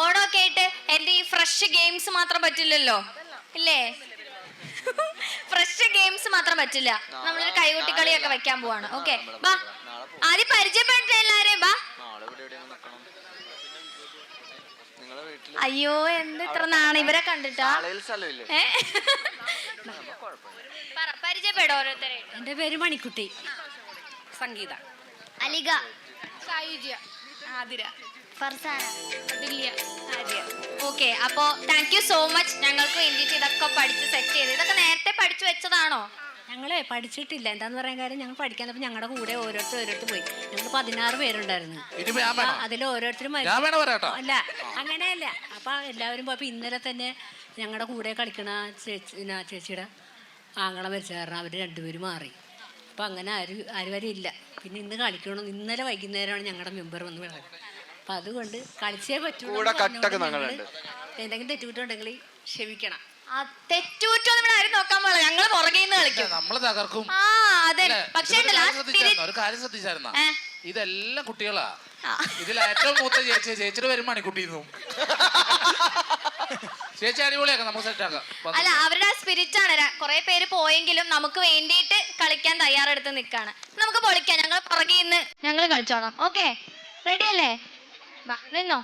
ഓണമൊക്കെ ആയിട്ട് എന്റെ ഈ ഫ്രഷ് ഗെയിംസ് മാത്രം പറ്റില്ലല്ലോ, ഇല്ലേ? ഫ്രഷ് ഗെയിംസ് മാത്രം പറ്റില്ല, നമ്മളൊരു കൈകൊട്ടിക്കളിയൊക്കെ വെക്കാൻ പോവാണ്. ഓക്കെ, ബാ ആദ്യം പരിചയപ്പെട്ട എല്ലാരെയും. ബാ. അയ്യോ, എന്ത് ഇത്ര നാണ് ഇവരെ കണ്ടിട്ടാ? പരിചയപ്പെടോ ഓരോരുത്തരെ. എൻ്റെ പേര് മണിക്കുട്ടി. സംഗീത, അലിക, സായുജ്യ, ആതിര, ഫർസാന, അതുല്യ, ആര്യ. ഓക്കെ, അപ്പോ താങ്ക് യു സോ മച്ച്. ഞങ്ങൾക്ക് വേണ്ടിയിട്ട് ഇതൊക്കെ പഠിച്ച് സെറ്റ് ചെയ്ത്, ഇതൊക്കെ നേരത്തെ പഠിച്ചു വെച്ചതാണോ? ഞങ്ങളെ പഠിച്ചിട്ടില്ല. എന്താന്ന് പറയാൻ കാര്യം, ഞങ്ങൾ പഠിക്കാൻ ഞങ്ങളുടെ കൂടെ ഓരോരുത്തർ പോയി. ഞങ്ങൾ 16 പേരുണ്ടായിരുന്നു. അതിൽ ഓരോരുത്തരും അല്ല, അങ്ങനെയല്ല. അപ്പൊ എല്ലാവരും പോയപ്പോ ഇന്നലെ തന്നെ ഞങ്ങളുടെ കൂടെ കളിക്കണ ചേച്ചിയുടെ ആങ്ങളെ മരിച്ച കാരണം അവർ രണ്ടുപേരും മാറി. അപ്പൊ അങ്ങനെ ആരും ഇല്ല. പിന്നെ ഇന്ന് കളിക്കണം. ഇന്നലെ വൈകുന്നേരമാണ് ഞങ്ങളുടെ മെമ്പർ വന്ന് വിളഞ്ഞത്. അപ്പൊ അതുകൊണ്ട് കളിച്ചേ പറ്റുള്ളൂ. എന്തെങ്കിലും തെറ്റുകുറ്റുണ്ടെങ്കിൽ ക്ഷമിക്കണം. തെറ്റുകുറ്റോ നമ്മൾ ആരും നോക്കാൻ പാടില്ല, ഞങ്ങള് പുറകെ നിന്ന് കളിക്കും, നമ്മള് തകർക്കും. ആ അതെ. പക്ഷേ ഒരു കാര്യം ശ്രദ്ധിച്ചായിരുന്ന, ഇതെല്ലാം കുട്ടികളാ. ഇതിൽ ഏറ്റവും മൂത്ത ചേച്ചിയുടെ പേര് മണിക്കുട്ടിയിരുന്നു. ചേച്ചി അടിപൊളിയാക്കാം, നമുക്ക് സെറ്റാക്കാം. അല്ല, അവരുടെ ആ സ്പിരിറ്റ് ആണ്. കുറെ പേര് പോയെങ്കിലും നമുക്ക് വേണ്ടിയിട്ട് കളിക്കാൻ തയ്യാറെടുത്ത് നിൽക്കാണ്. നമുക്ക് പൊളിക്കാം, ഞങ്ങൾ പുറകെ നിന്ന് ഞങ്ങൾ കളിച്ചോളാം. ഓക്കെ, റെഡി അല്ലേ? വാ, നിന്നോ.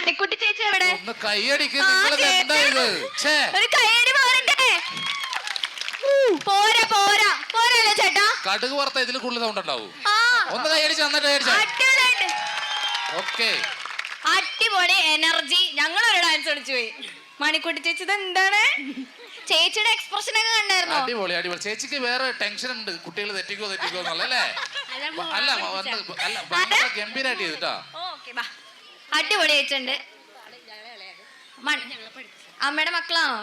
മണിക്കുട്ടി ചേച്ചി എവിടെ? ഒന്ന് കൈയടിക്ക്. ആ, നിങ്ങളത് എന്താ ഇത്? ഛേ. ഒരു കൈയടി പോരട്ടെ. പോരാ പോരാ പോരല്ലോ ചേട്ടാ. കടുക് വറുത്ത ഇതിൽ കൂടുതൽ സൗണ്ട് ഉണ്ടാവും. ആ ഒന്ന് കൈയടിച്ച് നന്നായിട്ട് കൈയടിച്ച. അടിപൊളിയായിട്ട്. ഓക്കെ. അടിപൊളി എനർജി. ഞങ്ങളൊരു ഡാൻസ് കളിച്ചു പോയി. മണിക്കുട്ടി ചേച്ചി ഇത് എന്താണ്? ചേച്ചിയുടെ എക്സ്പ്രഷൻ ഒക്കെ കണ്ടായിരുന്നോ? അടിപൊളി അടിപൊളി. ചേച്ചിക്ക് വേറെ ടെൻഷൻ ഉണ്ട്, കുട്ടികൾ തെറ്റിക്കോ എന്നുള്ളല്ലേ? അല്ല ഭയങ്കര ഗംഭീരായിട്ട് ചെയ്തിട്ടാ. അടിപൊളി ചേച്ചിണ്ട്. അമ്മയുടെ മക്കളാണോ?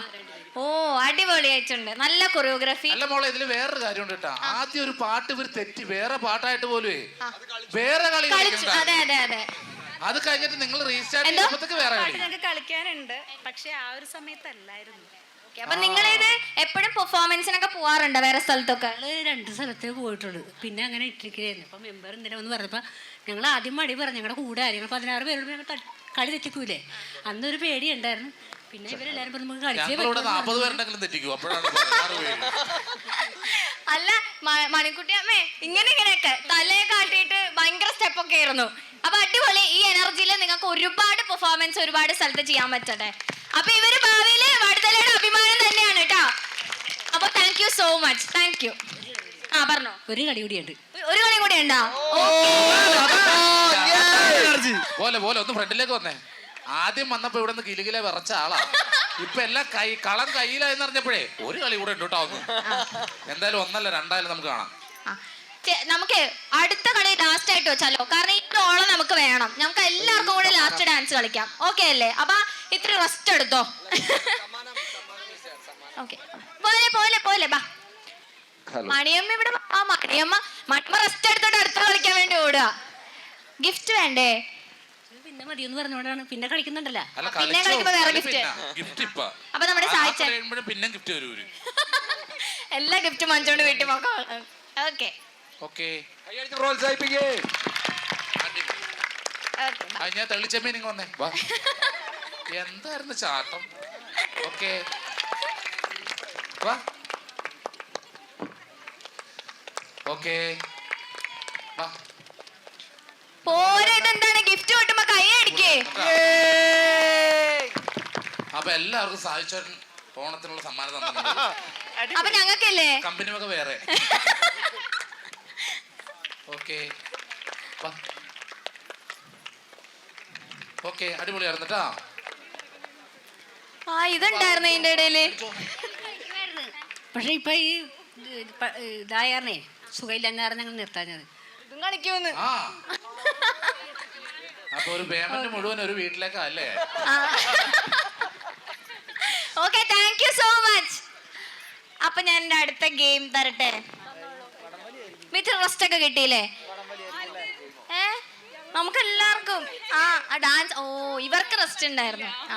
ഓ അടിപൊളി ചേച്ചിണ്ട്. നല്ല കൊറിയോഗ്രാഫി. അല്ല മോളെ, ഇതില് വേറൊരു കാര്യമുണ്ട് കേട്ടാ. ആദ്യം ഒരു പാട്ട് ഇവർ തെറ്റി വേറെ പാട്ടായിട്ട് പോലും വേറെ കളി കളിച്ചു. അതെ അതെ അതെ. അത് കഴിഞ്ഞിട്ട് നിങ്ങൾ റീസ്റ്റാർട്ട് ചെയ്യുമ്പോഴത്തേക്ക് വേറെ കളി. കളിക്കാനുണ്ട്, പക്ഷെ ആ ഒരു സമയത്തല്ലായിരുന്നു. അപ്പൊ നിങ്ങളിത് എപ്പോഴും പെർഫോമൻസിനൊക്കെ പോവാറുണ്ടോ വേറെ സ്ഥലത്തൊക്കെ? 2 സ്ഥലത്തേ പോയിട്ടുള്ളൂ. പിന്നെ അങ്ങനെ ഇട്ടിരിക്കുകയായിരുന്നു. അപ്പൊ മെമ്പർ എന്തിനാ എന്ന് പറഞ്ഞപ്പോ ഞങ്ങൾ ആദ്യം മടി പറഞ്ഞു, ഞങ്ങളുടെ കൂടെ ഞങ്ങൾ 16 പേരോട് ഞങ്ങൾ കളി തെറ്റിക്കൂലേ. അന്നൊരു പേടി ഉണ്ടായിരുന്നു. പിന്നെ ഇവരെല്ലാരും പറഞ്ഞു നമുക്ക് കളിച്ചേ പറ്റൂ. 40 പേരുണ്ടെങ്കിലും തെറ്റിക്കും. അപ്പോഴാണ് അല്ല മണിക്കുട്ടി അമ്മേ ഇങ്ങനെയൊക്കെ തലയെ കാട്ടിയിട്ട് ഭയങ്കര സ്റ്റെപ്പൊക്കെ ആയിരുന്നു. അപ്പൊ അടിപൊളി. ഈ എനർജിയിൽ നിങ്ങൾക്ക് ഒരുപാട് പെർഫോമൻസ് ഒരുപാട് സ്ഥലത്ത് ചെയ്യാൻ പറ്റട്ടെ. അപ്പൊ ഇവര് ഭാവിയില് വടുതലയുടെ അഭിമാനം തന്നെയാണ് കേട്ടോ. അപ്പൊ thank you so much. Thank you. ആ പറഞ്ഞോ. ഒരു കളി കൂടിയുണ്ട്. ഒരു കളി കൂടി ഉണ്ടോ? പോലെ പോലെ ഒന്ന് ഫ്രണ്ടിലേക്ക് വന്നേ. ആദ്യം വന്നപ്പോ ഇവിടെ നിന്ന് കിലുകിലെ വിറച്ച ആളാ. ഇപ്പൊ എല്ലാം കളം കയ്യിലായെന്ന് അറിഞ്ഞപ്പോഴേ ഒരു കളി കൂടെ ഉണ്ട് കേട്ടോ. എന്തായാലും 1 അല്ല 2 ആയാലും നമുക്ക് കാണാം. നമുക്ക് അടുത്ത കളി ലാസ്റ്റ് ആയിട്ട് വെച്ചാലോ? കാരണം ഈ ഓളം നമുക്ക് വേണം. നമുക്ക് എല്ലാവർക്കും കൂടെ ലാസ്റ്റ് ഡാൻസ് കളിക്കാം. ഓക്കെ അല്ലേ? അപ്പൊ ഇത്തിരി റെസ്റ്റ് എടുത്തോ. ഓക്കെ പോലെ പോലെ പോലെ ബാ. മണിയമ്മ ഇവിടെ. മണിയമ്മ റെസ്റ്റ് എടുത്തോട്ട് അടുത്ത കളിക്കാൻ വേണ്ടി ഓടുക. ഗിഫ്റ്റ് വേണ്ടേ? പിന്നെ മതിയെന്ന് പറഞ്ഞുകൊണ്ടാണ് പിന്നെ കളിക്കുന്നുണ്ടല്ലോ. പിന്നെ കളിക്കുമ്പോ വേറെ ഗിഫ്റ്റ്. അപ്പൊ നമ്മുടെ സാധിച്ച പിന്നെ ഗിഫ്റ്റ് വരൂ. എല്ലാ ഗിഫ്റ്റും മഞ്ചോണ്ട് വീട്ടിൽ പോക്കാം. Okay okay. പ്രോത്സാഹിപ്പിക്കേ. ഞാൻ തെളിച്ചമ്മേ നിങ്ങൾ വന്നേ. വാ. എന്തായിരുന്നു ചാട്ടം. ഓക്കെ വാ. ഓക്കെ വാ. പോരെ. ഇതെന്താണ് ഗിഫ്റ്റ് കിട്ടുമ്പോ കൈ അടിക്കേ. അപ്പൊ എല്ലാവർക്കും സാധിച്ചേട്ടൻ ഓണത്തിനുള്ള സമ്മാനം തന്നിട്ടുണ്ട്. അപ്പൊ ഞങ്ങൾക്കല്ലേ കമ്പനി വക വേറെ. ഓക്കെ ഓക്കെ അടിപൊളിയായിരുന്നു കേട്ടാ. ആ ഇതുണ്ടായിരുന്നു ഇതിന്റെ ഇടയില്. പക്ഷെ ഇപ്പൊ ഈ ഇതായാറേ സുഖമില്ലെന്നാറ് ഞങ്ങൾ നിർത്താഞ്ഞത്. ഇതും കളിക്കൂന്ന്. ആ അപ്പൊ ഒരു പേയ്മെന്റ് മുഴുവൻ ഒരു വീട്ടിലേക്കല്ലേ? Okay thank you so much. അപ്പൊ ഞാൻ എന്റെ അടുത്ത ഗെയിം തരട്ടെ. മിത്ര റെസ്റ്റ് ഒക്കെ കിട്ടിയില്ലേ? നമുക്ക് എല്ലാവർക്കും ആ ഡാൻസ്. ഓ ഇവർക്ക് റെസ്റ്റ് ഉണ്ടായിരുന്നു. ആ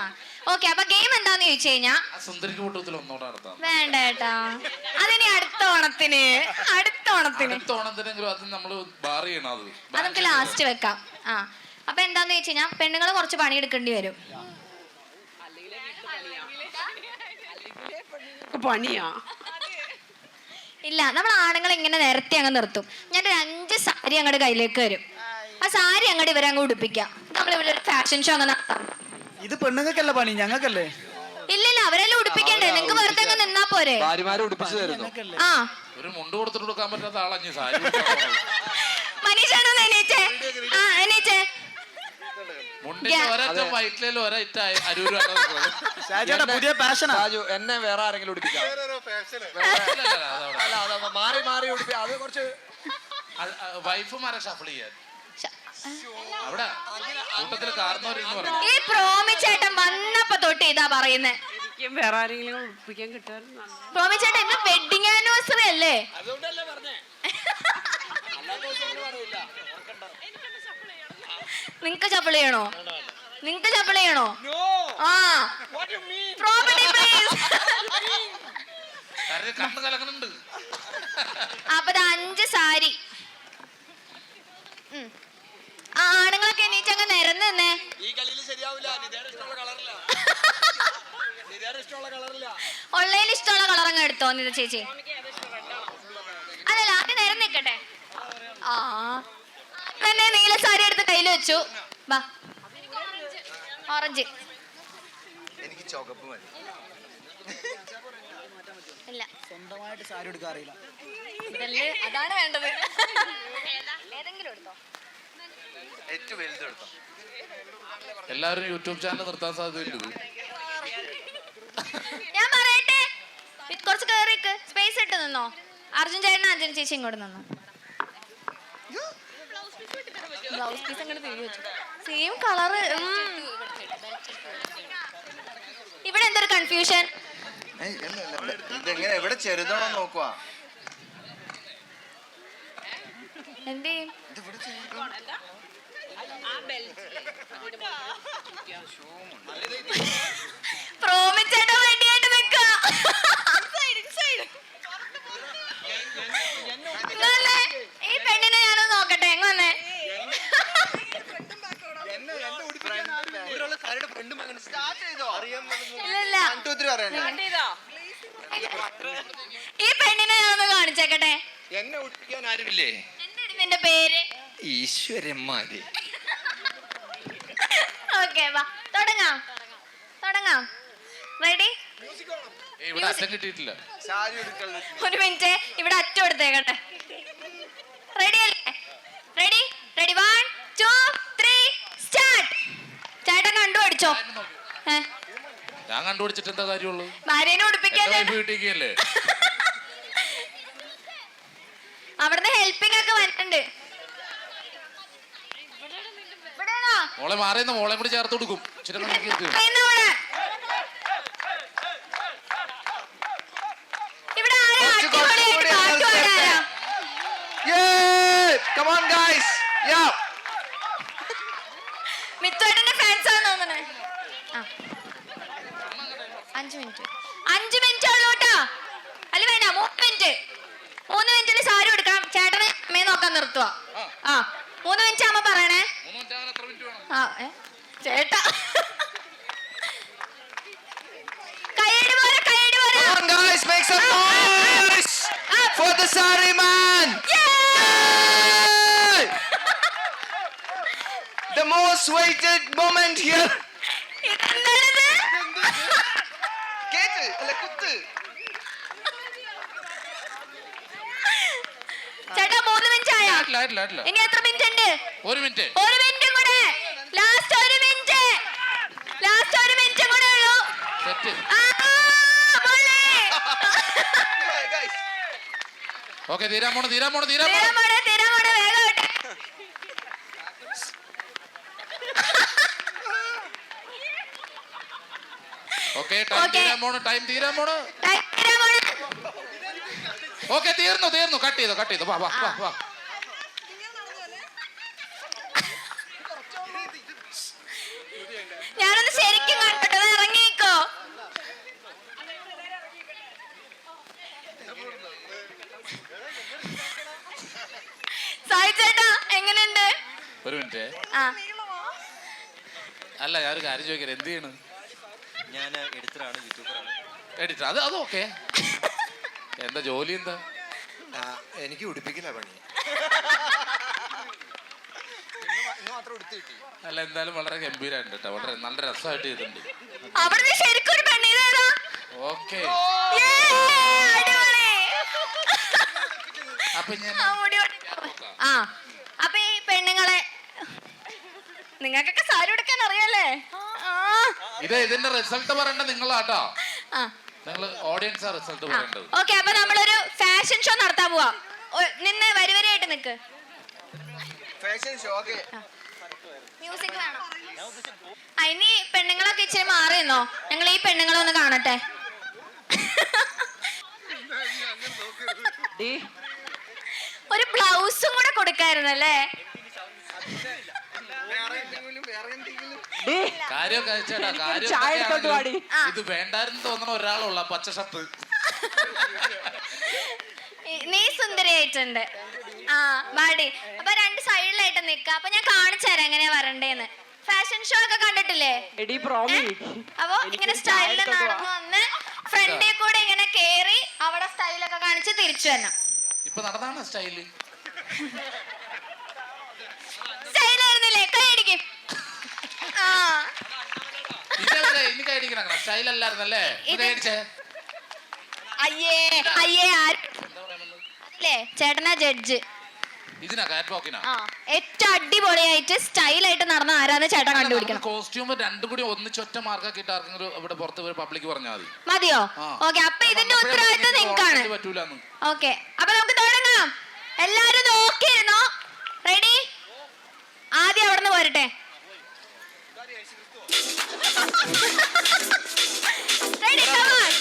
ഓക്കെ. അപ്പൊ ഗെയിം എന്താന്ന് ചോദിച്ചു കഴിഞ്ഞാ സുന്ദരിക്ക് കൂട്ടത്തിൽ ഒന്നോടെ നടത്താം. വേണ്ട കേട്ടാ. അതിനി അടുത്ത ഓണത്തിന്. അടുത്ത ഓണത്തിനെങ്കിലും അത് നമ്മള് ബാർ ചെയ്യണം. അത് നമുക്ക് ലാസ്റ്റ് വെക്കാം. ആ അപ്പൊ എന്താന്ന് ചോദിച്ചു കഴിഞ്ഞാ പെണ്ണുങ്ങള് കുറച്ച് പണിയെടുക്കേണ്ടി വരും. പണിയാ ഇല്ല നമ്മൾ ആണുങ്ങൾ ഇങ്ങനെ നിരത്തി അങ്ങ് നിർത്തും. ഞാൻ 5 സാരി അങ്ങോട്ട് കയ്യിലേക്ക് വരും. ആ സാരി അങ്ങോട്ട് ഇവരെ അങ്ങ് ഉടുപ്പിക്കാം. നമ്മളിവിടെ ഒരു ഫാഷൻ ഷോ അങ്ങ് നടത്താം. ഇത് പെണ്ണുങ്ങൾക്കല്ല പണി, ഞങ്ങൾക്കല്ലേ? ഇല്ലില്ല അവരെല്ലാം ഉടുപ്പിക്കണ്ടേ? നിങ്ങക്ക് വെറുതെ അങ്ങ് നിന്നാ പോരെ? ആ ഒരു മുണ്ട് കൊടുത്തിട്ട് കൊടുക്കാൻ പറ്റാത്ത ആളഞ്ഞു സാരി. മനീഷാണോ എണീച്ചേ? ആ എണീച്ചേ. മുണ്ടിന്റെ ഒരറ്റം വയറ്റിലും ഒരറ്റം അരൂരും. പുതിയ പാഷനാ. എന്നെ വേറെ ആരെങ്കിലും ഉടുപ്പിക്കാം. മാറി മാറി ഉടുപ്പിക്കാം. അത് കുറച്ച് വൈഫുമാരെ ഷഫിൾ ചെയ്യാൻ അവിടെ കൂട്ടത്തിൽ കാർന്നവരെന്ന് പറഞ്ഞു. ഈ പ്രോമിച്ചേട്ടൻ വന്നപ്പോ തൊട്ട് ഇതാ പറയുന്നേ. വേറെ ആരെങ്കിലും ഉടുപ്പിക്കാൻ കിട്ടാൻ. പ്രോമിച്ചേട്ടൻ എന്റെ വെഡിങ് ആനിവേഴ്സറി അല്ലേ? നിങ്ങക്ക് ചപ്പിള ചെയ്യണോ? നിങ്ങക്ക് ചപ്പിള ചെയ്യണോ? ആ പ്രോപ്പർട്ടി പ്ലീസ്. കണ്ണ് കലക്കുന്നുണ്ട്. അപ്പൊ 5 സാരി. ആണുങ്ങളൊക്കെ എണീച്ചങ്ങ് നിരന്ന് നിന്നേ. ഉള്ളതിൽ ഇഷ്ടമുള്ള കളറങ്ങ് എടുത്തോ നിത ചേച്ചി. അതല്ല ആദ്യം നിരന്ന് നിക്കട്ടെ. ആ തന്നെ നീല സാരി എടുത്ത് കയ്യിൽ വെച്ചു. ബാ ഓറഞ്ച്. എനിക്ക് ചുവപ്പ് മതി. ഇല്ല, സ്വന്തമായിട്ട് സാരി എടുക്കാൻ അറിയില്ല. അതാണ് വേണ്ടത്. ഏതെങ്കിലും എടുത്തോ. ഏറ്റവും വലുതെടുത്തോ. എല്ലാവരും യൂട്യൂബ് ചാനൽ നിർത്താൻ സാധ്യതയുണ്ട്. ഞാൻ പറയട്ടെ, കുറച്ച് കേറിക്ക്, സ്പേസ് ഇട്ട് നിന്നോ. അർജുൻ ചേട്ടനും അഞ്ജന ചേച്ചി ഇങ്ങോട്ട് നിന്നോ. ബ്ലൗസ് പീസ് അങ്ങോട്ട് തിരികെ വെച്ചു. Same colour. ഇവിടെ എന്തൊരു കൺഫ്യൂഷൻ. ഇതെങ്ങനെ എവിടെ ചെറുതാണോ നോക്കുവാ. എന്ത് ചെയ്യും? പ്രോമിച്ചേട്ടാ വേണ്ടിയായിട്ട് നിക്കാ. ഈ പെണ്ണിനെ ഞാനൊന്ന് നോക്കട്ടെ. എങ്ങ വന്നേ. ഇല്ല, ഈ പെണ്ണിനെ ഞാനൊന്ന് കാണിച്ചേക്കട്ടെ. എന്നെ ഒട്ടിക്കാൻ ആരുമില്ലേ? എന്താണ് നിന്റെ പേര്? ഈശ്വരന്മാര്. ഓക്കെ, വാ തുടങ്ങാം. റെഡി? ഇവിടെ അറ്റം കിട്ടിയിട്ടില്ല. ഒരു മിനിറ്റ്, ഇവിടെ അറ്റം എടുത്തേക്കട്ടെ. റെഡി അല്ലേ? Ready 1 2 3 start. ചേട്ടൻ കണ്ടുപിടിച്ചോ. ഞാൻ കണ്ടുപിടിച്ചിട്ട് എന്താ കാര്യമുള്ളൂ? ഭാര്യനെ ഉടുപ്പിക്കാൻ വീട്ടിലേക്കല്ലേ. അവിടുന്ന് ഹെൽപ്പിംഗ് ഒക്കെ വന്നിട്ടുണ്ട്. മോളെ മാറിയെന്ന മോളെ കൂടി ചേർത്ത് കൊടുക്കും. ഇവിടെ ആരാ അടിപൊളിയായിട്ട് പാട്ട് പാടാനാ? മിത്തുവേട്ടന്റെ ഫാൻസ് ആണെന്ന് തോന്നണേ. 5 മിനിറ്റ് ഉള്ളൂ കേട്ടോ. അല്ല വേണ്ട, 3 മിനിറ്റിൽ സാരി എടുക്കാം. ചേട്ടന് അമ്മയെ നോക്കാൻ നിർത്തുക. 3 മിനിറ്റ് ആവുമ്പോ പറയണേ. ചേട്ടാ കൈയടി പോലെ. Come on guys, make some noise for the sari man. Yay! The most waited moment here. ഇതെന്താണിത്? കേക്ക് അല്ല കുത്ത്. ചേട്ടാ 3 മിനിറ്റ് ആയോ? ഇനി എത്ര മിനിറ്റ് ഉണ്ട്? 1 മിനിറ്റ്. 1 മിനിറ്റും കൂടെ. ലാസ്റ്റ് 1 മിനിറ്റ് കൂടെ ഉള്ളൂ. സെറ്റ്. ഓക്കെ, തീരാൻ പോണ വേഗം ആവട്ടെ. ഓക്കെ, ടൈം തീരാൻ പോണു. ഓക്കെ, തീർന്നു. കട്ട് ചെയ്തു. വാ. ഞാനൊന്ന് ശരിക്കും കണ്ടോ. ഇറങ്ങിക്കോ. സായി ചേട്ടാ എങ്ങനെയുണ്ട്? 1 മിനിറ്റ്. അല്ല, ഞാനൊരു കാര്യം ചോദിക്കട്ടെ. എന്ത് ചെയ്യണ്? ഞാൻ എഡിറ്ററാണ്, യൂട്യൂബറാണ്. എഡിറ്റർ? അത് ഓക്കെ. എന്താ ജോലി? എന്താ? എനിക്ക് ഉടുപ്പിക്കില്ല പണി. അല്ല, എന്തായാലും വളരെ ഗംഭീരമായിട്ട് കേട്ടോ. വളരെ നല്ല രസമായിട്ട് ചെയ്തിട്ടുണ്ട്. അവിടുന്ന് ശരിക്കും ഒരു പെണ്ണീരാ. ഓക്കെ. അപ്പൊ ഈ പെണ്ണുങ്ങളെ നിങ്ങൾക്കൊക്കെ സാരി ഉടുക്കാൻ അറിയാലേ? ഇതിന്റെ റിസൾട്ട് പറയേണ്ട നിങ്ങളാട്ടോ. നിങ്ങൾ ഓഡിയൻസാ റിസൾട്ട് പറയേണ്ടത്. ഓക്കെ, അപ്പൊ നമ്മളൊരു ഫാഷൻ ഷോ നടത്താൻ പോവാ. നിന്ന് വരിവരിയായിട്ട് നിക്ക്. Fashion show. ഓക്കേ, മ്യൂസിക് വേണം. ഇനി പെണ്ണുങ്ങളൊക്കെ ഇച്ചിരി മാറിയെന്നോ. ഞങ്ങൾ ഈ പെണ്ണുങ്ങളെ ഒന്ന് കാണട്ടെ. ഒരു ബ്ലൗസും കൂടെ കൊടുക്കായിരുന്നല്ലേ? ഇത് വേണ്ടായിരുന്നു തോന്നണ ഒരാളുള്ള പച്ച ഷർട്ട്. നീ സുന്ദരിയായിട്ടുണ്ട്. ബാഡി. അപ്പൊ 2 സൈഡിലായിട്ട് നിക്ക. അപ്പൊ ഞാൻ കാണിച്ചു തരാം എങ്ങനെയാ വരണ്ടേന്ന്. ഫാഷൻ ഷോ ഒക്കെ കണ്ടിട്ടില്ലേ? അപ്പൊ ഇങ്ങനെ സ്റ്റൈലിൽ നടന്നു വന്ന് ഫ്രണ്ടിൽ കൂടെ ഇങ്ങനെ കേറി അവിടെ സ്റ്റൈലൊക്കെ കാണിച്ച് തിരിച്ചു തന്നെ. ഇപ്പൊ നടന്നാണ് സ്റ്റൈല്. സ്റ്റൈലായിരുന്നില്ലേ? കൈ അടിക്കും. സ്റ്റൈൽ അല്ലായിരുന്നല്ലേ മേടിച്ചേ അയ്യേ അയ്യേ അല്ലേ ചേട്ടനാ ജഡ്ജ്. ഇതിനാ കാറ്റ് വാക്കിനാ ഏറ്റവും അടിപൊളിയായിട്ട് സ്റ്റൈലായിട്ട് നടന്ന ആരാന്ന് ചേട്ടൻ കണ്ടുപിടിക്കണം. കോസ്റ്റ്യൂം രണ്ടും കൂടി ഒന്നിച്ചൊറ്റ മാർക്കാക്കിയിട്ട് ആർക്കെങ്കിലും ഇവിടെ പുറത്ത് പബ്ലിക് പറഞ്ഞാൽ മതി. മതിയോ? ഓക്കെ, അപ്പൊ ഇതിന്റെ ഉത്തരവാദിത്വം നിങ്ങൾക്കാണ്. ഓക്കെ, അപ്പൊ നമുക്ക് തുടങ്ങാം. എല്ലാരും നോക്കിയിരുന്നോ? റെഡി? ആദ്യം അവിടെ നിന്ന് പോരട്ടെ. Ready, come on.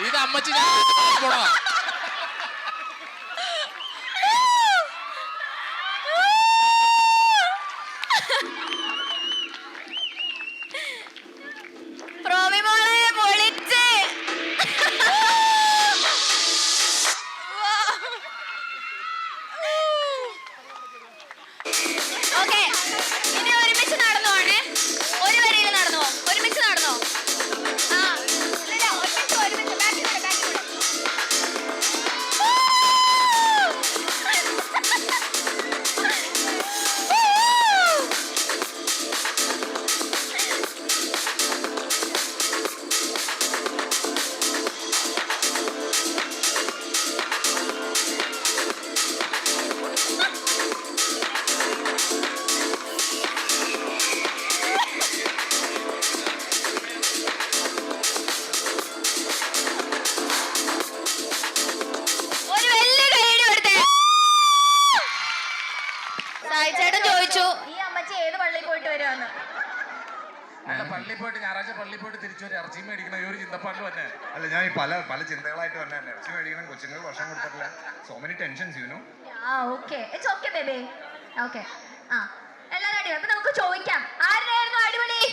ഇത് അമ്മച്ചി പോടാ. ചേട്ടൻ ചോദിച്ചു ഈ അമ്മച്ചി ഏത് പള്ളിയിൽ പോയിട്ട് വരുവാന്ന്. പള്ളിയിൽ പോയിട്ട് ഞായറാഴ്ച പള്ളിയിൽ പോയിട്ട് തിരിച്ചു ഒരു ഇറച്ചി മേടിക്കണം ഈ ഒരു ചിന്തപ്പാടിൽ തന്നെ. അല്ല, ഞാൻ ഈ പല ചിന്തകളായിട്ട് തന്നെ ഇറച്ചി മേടിക്കണം, കൊച്ചുങ്ങൾക്ക് ഭക്ഷണം കൊടുത്തിട്ടില്ല, so many tensions you know. Okay, it's okay baby. Okay, ആ എല്ലാരും അടിപൊളി. അപ്പൊ നമുക്ക് ചോദിക്കാം, ആരായിരുന്നു അടിപൊളി?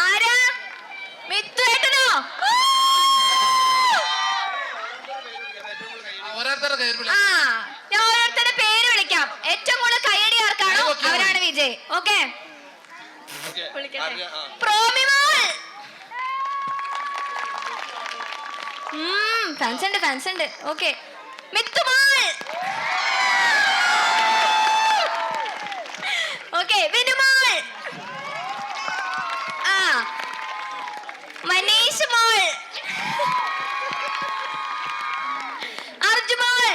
ആരാ? മിത്തുവേട്ടനോ? ഞാൻ ഓരോരുത്തരുടെ പേര് വിളിക്കാം. ഏറ്റവും കൂടുതൽ കയ്യടി ആർക്കാണോ അവരാണ് വിജയ്. ഓക്കെ, പ്രോമിമോൾ. ഫാൻസ് ഉണ്ട്. ഓക്കെ, മിത്തുമോൾ. ഓക്കെ, വിനുമോൾ. മനീഷ് മോൾ. അർജുമോൾ.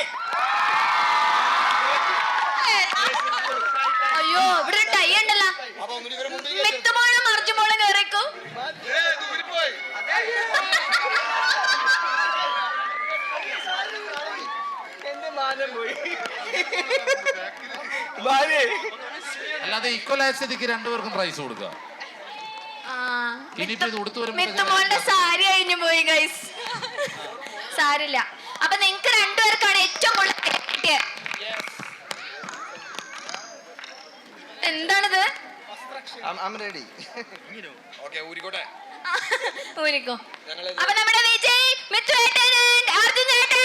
അയ്യോ, ഇവിടെ ടൈ ഉണ്ടല്ലോ. മിത്തുമോളും അർജുമോളും കയറിക്കും. അല്ലാതെ ഈക്വൽ ആയ സ്ഥിതിക്ക് രണ്ടുപേർക്കും പ്രൈസ് കൊടുക്കുക. മിത്തുമോളുടെ സാരി കഴിഞ്ഞു പോയി ഗൈസ്. സാരില്ല. അപ്പൊ നിങ്ങക്ക് രണ്ടുപേർക്കാണ് ഏറ്റവും കൂടുതൽ കിട്ടിയത്. എന്താണിത്? ഊരിക്കോ. അപ്പൊ നമ്മുടെ വിജയ്, മിത്തുവേട്ടൻ, അർജുൻ ചേട്ടൻ.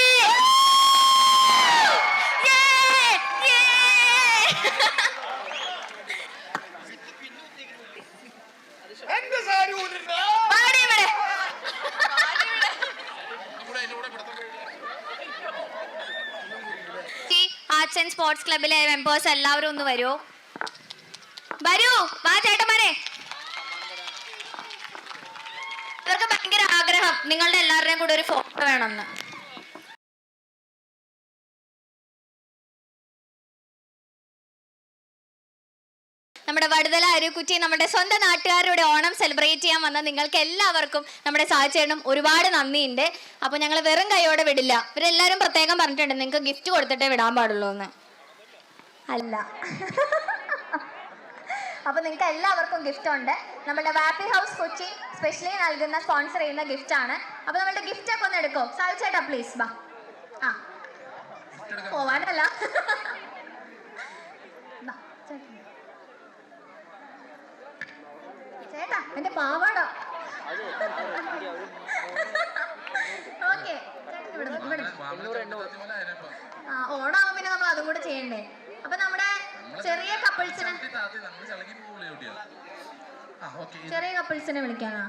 ആർട്സ് ആൻഡ് സ്പോർട്സ് ക്ലബിലെ മെമ്പേഴ്സ് എല്ലാവരും ഒന്ന് വരുമോ? വരൂ, വാ ചേട്ടന്മാരെ. ഇവർക്ക് ഭയങ്കര ആഗ്രഹം നിങ്ങളുടെ എല്ലാവരുടെയും കൂടെ ഒരു ഫോട്ടോ വേണമെന്ന്. നമ്മുടെ വടുതല അരുക്കുറ്റി നമ്മുടെ സ്വന്തം നാട്ടുകാരുടെ ഓണം സെലിബ്രേറ്റ് ചെയ്യാൻ വന്ന നിങ്ങൾക്ക് എല്ലാവർക്കും നമ്മുടെ സാഹചര്യം ഒരുപാട് നന്ദിയുണ്ട്. അപ്പോൾ ഞങ്ങൾ വെറും കൈയോടെ വിടില്ല. ഇവരെല്ലാവരും പ്രത്യേകം പറഞ്ഞിട്ടുണ്ട് നിങ്ങൾക്ക് ഗിഫ്റ്റ് കൊടുത്തിട്ടേ വിടാൻ പാടുള്ളൂ എന്ന്. അല്ല, അപ്പോൾ നിങ്ങൾക്ക് എല്ലാവർക്കും ഗിഫ്റ്റ് ഉണ്ട്. നമ്മുടെ വാപ്പി ഹൗസ് കൊച്ചി സ്പെഷ്യലി നൽകുന്ന സ്പോൺസർ ചെയ്യുന്ന ഗിഫ്റ്റ് ആണ്. അപ്പോൾ നമ്മുടെ ഗിഫ്റ്റ് ഒക്കെ ഒന്ന് എടുക്കോ സാധിച്ചേട്ടാ പ്ലീസ്. ബാ. ആ പോവാനല്ല, ചേട്ടാ എന്റെ പാവാടോ. ഓക്കെ, ഓണാവും പിന്നെ നമ്മൾ അതും കൂടെ ചെയ്യണ്ടേ. അപ്പൊ നമ്മുടെ ചെറിയ കപ്പിൾസിനെ വിളിക്കാനാ?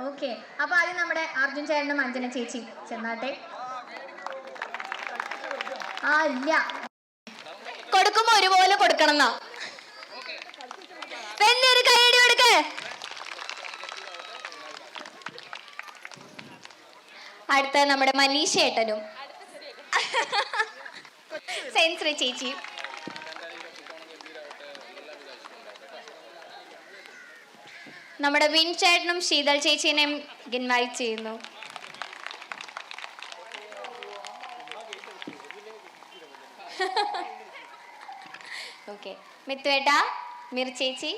ഓക്കെ, അപ്പൊ ആദ്യം നമ്മുടെ അർജുൻ ചേട്ടനും അഞ്ജന ചേച്ചി ചെന്നാട്ടെ. ആ ഇല്ല, കൊടുക്കുമ്പോ ഒരുപോലെ കൊടുക്കണം എന്നാ. വലിയൊരു കൈയടി കൊടുക്ക്. അടുത്ത നമ്മുടെ മനീഷ ഏട്ടനും സെൻശ്രീ ചേച്ചി. നമ്മുടെ വിൻ ചേട്ടനും ശീതൾ ചേച്ചീനെയും ഇൻവൈറ്റ് ചെയ്യുന്നു. ഓക്കെ, മിത്തുവേട്ട, മിർ ചേച്ചി.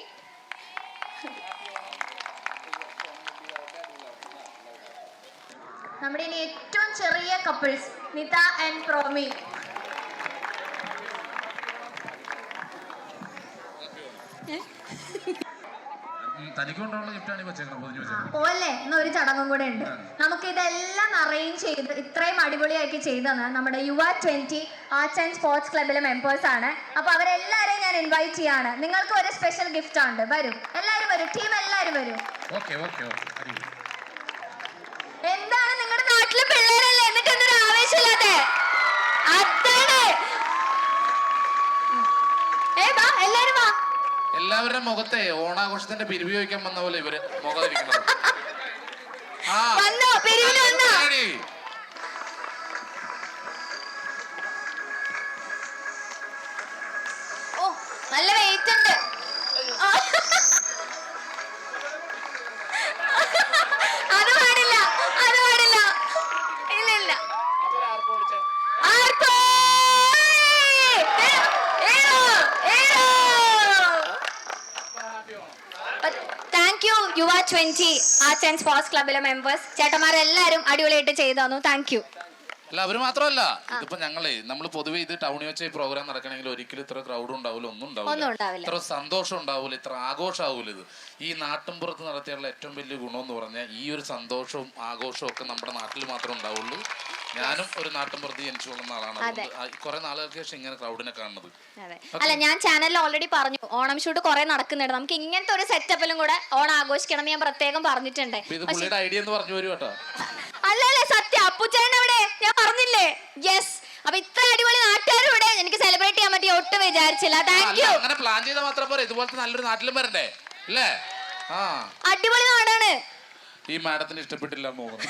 നമ്മുടെ ഇനി ഏറ്റവും ചെറിയ കപ്പിൾസ് നിത ആൻഡ് പ്രോമി. പോലെ എന്നൊരു ചടങ്ങും കൂടെ ഉണ്ട്. നമുക്ക് ഇതെല്ലാം അറേഞ്ച് ചെയ്ത് ഇത്രയും അടിപൊളിയാക്കി ചെയ്തത് നമ്മുടെ യുവ 20 ആർട്സ് ആൻഡ് സ്പോർട്സ് ക്ലബിലെ മെമ്പേഴ്സ് ആണ്. അപ്പൊ അവരെല്ലാരെയും ഞാൻ ഇൻവൈറ്റ് ചെയ്യാണ്. നിങ്ങൾക്ക് ഒരു സ്പെഷ്യൽ ഗിഫ്റ്റ് ഉണ്ട്. വരും, എല്ലാവരും വരും, ടീം എല്ലാവരും വരും. എന്താണ് നിങ്ങളുടെ നാട്ടിലെ പിള്ളേരല്ലേ, എന്നിട്ട് എന്തൊരു ആവേശമില്ലാതെ? അതാണ്. വാ എല്ലാരും വാ. എല്ലാവരുടെ മുഖത്തെ ഓണാഘോഷത്തിന്റെ പിരിവ് ചോദിക്കാൻ വന്ന പോലെ ഇവര് മുഖത്തിരിക്കുന്നത്. ഓ നല്ല വെയിറ്റ് ഉണ്ട്. അത് പാടില്ല, അത് പാടില്ല. ഇല്ല ഇല്ല. താങ്ക് യു യുവ 20 ആർട്സ് ആൻഡ് സ്പോർട്സ് ക്ലബിലെ മെമ്പേഴ്സ്. ചേട്ടന്മാരെല്ലാരും അടിപൊളിയായിട്ട് ചെയ്തു തന്നു. Thank you. അല്ല, അവര് മാത്രമല്ല, ഇതിപ്പോ നമ്മൾ പൊതുവെ ഇത് ടൗണിൽ വെച്ച് ഈ പ്രോഗ്രാം നടക്കണമെങ്കിൽ ഒരിക്കലും ഇത്ര ക്രൗഡ് ഉണ്ടാവില്ല, ഒന്നും ഉണ്ടാവില്ല, ഇത്ര സന്തോഷം ഉണ്ടാവില്ല, ഇത്ര ആഘോഷമാവില്ല. ഇത് ഈ നാട്ടിൻപുറത്ത് നടത്തിയുള്ള ഏറ്റവും വലിയ ഗുണം എന്ന് പറഞ്ഞാൽ ഈ ഒരു സന്തോഷവും ആഘോഷവും ഒക്കെ നമ്മുടെ നാട്ടിൽ മാത്രമേ ഉണ്ടാവുള്ളൂ. ഞാനും ഒരു നാട്ടിൻപുറത്ത് ജനിച്ചു കൊള്ളുന്ന ആളാണ്. കുറെ നാളുകൾക്ക് ശേഷം ഇങ്ങനെ ക്രൗഡിനെ കാണുന്നത്. അല്ല, ഞാൻ ചാനലിൽ ഓൾറെഡി പറഞ്ഞു ഓണം ഷൂട്ട് കുറെ നടക്കുന്നുണ്ട്. നമുക്ക് ഇങ്ങനത്തെ ഒരു സെറ്റപ്പിലും കൂടെ ഓണം ആഘോഷിക്കണം എന്ന് ഞാൻ പ്രത്യേകം പറഞ്ഞിട്ടുണ്ട്. ഇത് പുള്ളിയുടെ ഐഡിയ എന്ന് പറഞ്ഞു വരും കേട്ടോ. അല്ലല്ലേ, സത്യം. അപ്പുച്ചേട്ടൻ എവിടെ? ഞാൻ പറഞ്ഞില്ലേ. യെസ്. അപ്പൊ ഇത്ര അടിപൊളി നാട്ടുകാരുടെ എനിക്ക് സെലിബ്രേറ്റ് ചെയ്യാൻ പറ്റി ഒട്ടും വിചാരിച്ചില്ല. Thank you. അങ്ങനെ പ്ലാൻ ചെയ്താൽ മാത്രം പോരെ, ഇതുപോലത്തെ നല്ലൊരു നാട്ടിലും വരണ്ടേ അല്ലേ? അടിപൊളി നാടാണ്. ഈ മാഡത്തിന് ഇഷ്ടപ്പെട്ടില്ല എന്ന് തോന്നുന്നു.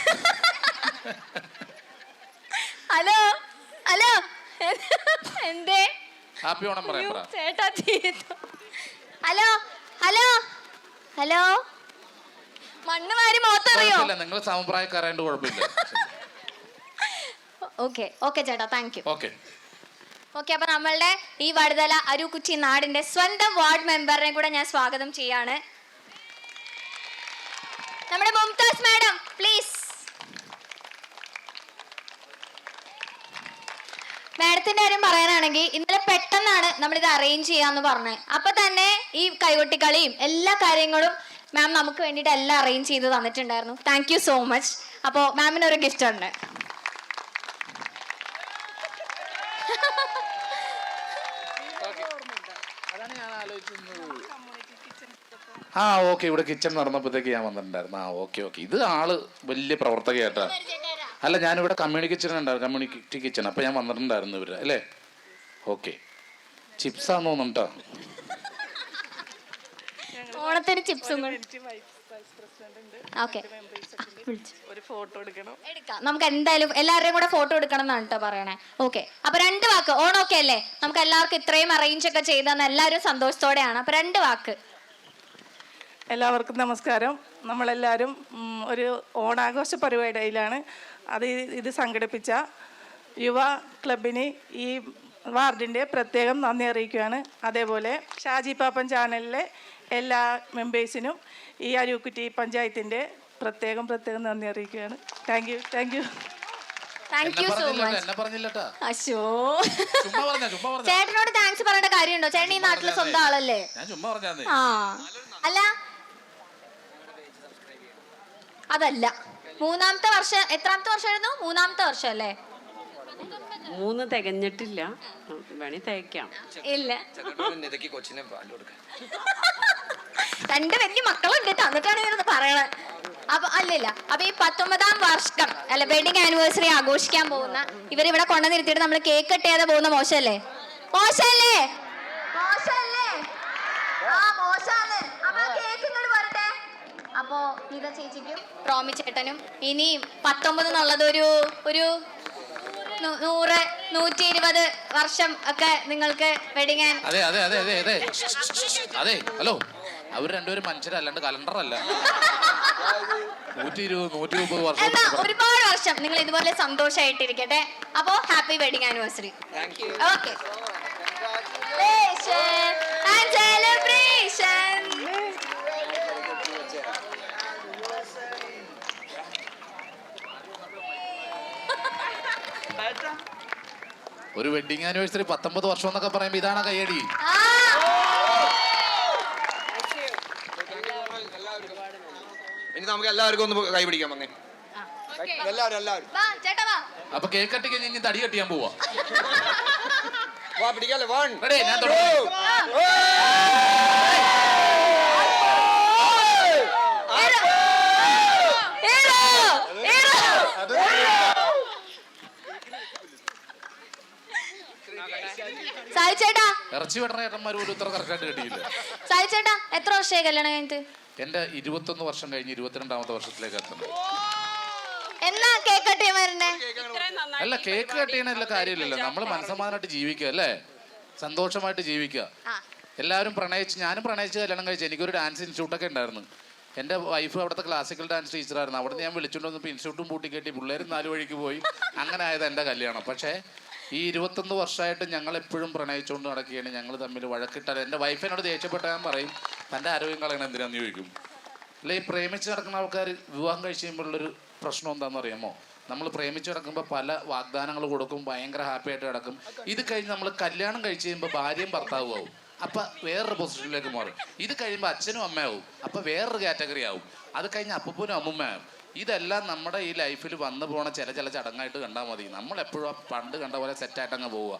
ഹലോ ഹലോ, എന്തേ ഹാപ്പി ഓണം പറയാം ചേട്ടാ. ഹലോ ഹലോ ഹലോ, മണ്ണ് വാരി മോത്തറിയോ? നിങ്ങൾ സമപ്രായക്കാരായിട്ട് കുഴപ്പമില്ല. ഓക്കെ ഓക്കെ ചേട്ടാ, താങ്ക് യു. ഓക്കെ ഓക്കെ, അപ്പൊ നമ്മളുടെ ഈ വടുതല അരുക്കുറ്റി നാടിന്റെ സ്വന്തം വാർഡ് മെമ്പറിനെ കൂടെ ഞാൻ സ്വാഗതം ചെയ്യാണ്. നമ്മുടെ മുംതാസ് മാഡം പ്ലീസ്. മാഡത്തിന്റെ കാര്യം പറയാനാണെങ്കിൽ ഇന്നലെ പെട്ടെന്നാണ് നമ്മളിത് അറേഞ്ച് ചെയ്യാന്ന് പറഞ്ഞത്. അപ്പൊ തന്നെ ഈ കൈകൊട്ടിക്കളിയും എല്ലാ കാര്യങ്ങളും മാം നമുക്ക് വേണ്ടിയിട്ട് എല്ലാം അറേഞ്ച് ചെയ്ത് തന്നിട്ടുണ്ടായിരുന്നു. Thank you so much. അപ്പോൾ മാമിന് ഒരു ഗിഫ്റ്റ് ഉണ്ട്. ഓക്കെ, ഇവിടെ കിച്ചൺ നടന്നപ്പോഴത്തേക്ക് ഞാൻ വന്നിട്ടുണ്ടായിരുന്നു. ഓക്കെ, ഇത് ആള് വലിയ പ്രവർത്തകയായിട്ടാ. അല്ല, ഞാനിവിടെ കമ്മ്യൂണിറ്റി കിച്ചൺ ഉണ്ടായിരുന്നു, കമ്മ്യൂണിറ്റി കിച്ചൺ. അപ്പൊ ഞാൻ വന്നിട്ടുണ്ടായിരുന്നു ഇവര് അല്ലേ? ഓക്കെ, ചിപ്സാന്ന് തോന്നുന്നു കേട്ടോ. ഓണത്തിന് ചിപ്സും ഓക്കെ ഒരു ഫോട്ടോ എടുക്കണം. എടുക്കാം. നമുക്ക് എന്തായാലും എല്ലാവരുടെയും കൂടെ ഫോട്ടോ എടുക്കണം എന്നാണ് കേട്ടോ പറയണേ. ഓക്കെ, അപ്പൊ 2 വാക്ക്. ഓണമൊക്കെ അല്ലേ, നമുക്ക് എല്ലാവർക്കും ഇത്രയും അറേഞ്ച് ഒക്കെ ചെയ്തെന്ന് എല്ലാവരും സന്തോഷത്തോടെയാണ്. അപ്പൊ 2 വാക്ക്. എല്ലാവർക്കും നമസ്കാരം. നമ്മളെല്ലാവരും ഒരു ഓണാഘോഷ പരിപാടിയിലാണ്. ഇത് സംഘടിപ്പിച്ച യുവ ക്ലബിന് ഈ വാർഡിൻ്റെ പ്രത്യേകം നന്ദി അറിയിക്കുകയാണ്. അതേപോലെ ഷാജി പാപ്പൻ ചാനലിലെ എല്ലാ മെമ്പേഴ്സിനും ഈ അരൂക്കുറ്റി പഞ്ചായത്തിൻ്റെ പ്രത്യേകം നന്ദി അറിയിക്കുകയാണ്. Thank you so much. അശോ, ചേട്ടനോട് താങ്ക്സ് പറയേണ്ട കാര്യമുണ്ടോ? ചേട്ടൻ ഈ നാട്ടിലെ സ്വന്തം ആളല്ലേ? ആ, അല്ല അതല്ല, 3ാമത്തെ വർഷം. എത്രാമത്തെ വർഷമായിരുന്നു? 3ാമത്തെ വർഷം അല്ലേ? 3 തികഞ്ഞിട്ടില്ല, വേണേ തയ്ക്കാം. ഇല്ല, കൊച്ചിനെ പാല് കൊടുക്കാൻ 2 വലിയ മക്കളുണ്ട് കേട്ടോ, എന്നിട്ടാണ് ഇങ്ങനെ പറയണത്. അപ്പൊ അല്ലല്ല, അപ്പൊ ഈ 19ാം വർഷം അല്ല വെഡിങ് ആനിവേഴ്സറി ആഘോഷിക്കാൻ പോകുന്ന ഇവരിവിടെ കൊണ്ടു നിർത്തിയിട്ട് നമ്മൾ കേക്ക് കട്ട് ചെയ്യാതെ പോകുന്ന മോശമല്ലേ? മോശമല്ലേ? മോശമല്ലേ? ആ, മോശാണ്. അപ്പൊ കേക്ക് ഇങ്ങോട്ട് പോരട്ടെ. അപ്പോ ഗീത ചേച്ചിക്കും റോമി ചേട്ടനും ഇനി 19 എന്നുള്ളത് ഒരു 100, 120 വർഷം ഒക്കെ നിങ്ങൾക്ക് വെഡിങ് അതെ ഹലോ, അവർ രണ്ടുപേരും മനുഷ്യരല്ലാണ്ട് കലണ്ടർ അല്ല. 120-130 വർഷം എന്നാ ഒരുപാട് വർഷം നിങ്ങൾ ഇതുപോലെ സന്തോഷമായിട്ടിരിക്കട്ടെ. അപ്പോ happy wedding anniversary. Okay, celebration. ഒരു വെഡിങ് ആനിവേഴ്സറി 19 വർഷം എന്നൊക്കെ പറയുമ്പോ ഇതാണ് കയ്യടി. ഇനി നമുക്ക് എല്ലാവർക്കും ഒന്ന് കൈ പിടിക്കാൻ വന്നേ. എല്ലാവരും അപ്പൊ കേക്ക് കട്ടിക്ക് ഇനി തടി കെട്ടിയാൻ പോവാ. വാ പിടിക്കാല്ലേ. 1 ഞാൻ തുടങ്ങി. സായി ചേട്ടാ, ഇറച്ചി വെട്ടണ ചേട്ടന്മാർ പോലും ഇത്ര കറക്റ്റായിട്ട് കെട്ടിയില്ല. സായി ചേട്ടാ, എത്ര വർഷമായി കല്യാണം കഴിഞ്ഞിട്ട്? എന്റെ 21 വർഷം കഴിഞ്ഞ് 22ാമത്തെ വർഷത്തിലേക്ക് എത്തണം. എന്നാ കേക്ക് കട്ട് ചെയ്യാൻ വരണേ? അല്ല, കേക്ക് കട്ട് ചെയ്യണ കാര്യമില്ലല്ലോ. നമ്മൾ മനസ്സമാധാനമായിട്ട് ജീവിക്കുക അല്ലേ, സന്തോഷമായിട്ട് ജീവിക്കുക. എല്ലാവരും പ്രണയിച്ച്, ഞാനും പ്രണയിച്ച് കല്യാണം കഴിച്ചു. എനിക്കൊരു ഡാൻസ് ഇൻസ്റ്റിറ്റ്യൂട്ടൊക്കെ ഉണ്ടായിരുന്നു. എൻ്റെ വൈഫ് അവിടുത്തെ ക്ലാസിക്കൽ ഡാൻസ് ടീച്ചറായിരുന്നു. അവിടെ ഞാൻ വിളിച്ചുകൊണ്ട് വന്നപ്പോൾ ഇൻസ്റ്റിറ്റ്യൂട്ടും പൂട്ടിക്കെട്ടി പിള്ളേരും 4 വഴിക്ക് പോയി. അങ്ങനെ ആയത് എൻ്റെ കല്യാണം. പക്ഷേ ഈ 21 വർഷമായിട്ട് ഞങ്ങൾ എപ്പോഴും പ്രണയിച്ചുകൊണ്ട് നടക്കുകയാണ്. ഞങ്ങൾ തമ്മിൽ വഴക്കിട്ടാൽ എൻ്റെ വൈഫ് എന്നോട് ദേഷ്യപ്പെട്ട ഞാൻ പറയും, തൻ്റെ ആരോഗ്യം കളയണം എന്തിനാന്ന് ചോദിക്കും. അല്ല, ഈ പ്രേമിച്ച് നടക്കുന്ന ആൾക്കാർ വിവാഹം കഴിച്ച് കഴിയുമ്പോഴുള്ളൊരു പ്രശ്നം എന്താണെന്ന് അറിയാമോ? നമ്മൾ പ്രേമിച്ച് നടക്കുമ്പോൾ പല വാഗ്ദാനങ്ങൾ കൊടുക്കും, ഭയങ്കര ഹാപ്പി ആയിട്ട് കിടക്കും. ഇത് കഴിഞ്ഞ് നമ്മൾ കല്യാണം കഴിച്ച് കഴിയുമ്പോൾ ഭാര്യയും ഭർത്താവും ആവും. അപ്പം വേറൊരു പൊസിഷനിലേക്ക് മാറും. ഇത് കഴിയുമ്പോൾ അച്ഛനും അമ്മയാവും. അപ്പം വേറൊരു കാറ്റഗറി ആവും. അത് കഴിഞ്ഞ് അപ്പൂപ്പനും അമ്മൂമ്മയാവും. ഇതെല്ലാം നമ്മുടെ ഈ ലൈഫിൽ വന്നു പോണ ചില ചടങ്ങായിട്ട് കണ്ടാൽ മതി. നമ്മളെപ്പോഴും പണ്ട് കണ്ട പോലെ സെറ്റായിട്ട് അങ്ങ് പോവുക.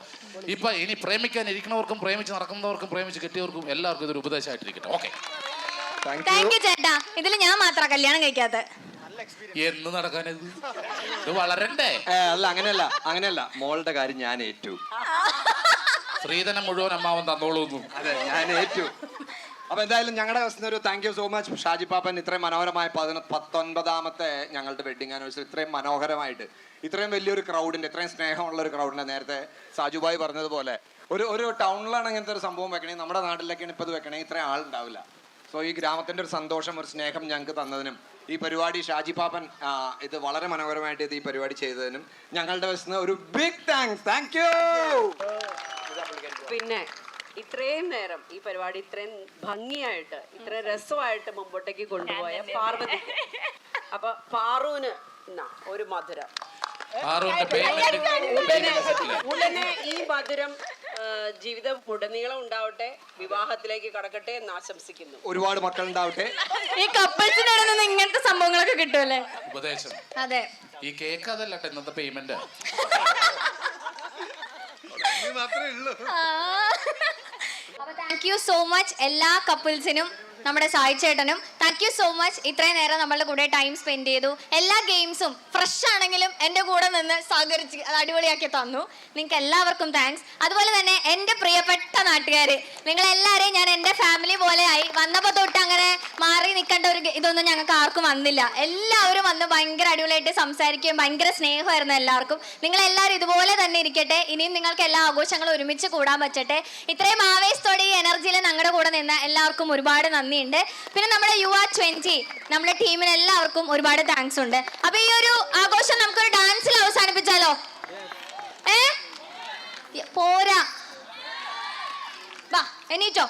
ഇപ്പം ഇനി പ്രേമിക്കാൻ ഇരിക്കുന്നവർക്കും പ്രേമിച്ച് നടക്കുന്നവർക്കും പ്രേമിച്ച് കിട്ടിയവർക്കും എല്ലാവർക്കും ഇതൊരു ഉപദേശമായിട്ടിരിക്കട്ടെ. ഓക്കെ, താങ്ക് യു ചേട്ടാ. ഇതിൽ ഞാൻ മാത്രം കല്യാണം കഴിക്കാത്ത. എന്ന് നടക്കാനത് ഇത് വളരണ്ടേ? അല്ല, അങ്ങനെയല്ല. മോളുടെ കാര്യം ഞാൻ ഏറ്റു. സ്ത്രീധനം മുഴുവൻ അമ്മാവൻ തന്നോളൂന്നു. അതെ, ഞാൻ ഏറ്റു. അപ്പൊ എന്തായാലും ഞങ്ങളുടെ ഒരു thank you so much Shaji Pappan. ഇത്രയും മനോഹരമായ 19ാമത്തെ ഞങ്ങളുടെ വെഡിങ് ആനിവേഴ്സറി ഇത്രയും മനോഹരമായിട്ട്, ഇത്രയും വലിയൊരു ക്രൗഡിന്റെ, ഇത്രയും സ്നേഹമുള്ള ഒരു ക്രൗഡിന്റെ, നേരത്തെ സാജുബായി പറഞ്ഞതുപോലെ ഒരു ടൗണിലാണ് ഇങ്ങനത്തെ ഒരു സംഭവം വെക്കണേ, നമ്മുടെ നാട്ടിലൊക്കെയാണ് ഇപ്പൊ ഇത് വെക്കണേ, ഇത്രയും ആളുണ്ടാവില്ല. സോ ഈ ഗ്രാമത്തിന്റെ ഒരു സന്തോഷം, ഒരു സ്നേഹം ഞങ്ങൾക്ക് തന്നതിനും, ഈ പരിപാടി ഷാജി പാപ്പൻ ഇത് വളരെ മനോഹരമായിട്ട് ഇത് ഈ പരിപാടി ചെയ്തതിനും ഞങ്ങളുടെ വശത്ത് ഒരു ബിഗ് താങ്ക് യു. പിന്നെ ഇത്രയും നേരം ഈ പരിപാടി ഇത്രയും ഭംഗിയായിട്ട് ഇത്രയും രസമായിട്ട് മുമ്പോട്ടേക്ക് കൊണ്ടുപോയ പാർവതി, അപ്പൊ പാറുവിന് ഒരു മധുരം. ഉടനെ ഈ മധുരം ജീവിതം ഉടനീളം ഉണ്ടാവട്ടെ, വിവാഹത്തിലേക്ക് കടക്കട്ടെ എന്ന് ആശംസിക്കുന്നു. ഒരുപാട് മക്കൾ ഉണ്ടാവട്ടെ. ഈ കപ്പിൾസിനിടയിൽ നിന്ന് ഇങ്ങനത്തെ സംഭവങ്ങളൊക്കെ കിട്ടുമല്ലേ? ഉപദേശം. അതെ, ഈ കേക്ക് അതല്ല ഇന്നത്തെ പേയ്മെന്റ്. അപ്പൊ താങ്ക് യു സോ മച്ച് എല്ലാ കപ്പിൾസിനും, നമ്മുടെ സായി ചേട്ടനും താങ്ക് യു സോ മച്ച്. ഇത്രയും നേരം നമ്മളുടെ കൂടെ ടൈം സ്പെൻഡ് ചെയ്തു. എല്ലാ ഗെയിംസും ഫ്രഷ് ആണെങ്കിലും എൻ്റെ കൂടെ നിന്ന് സഹകരിച്ച് അത് അടിപൊളിയാക്കി തന്നു. നിങ്ങൾക്ക് എല്ലാവർക്കും താങ്ക്സ്. അതുപോലെ തന്നെ എൻ്റെ പ്രിയപ്പെട്ട നാട്ടുകാർ, നിങ്ങളെല്ലാവരെയും ഞാൻ എൻ്റെ ഫാമിലി പോലെ ആയി. വന്നപ്പോൾ തൊട്ട് അങ്ങനെ മാറി നിൽക്കേണ്ട ഒരു ഇതൊന്നും ഞങ്ങൾക്ക് ആർക്കും വന്നില്ല. എല്ലാവരും വന്ന് ഭയങ്കര അടിപൊളിയായിട്ട് സംസാരിക്കുകയും ഭയങ്കര സ്നേഹമായിരുന്നു എല്ലാവർക്കും. നിങ്ങളെല്ലാവരും ഇതുപോലെ തന്നെ ഇരിക്കട്ടെ. ഇനിയും നിങ്ങൾക്ക് എല്ലാ ആഘോഷങ്ങളും ഒരുമിച്ച് കൂടാൻ പറ്റട്ടെ. ഇത്രയും ആവേശത്തോടെ ഈ എനർജിയിൽ ഞങ്ങളുടെ കൂടെ നിന്ന് എല്ലാവർക്കും ഒരുപാട് നന്ദിയുണ്ട്. പിന്നെ നമ്മുടെ UR20 നമ്മുടെ ടീമിന് എല്ലാവർക്കും ഒരുപാട് താങ്ക്സ് ഉണ്ട്. അപ്പൊ ഈ ഒരു ആഘോഷം നമുക്കൊരു ഡാൻസിൽ അവസാനിപ്പിച്ചാലോ? പോരാ, വാ എണീറ്റോ.